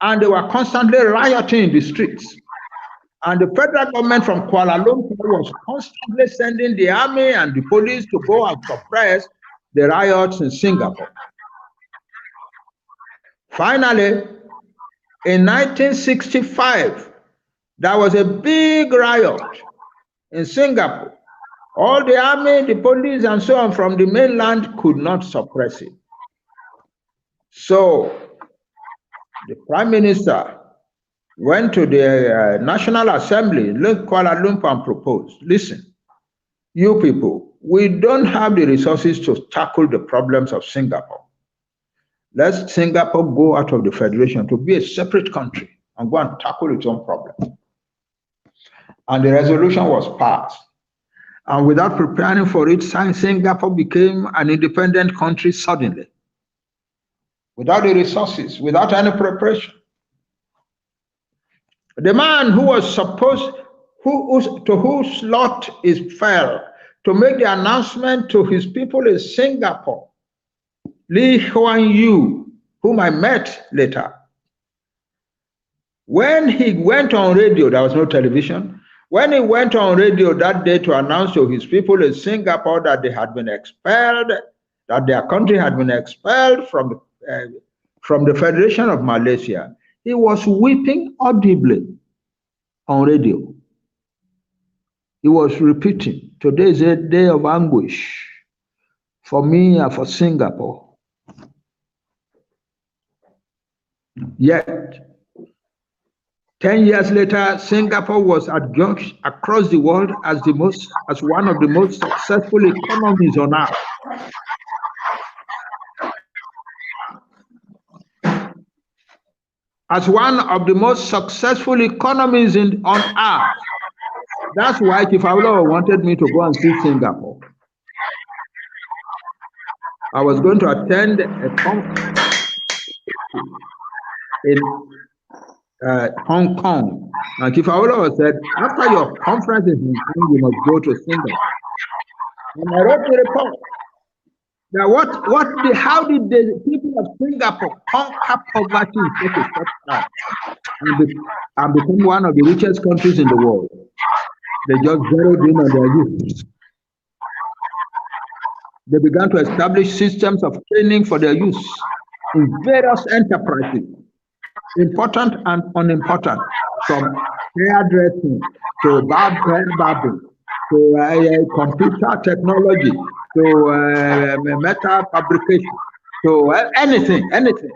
And they were constantly rioting in the streets. And the federal government from Kuala Lumpur was constantly sending the army and the police to go and suppress the riots in Singapore. Finally, in 1965, there was a big riot in Singapore. All the army, the police, and so on from the mainland could not suppress it. So the Prime Minister went to the National Assembly in Kuala Lumpur and proposed, listen, you people, we don't have the resources to tackle the problems of Singapore. Let Singapore go out of the Federation to be a separate country and go and tackle its own problem. And the resolution was passed. And without preparing for it, Singapore became an independent country suddenly, without the resources, without any preparation. The man who was supposed, to whose lot it fell to make the announcement to his people in Singapore, Lee Kuan Yew, whom I met later. When he went on radio, there was no television. When he went on radio that day to announce to his people in Singapore that they had been expelled, that their country had been expelled from the Federation of Malaysia, he was weeping audibly on radio. He was repeating, today is a day of anguish for me and for Singapore. Yet, 10 years later, Singapore was adjudged across the world as one of the most successful economies on earth. As one of the most successful economies on earth. That's why Chief Awolowo wanted me to go and see Singapore. I was going to attend a conference in Hong Kong. And Chief Awolowo said, after your conference in Hong Kong, you must go to Singapore. And I wrote the report. Now, how did the people of Singapore conquer poverty in such a short time and become one of the richest countries in the world? They just zeroed in on their youth. They began to establish systems of training for their youth in various enterprises, important and unimportant, from hairdressing to barbing, to computer technology, to metal fabrication, to anything, everything.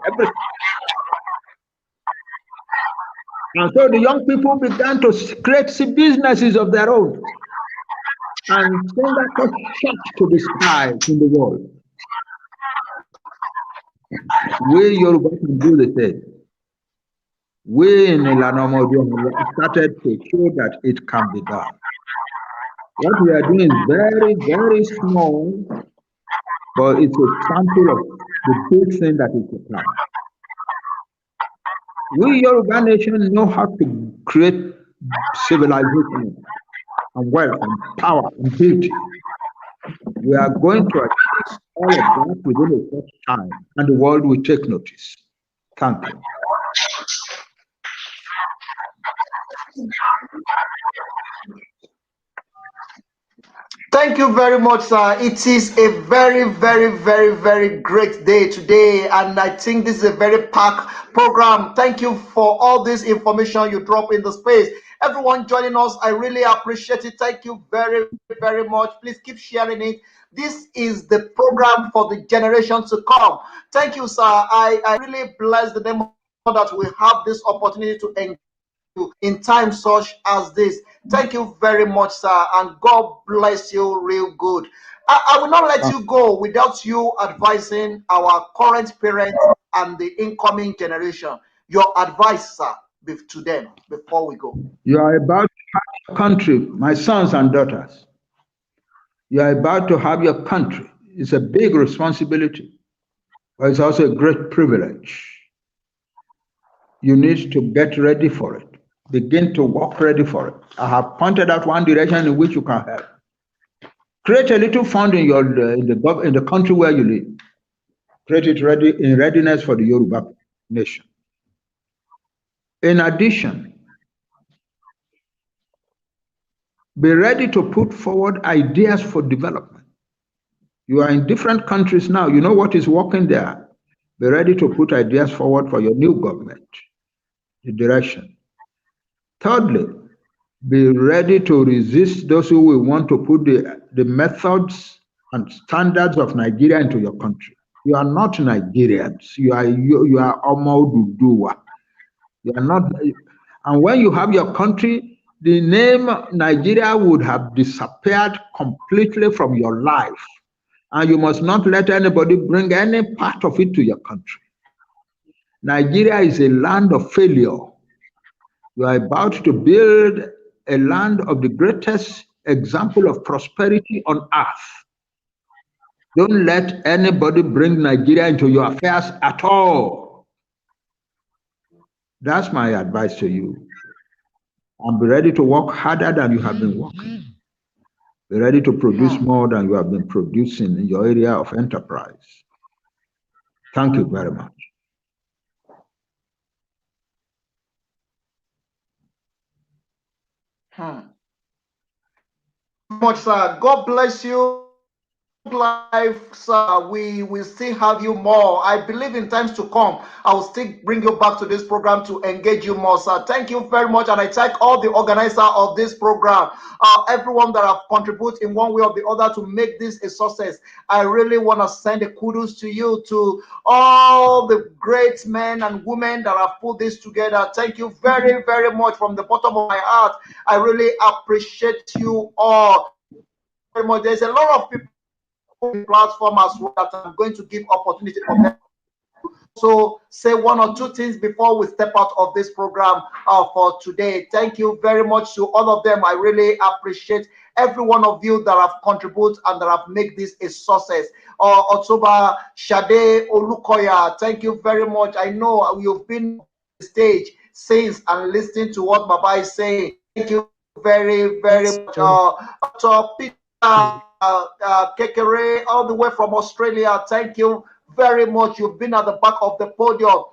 And so the young people began to create businesses of their own. And Singapore shot to the skies in the world. We Yoruba can do the same. We in Int'L started to show that it can be done. What we are doing is very, very small, but it's a sample of the big thing that is to come. We Yoruba nation know how to create civilization and wealth and power and beauty. We are going to achieve all of that within a short time, and the world will take notice. Thank you. Thank you very much, sir. It is a very, very, very, very great day today, and I think this is a very packed program. Thank you for all this information you drop in the space. Everyone joining us, I really appreciate it. Thank you very, very much. Please keep sharing it. This is the program for the generations to come. Thank you, sir. I really bless the name of that we have this opportunity to engage you in times such as this. Thank you very much, sir, and God bless you real good. I will not let you go without you advising our current parents and the incoming generation. Your advice, sir, to them before we go. You are about to have your country, my sons and daughters. You are about to have your country. It's a big responsibility, but it's also a great privilege. You need to get ready for it. Begin to work ready for it. I have pointed out one direction in which you can help. Create a little fund in the country where you live. Create it ready in readiness for the Yoruba nation. In addition, be ready to put forward ideas for development. You are in different countries now. You know what is working there. Be ready to put ideas forward for your new government, the direction. Thirdly, be ready to resist those who will want to put the methods and standards of Nigeria into your country. You are not Nigerians. You are Omoduduwa. You are not. And when you have your country, the name Nigeria would have disappeared completely from your life. And you must not let anybody bring any part of it to your country. Nigeria is a land of failure. You are about to build a land of the greatest example of prosperity on earth. Don't let anybody bring Nigeria into your affairs at all. That's my advice to you. And be ready to work harder than you have been working. Be ready to produce more than you have been producing in your area of enterprise. Thank you very much. Much, sir. God bless you. Life, sir, we will still have you more. I believe in times to come, I will still bring you back to this program to engage you more, sir. Thank you very much, and I thank all the organizer of this program, everyone that have contributed in one way or the other to make this a success. I really want to send a kudos to you, to all the great men and women that have put this together. Thank you very, very much from the bottom of my heart. I really appreciate you all very much. There's a lot of people platform as well that I'm going to give opportunity for them. So say one or two things before we step out of this program for today. Thank you very much to all of them. I really appreciate every one of you that have contributed and that have made this a success. Otoba Shade Olukoya, thank you very much. I know you've been on the stage since and listening to what Baba is saying. Thank you very, very much. Peter Kekere, all the way from Australia, thank you very much. You've been at the back of the podium.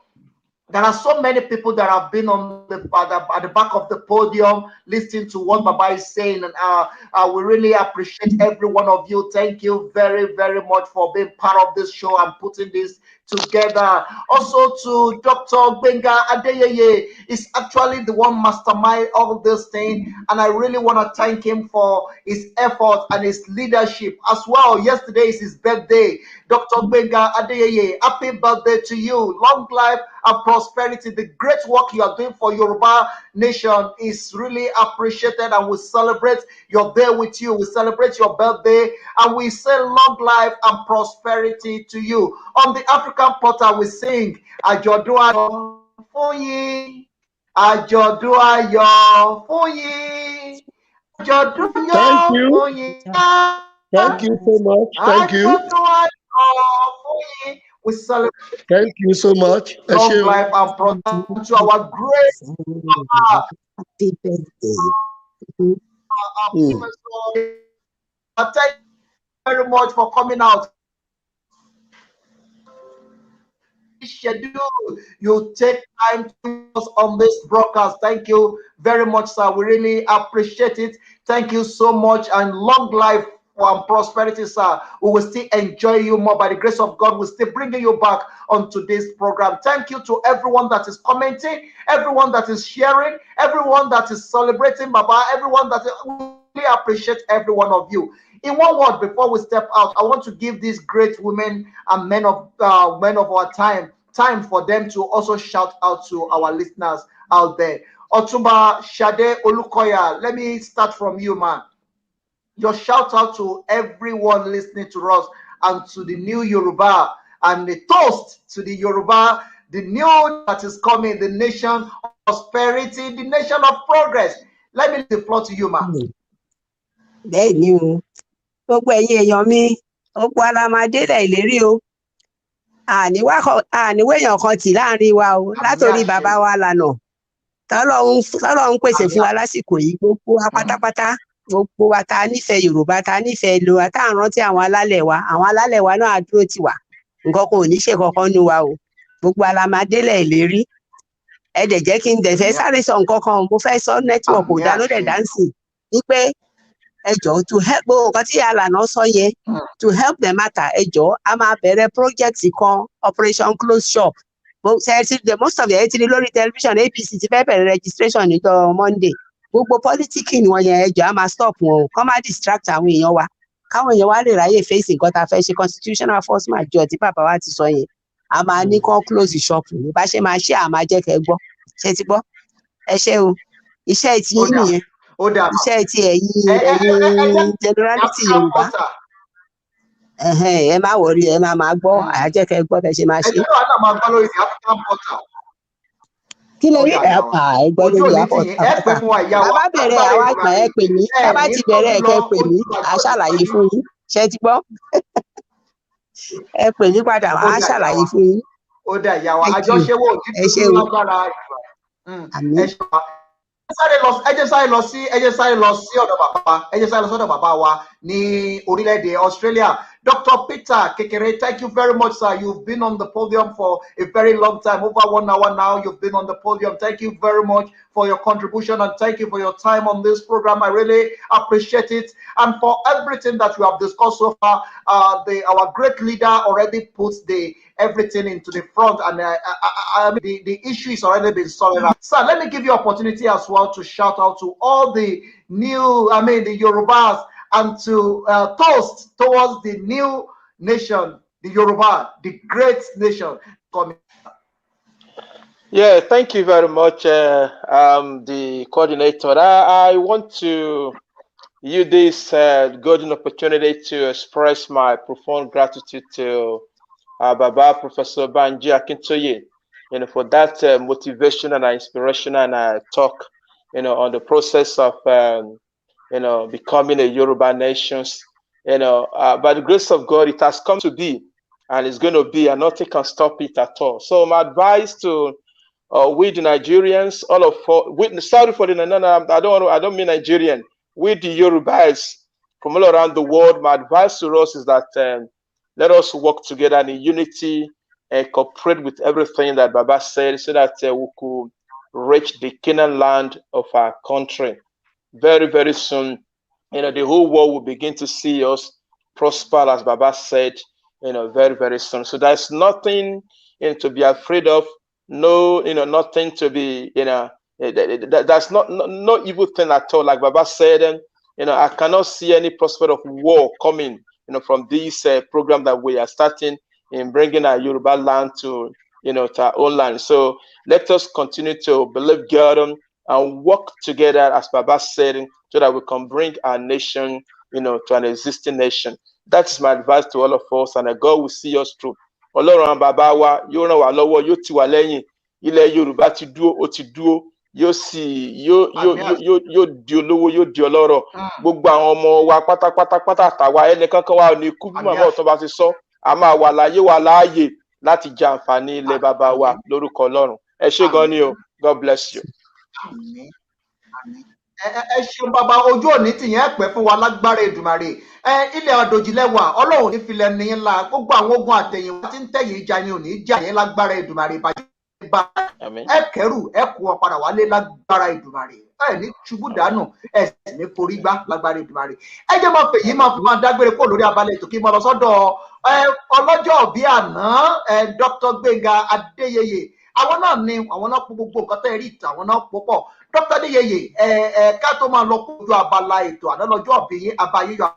There are so many people that have been on at the back of the podium listening to what Baba is saying, and we really appreciate every one of you. Thank you very, very much for being part of this show and putting this together. Also to Dr. Benga Adeyeye, is actually the one mastermind of this thing, and I really want to thank him for his effort and his leadership as well. Yesterday is his birthday. Dr. Benga Adeyeye, happy birthday to you. Long life and prosperity. The great work you are doing for Yoruba nation is really appreciated, and we celebrate your day with you. We celebrate your birthday, and we say long life and prosperity to you. On the African portal, we sing Àjọ̀dún Ayọ̀ fún yín, Àjọ̀dún Ayọ̀ fún yín, Àjọ̀dún Thank Ayọ̀ you. fún yín. Thank you so much. Thank you. Àjọ̀dún Ayọ̀ fún yín. We celebrate Thank you so much. long life and prosperity to our great Happy birthday. professor. Thank you very much for coming out. Schedule you take time to us on this broadcast. Thank you very much, sir. We really appreciate it. Thank you so much, and long life and prosperity, sir. We will still enjoy you more. By the grace of God, we'll still bringing you back on today's program. Thank you to everyone that is commenting, everyone that is sharing, everyone that is celebrating Baba, everyone that is, we really appreciate every one of you. In one word, before we step out, I want to give these great women and men of our time for them to also shout out to our listeners out there. Otumba Shade Olukoya, let me start from you, man. Your shout out to everyone listening to us and to the new Yoruba and the toast to the Yoruba, the new that is coming, the nation of prosperity, the nation of progress. Let me leave the floor to you, man. Bẹ́ẹ̀ ni o, gbogbo ẹ̀yin èèyàn mi, gbogbo ara máa délẹ̀ ìlérí o. Àníwéèyàn kan tì láàrin wa o, látòrí bàbá wa lànà. Tọ́lọ́run pèsè fún wa lásìkò yìí, gbogbo wa pátápátá. Gbogbo wa ta nífẹ̀ẹ́ Yorùbá, ta nífẹ̀ẹ́ lo wa, tá à ń rántí àwọn alálẹ̀ wa náà á dúró tì wá. Nǹkan kan ò ní ṣe kankan nu wa o. Gbogbo ara máa délẹ̀ ìlérí. Ẹ dẹ̀ jẹ́ kí n dẹ̀ fẹ́ sáré sọ nǹkan kan, mo fẹ́ sọ network ò dá ló dẹ̀ dáńsì. Wípé ẹ jọ̀ọ́ to help gbogbo nǹkan tí àlànà sọ yẹn, to help the matter, ẹ jọ̀ọ́ a máa bẹ̀rẹ̀ project kan, Operation Close Shop. Most of the ti lórí television APC ti fẹ́ bẹ̀rẹ̀ registration níjọ́ Monday. Gbogbo politicking wọn yẹn ẹ jọ̀ọ́ a máa stop wọn o, kọ́ máa distract àwọn èèyàn wa. Káwọn èèyàn wa lè ráyè face nǹkan tá a fẹ́ ṣe constitutional force major tí bàbá wa ti sọ yẹn. A máa ní kán close shop ní bá ṣe máa ṣe àmà jẹ́ kẹ́ gbọ́. Ṣé ti gbọ́? Ẹ ṣé o. Iṣẹ́ ti yín nìyẹn. Iṣẹ́ ti ẹ̀yin generality Yorùbá. Ẹ má wọrí, ẹ máa gbọ́, àjẹ́ kẹ́ gbọ́ bẹ́ ṣe máa ṣe. Ẹjọ́ náà máa gbọ́ lórí African portal. Kí lè rí ẹgbẹ́ lórí àpọ̀tà. Bàbá bẹ̀rẹ̀ àwa àgbà ẹ pè mí, bàbá ti bẹ̀rẹ̀ ẹ̀kẹ́ pè mí, a ṣàlàyé fún yín. Ṣé ti gbọ́? Ẹ pè mí padà, a ṣàlàyé fún yín. Ó dà ìyá wa, àjọṣewò òjì tó lágbára. Àmín. Ẹ jẹ́ sáré lọ sí ọ̀dọ̀ bàbá wa ní orílẹ̀-èdè Australia. Dr. Peter Kekere, thank you very much, sir. You've been on the podium for a very long time, over 1 hour now. You've been on the podium. Thank you very much for your contribution and thank you for your time on this program. I really appreciate it. And for everything that we have discussed so far, our great leader already puts everything into the front, and the issue is already been sorted out. Sir, let me give you opportunity as well to shout out to all the the Yorubas, and to toast towards the new nation, the Yoruba, the great nation coming. Yeah, thank you very much, the coordinator. I want to use this golden opportunity to express my profound gratitude to Baba Professor Banji Akintoye, for that motivation and inspiration and talk, on the process of becoming a Yoruba nation. By the grace of God, it has come to be, and it's going to be, and nothing can stop it at all. So my advice to we the Nigerians, sorry for the I don't mean Nigerian. We the Yorubas from all around the world. My advice to us is that let us work together in unity and cooperate with everything that Baba said, so that we could reach the Canaan land of our country. Very, very soon, the whole world will begin to see us prosper, as Baba said, very, very soon. So there's nothing to be afraid of. No, nothing to be, that's no evil thing at all. Like Baba said, I cannot see any prospect of war coming, from this program that we are starting in bringing our Yoruba land to, to our own land. So let us continue to believe God and work together, as Baba said, so that we can bring our nation, to an existing nation. That's my advice to all of us, and God will see us through. Ọlọ́run bàbá wa yóò ràn wá lọ́wọ́, yóò tì wá lẹ́yìn. Ilẹ̀ Yorùbá ti dúró, ó ti dúró, yóò di olówó, yóò di ọlọ́rọ̀. Gbogbo àwọn ọmọ wa pátápátá àtàwa ẹnìkankan wa ò ní kú bí màmá ọ̀tún bá ti sọ. A máa wà láàyè láti jẹ àǹfààní ilẹ̀ bàbá wa lórúkọ Ọlọ́run. Ẹ ṣé gan ni o. God bless you. Ẹ ṣeun bàbá, ojú òní tìyẹn pẹ́ fún wa lágbára Èdùmàrè. Ilẹ̀ àdòjìlẹ́wà Ọlọ́run ní filẹ̀ ní ńlá, gbogbo àwọn ogun àtẹ̀yìnwá tí ń tẹ̀yìn ìjà yín ò ní jà yín lágbára Èdùmàrè. Ìbàjẹ́ bá ẹ kẹrù ẹ kó wọn padà wálé lágbára Èdùmàrè ẹ ní ṣubú dànù ẹ sì ní forí gbá lágbára Èdùmàrè. Ẹ jẹ́ máa fèyí máa fi máa dágbére kó lórí abalẹ̀ ètò kí n máa lọ sọ́dọ̀ ọlọ́jọ́ bíi àná Dr. Gbénga Adéyẹyè. Àwọn náà ni àwọn náà pọ̀ gbogbo nǹkan tẹ́ rí ìtàn àwọn náà pọ̀ pọ̀. Dr. Adéyẹyè ká tó máa lọ kójú abala ètò àná lọ́jọ́ bíi abayíyọ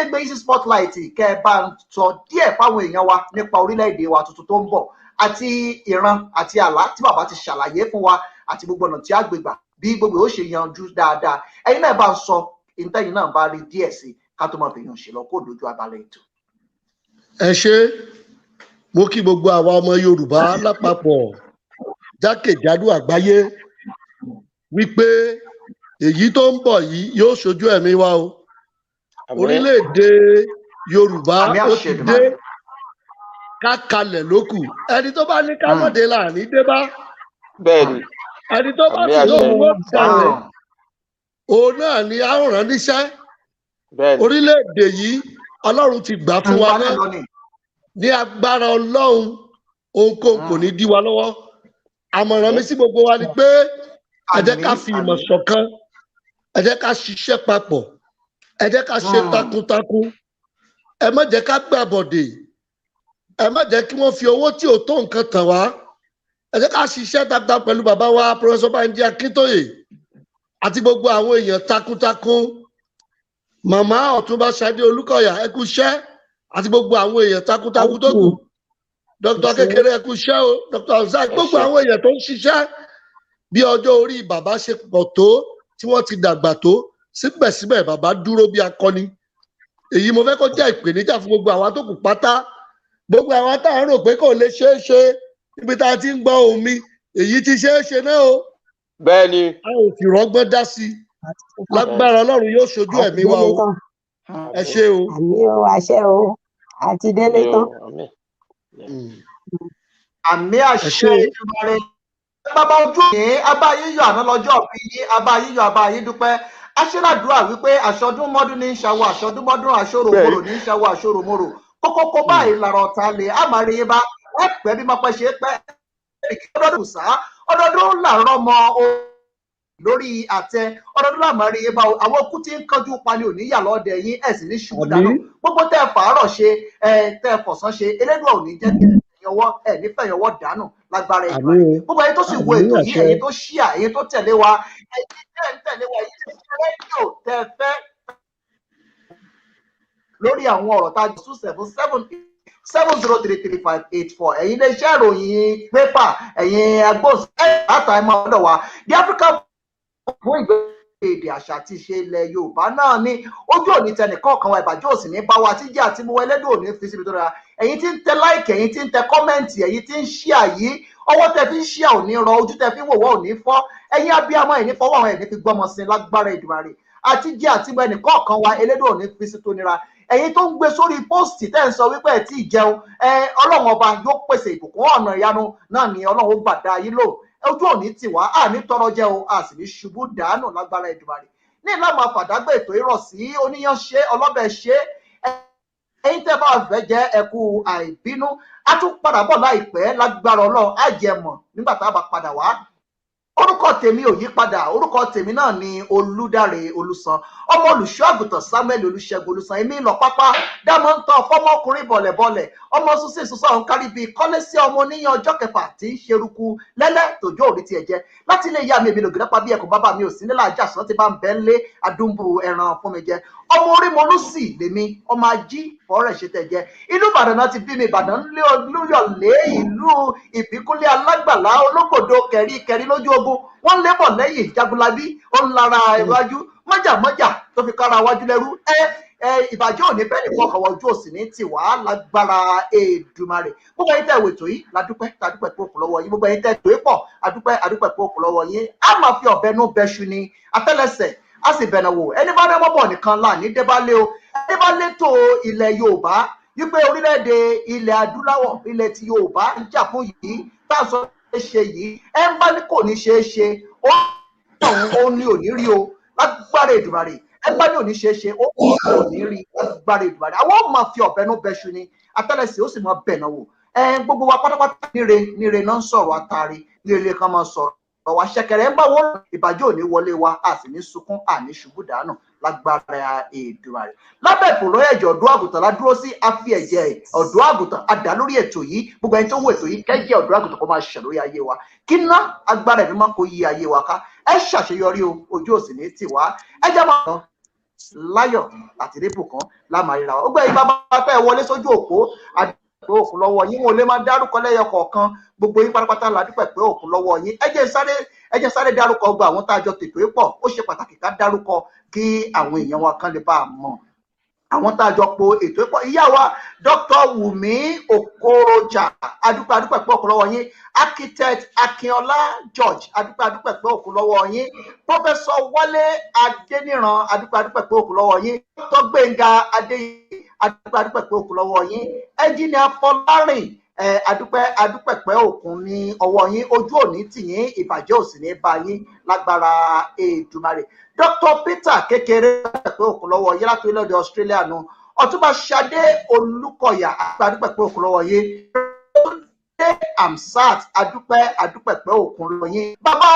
gbé sí spotlight kẹ́ ẹ bá ń sọ díẹ̀ fáwọn èèyàn wa nípa orílẹ̀-èdè wa tuntun tó ń bọ̀ àti ìran àti àlá tí bàbá ti ṣàlàyé fún wa àti gbogbo ọ̀nà tí a gbé gbà bí gbogbo ó ṣe yanjú dáadáa. Ẹ̀yin náà bá ń sọ ìtẹ́yìn náà bá rí díẹ̀ sí ká tó máa fi yàn ṣe lọ kó lójú abalẹ̀ ètò. Ẹ ṣé, mo kí gbogbo àwa ọmọ Yorùbá lápapọ̀ jákèjádò àgbáyé wípé èyí tó ń bọ̀ yìí yóò ṣojú ẹ̀mí wa o. Orílẹ̀-èdè Yorùbá ó ti dé ká kalẹ̀ lókù. Ẹni tó bá ní ká mọ̀dé láàrin dé bá. Bẹ́ẹ̀ni. Ẹni tó bá sì lóhun ó dalẹ̀. Òun náà ni a rán níṣẹ́. Bẹ́ẹ̀ni. Orílẹ̀-èdè yìí Ọlọ́run ti gbà fún wa náà. Ní agbára Ọlọ́run ohunkóhun kò ní dí wa lọ́wọ́. Àmọ̀ràn mi sí gbogbo wa ni pé ẹ jẹ́ ká fi ìmọ̀ ṣọ̀kan. Ẹ jẹ́ ká ṣiṣẹ́ papọ̀. Ẹ jẹ́ ká ṣe takuntakun. Ẹ má jẹ́ ká gbàbọ̀dè. Ẹ má jẹ́ kí wọ́n fi owó tí ò tó nǹkan tàn wá. Ẹ jẹ́ ká ṣiṣẹ́ takuntakun pẹ̀lú bàbá wa Professor Banji Akintoye àti gbogbo àwọn èèyàn takuntakun. Màmá Ọ̀túnba Ṣadé Olúkọ̀yà ẹ kú iṣẹ́ àti gbogbo àwọn èèyàn takuntakun tó kù. Dr. Kékeré ẹ kú iṣẹ́ o. Dr. Ozak gbogbo àwọn èèyàn tó ń ṣiṣẹ́ bí ọjọ́ orí bàbá ṣe pọ̀ tó tí wọ́n ti dàgbà tó síbẹ̀síbẹ̀ bàbá dúró bí akọni. Èyí mo fẹ́ kó jẹ́ ìpèníjà fún gbogbo àwọn tó kù pátá. Gbogbo àwọn tá à ń rò pé kò lè ṣeé ṣe níbi tá a ti ń gbọ́ ohùn mi èyí ti ṣeé ṣe náà o. Bẹ́ẹ̀ni. A ò sì rọ́gbọ́n dá sí i. Lágbára Ọlọ́run yóò ṣojú ẹ̀mí wa o. Ẹ ṣé o. Àmì o, àṣẹ o, àti délé tán. Àmì àṣẹ Èdùmàrè. Bàbá ojú yìí abáyíyọ àná lọ́jọ́ bí abáyíyọ abáyídúpẹ́. Aṣẹ́ládùúrà wípé aṣọdún mọ́dún ní í ṣàwọ̀ aṣọdún mọ́dún aṣọ́rò mòrò ní í ṣàwọ̀ aṣọ́rò mòrò. Kókókó báyìí lára ọ̀tá lè á máa rí yín bá ẹ pẹ́ bí máa pẹ́ ṣe pẹ́. Ọdọọdún sá ọdọọdún làárọ̀ ọmọ lórí àtẹ ọdọọdún là máa rí yín bá àwọn okú tí ń kánjú pani ò ní yà lọ́ọ̀dẹ yín ẹ̀ sì ní ṣubú dànù. Gbogbo tẹ́ ẹ fàárọ̀ ṣe tẹ́ ẹ fọ̀sán ṣe Elédùà ò ní jẹ́ kí ẹ̀yọwọ́ ẹ̀ nífẹ̀ẹ́ yọwọ́ dànù lágbára ìgbà yìí. Gbogbo ẹ̀yin tó sì wo ètò yìí ẹ̀yin tó ṣíà ẹ̀yin tó tẹ̀lé wa ẹ̀yin tẹ́ ń tẹ̀lé wa ẹ̀yin tó ṣe rédíò tẹ́ fẹ́ lórí àwọn ọ̀rọ̀ tá a jù 277-703-3584 ẹ̀yin iléeṣẹ́ ìròyìn pépà ẹ̀yin agbóhùnsáfẹ́fẹ́ àtàìmọ̀ ọ̀dọ̀ wa the African fún ìgbésẹ̀ àṣà àti ìṣe ilẹ̀ Yorùbá náà ní ojú òní tẹnìkọ̀ọ̀kan wa ìbàjẹ́ òsì ní bá wa tí jẹ́ àti mú ẹlẹ́dùn òní fi síbi tó dára ẹ̀yin tí ń tẹ láìkì ẹ̀yin tí ń tẹ kọ́mẹ́ǹtì ẹ̀yin tí ń ṣíà yìí ọwọ́ tẹ fi ń ṣíà òní rọ ojú tẹ fi ń wòwọ́ òní fọ́ ẹ̀yin abiyamọ ẹ̀yin fọwọ́ àwọn ẹ̀yin fi gbọ́mọ sí lágbára Èdùmàrè àti jẹ́ àti mú ẹnìkọ̀ọ̀kan wa ẹlẹ́dùn òní fi sí tó nira ẹ̀yin tó ń gbé sórí póòsì tẹ́ ń sọ wípé ẹ̀ tí ì jẹun Ọlọ́run ọba yóò pèsè ìbùkún ọ̀nà ìyanu náà ni Ọlọ́run ó gbà dá yín lò ojú òní tì wá àní tọrọ jẹ o a sì ní ṣubú dànù lágbára Èdùmàrè ní ìlànà àfàdágbé ètò ìrọ̀ sí oníyan ṣe ọlọ́bẹ̀ ṣe ẹ̀yin tẹ́ bá fẹ́ jẹ́ ẹkú àìbínú a tún padà bọ̀ láìpẹ́ lágbára Ọlọ́run àjẹmọ̀ nígbà tá a bá padà wá orúkọ tèmi ò yí padà orúkọ tèmi náà ni Olúdáre Olúsan ọmọ olùṣọ́ àgùntàn Samuel Olúṣẹ́gun Olúsan èmi lọ pápá dámọ̀ ń tán fọmọkùnrin bọ̀lẹ̀bọ̀lẹ̀ ọmọ súnsìn súnsọ ọ̀hún kárí bíi kọ́lé sí ọmọ oníyan ọjọ́ kẹfà tí ń ṣerúkú lẹ́lẹ́ tòjó òrí tiẹ̀ jẹ́ láti ilé ìyá mi èmi lògì lápá bí ẹkùn bàbá mi ò sí nílà àjàsán ti bá ń bẹ́ ńlé adúmbù ẹran fún mi jẹ ọmọ orí mo lùsì lèmi ọmọ ají fọ́ọ̀rẹ̀ ṣe tẹ̀ jẹ́ ìlú Ìbàdàn náà ti bí mi Ìbàdàn lé olúyọ̀lé ìlú ìbíkúnlé alágbàlá olókòdo kẹrí lójú ogun wọ́n lébọ̀ lẹ́yìn jagunlabi ó ń lara iwájú mọ́jàmọ́jà tó fi kára wájú lẹ́rú ìbàjẹ́ òní bẹ́ẹ̀ ni wọ́n kọ̀wọ́ ojú òsì ní tiwa lágbára Èdùmàrè gbogbo ẹ̀yin tẹ́ ìwé tó yìí ládúpẹ́ tàdúpẹ́ pé òkú lọ́wọ́ yín gbogbo ẹ̀yin tẹ́ tó pọ̀ adúpẹ́ pé òkú lọ́wọ́ yín á máa fi ọ̀bẹ nú bẹ́ṣu ni atẹ́lẹsẹ̀ á sì bẹ̀nà wò ẹni bá dẹ́wọ́ bọ̀ nìkan láàní débálé o ẹni bá létò ilẹ̀ Yorùbá wípé orílẹ̀-èdè ilẹ̀ adúláwọ̀ ilẹ̀ ti Yorùbá ń jà fún yìí tá à ń sọ ṣe yìí ẹ ń bá ní kò ní ṣeé ṣe ó ní òní rí o lágbára Èdùmàrè ẹ bá ní òní ṣeé ṣe ó ní rí lágbára Èdùmàrè àwọn máa fi ọ̀bẹ nú bẹ́ṣu ni atẹ́lẹsẹ̀ ó sì máa bẹ̀nà wò gbogbo wa pátápátá níre náà ń sọ̀rọ̀ àtàrí níre kan máa sọ̀rọ̀ wa ṣẹ̀kẹ̀rẹ̀ ń bá wọ́n ìbàjẹ́ òní wọlé wa a sì ní sunkún àní ṣubú dànù lágbára Èdùmàrè. Lábẹ́ ìpòlọ́ ẹ̀jẹ̀ ọ̀dọ́ àgùntàn la dúró sí àfi ẹ̀jẹ̀ ọ̀dọ́ àgùntàn àdá lórí ètò yìí. Gbogbo ẹni tó wò ètò yìí kẹ́jẹ́ ọ̀dọ́ àgùntàn kó máa ṣẹ̀ lórí ayé wa kí ná agbára ẹ̀mí máa kó yí ayé wa ká. Ẹ ṣàṣeyọrí o, ojú òsì ní tì wá. Ẹ jẹ́ máa lọ láyọ̀ àti níbùkún lámàríra wa. Ó gbé ibà bá fẹ́ wọlé sójú òpó pé òkun lọ́wọ́ yín, wọn ò lè máa dárúkọ lẹ́yọ kọ̀ọ̀kan, gbogbo yín pátápátá la dúpẹ́ pé òkun lọ́wọ́ yín. Ẹ jẹ́ sáré dárúkọ gba àwọn tá a jọ tètò pọ̀. Ó ṣe pàtàkì ká dárúkọ kí àwọn èèyàn wa kan lè bá a mọ̀ àwọn tá a jọ po ètò pọ̀. Ìyá wa Dr. Wùmí Okorocha adúpẹ́ pé òkun lọ́wọ́ yín. Architect Akínọlá George adúpẹ́ pé òkun lọ́wọ́ yín. Professor Wálé Adéníran adúpẹ́ pé òkun lọ́wọ́ yín. Dr. Gbénga Adéyẹ adúpẹ́ pé òkun lọ́wọ́ yín. Engineer Fọlárìn adúpẹ́ pé òkun ní ọwọ́ yín. Ojú òní tì yín, ìbàjẹ́ ò sì ní bá yín lágbára Èdùmàrè. Dr. Peter kékeré pé òkun lọ́wọ́ yín láti orílẹ̀-èdè Australia nù. Ọ̀túnba Ṣadé Olúkọ̀yà adúpẹ́ pé òkun lọ́wọ́ yín. Amsat adúpẹ́ pé òkun lọ́wọ́ yín. Bàbá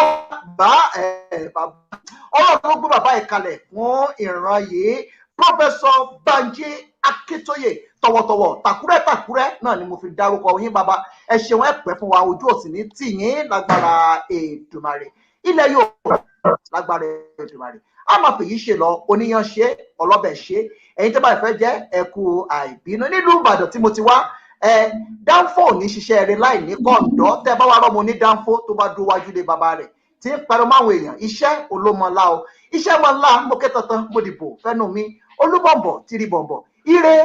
Ọlọ́run ló gbé bàbá ìkalẹ̀ fún ìran yìí. Professor Banji Akíntóyè tọ̀wọ̀tọ̀wọ̀ tàkúrẹ́ náà ni mo fi dárúkọ yín bàbá. Ẹ ṣeun ẹ pẹ́ fún wa, ojú òsì ní tì yín lágbára Èdùmàrè. Ilẹ̀ Yorùbá lágbára Èdùmàrè. A máa fèyí ṣe lọ, oníyan ṣe, ọlọ́bẹ̀ ṣe. Ẹ̀yin tó bá fẹ́ jẹ́ ẹ̀kú àìbínú. Nílùú Ìbàdàn tí mo ti wá, Dánfò ní ṣiṣẹ́ rẹ̀ láì ní kọ̀ǹdọ́. Tẹ́ bá wá rọ́mọ ní Dánfò tó bá dúró wájú lé bàbá rẹ̀ tí ń parọ́ máwọn èèyàn. Iṣẹ́ olómọlá o, iṣẹ́ máa ń lá mo ké tantan mo dìbò fẹ́nu mi. Olúbọ̀m̀bọ̀ tìrì bọ̀m̀bọ̀ ire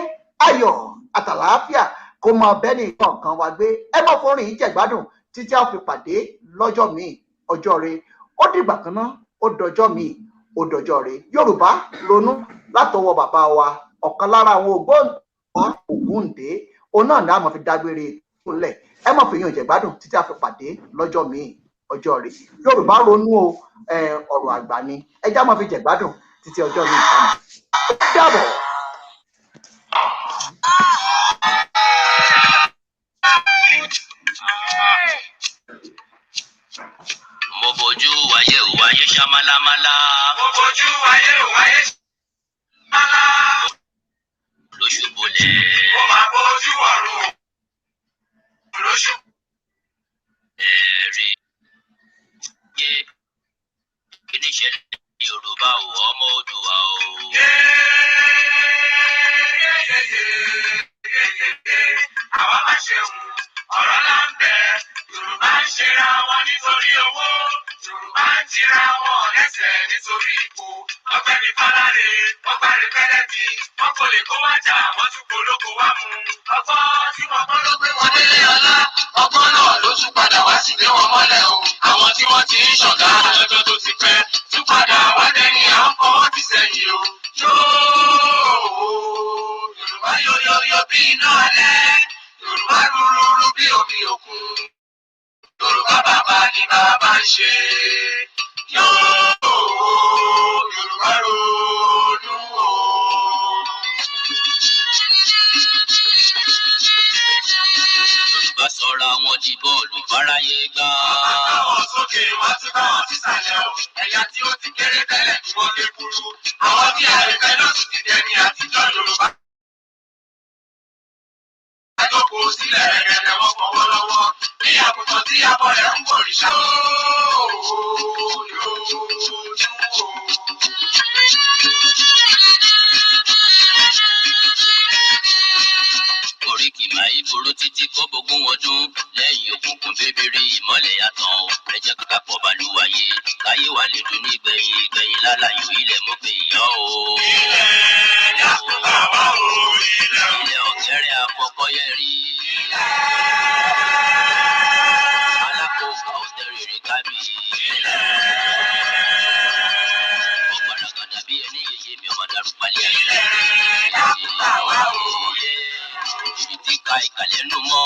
ayọ̀ àtàlàáfíà kó máa bẹ́ẹ̀ ní nǹkan wa gbé. Ẹ má forin yìí jẹ̀gbádùn títí a fi pàdé lọ́jọ́ míì, ọjọ́ rẹ̀ ó dìgbà kan náà, ó dọjọ́ míì, ó dọjọ́ rẹ̀. Yorùbá ronú látọwọ́ bàbá wa ọ̀kan lára àwọn Ògúndé òun náà ni a máa fi dágbére ìpínlẹ̀. Ẹ má fi yan jẹ̀gbádùn títí a fi pàdé lọ́jọ́ míì, ọjọ́ rẹ̀. Yorùbá ronú o, ọ̀rọ̀ àgbà ni. Ẹ já máa fi jẹ̀gbádùn títí ọjọ́ míì sáà. Dàbọ̀. Mo bojú wáyé ò wáyé ṣamálámálá. Mo bojú wáyé ò wáyé ṣamálámálá. Lóṣùbọ̀lẹ̀. Mo máa bojú ọ̀run lóṣù. Ẹ̀rí yé kí ni ìṣẹ̀lẹ̀ Yorùbá ò ọmọ Oòduà o. Àwa máa ṣeun ọ̀rọ̀ là ń bẹ. Yorùbá ń ṣera wọn nítorí owó. Yorùbá ń tira wọn lẹ́sẹ̀ nítorí ipò. Ọ̀gbẹ́ni Fọláre, wọ́n gbàre pẹ́lẹ́tì. Wọ́n kò lè kó wá jà, wọ́n tún polówó wá mú. Ọgbọ́n tí wọ́n gbọ́ ló gbé wọn délé ọlá. Ọgbọ́n náà ló tún padà wá sí lé wọn mọ́lẹ̀ o. Àwọn tí wọ́n ti ń ṣọ̀gá lọ́jọ́ tó ti pẹ́. Tún padà wá dẹ́ni à ń fọwọ́ ti sẹ́yìn o. Yorùbá yóyóyó bí iná alẹ́. Yorùbá rúrúrú bí omi òkun. Yorùbá bàbá ni bàbá ń ṣe. Yorùbá ronú o. Yorùbá sọra wọn di bọ́ọ̀lù fáráyé gbá. Àwọn sókè wọ́n tún bá wọn sísàlẹ̀ o. Ẹ̀yà tí ó ti kéré tẹ́lẹ̀ ni wọ́n lé kúrú. Àwọn tí àìpẹ́ ló sì ti dẹni àtijọ́ Yorùbá. Àjọpọ̀ sílẹ̀ rẹ̀gẹ̀dẹ̀ wọ́n fọwọ́ lọ́wọ́. Bí àgùntàn tí abọ́ rẹ̀ ń bọ̀rìṣà. Oríkì máa ń boró títí kó bógún ọdún. Lẹ́yìn òkùnkùn bébèrè ìmọ́lẹ̀ yàtọ̀. Ẹ jẹ́ ká pọ̀ balùwàyè. Káyé wa lè dùn ní gbẹ̀yìn lálàyò ilẹ̀ mọ́ pé ìyá o. Ilẹ̀ yàtọ̀ wá o. Ilẹ̀ ọ̀gẹ́rẹ́ àkọ́kọ́ yẹ rí. Alákòókò ọ̀tẹ̀rẹ̀rẹ̀ kábì. Ọ̀gbàràgàdà bí ẹni yèyé mi ọmọ darúgbálẹ̀. Ilẹ̀ yàtọ̀ wá o. Ibi tí ka ìkàlẹ̀ nù mọ́.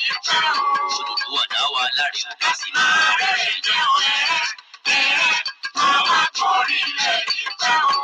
Odùduwà dá wa láre o ká sì máa rere jẹ́ o ẹ̀rẹ́ ọmọ kórìílẹ̀ ìpẹ́ o.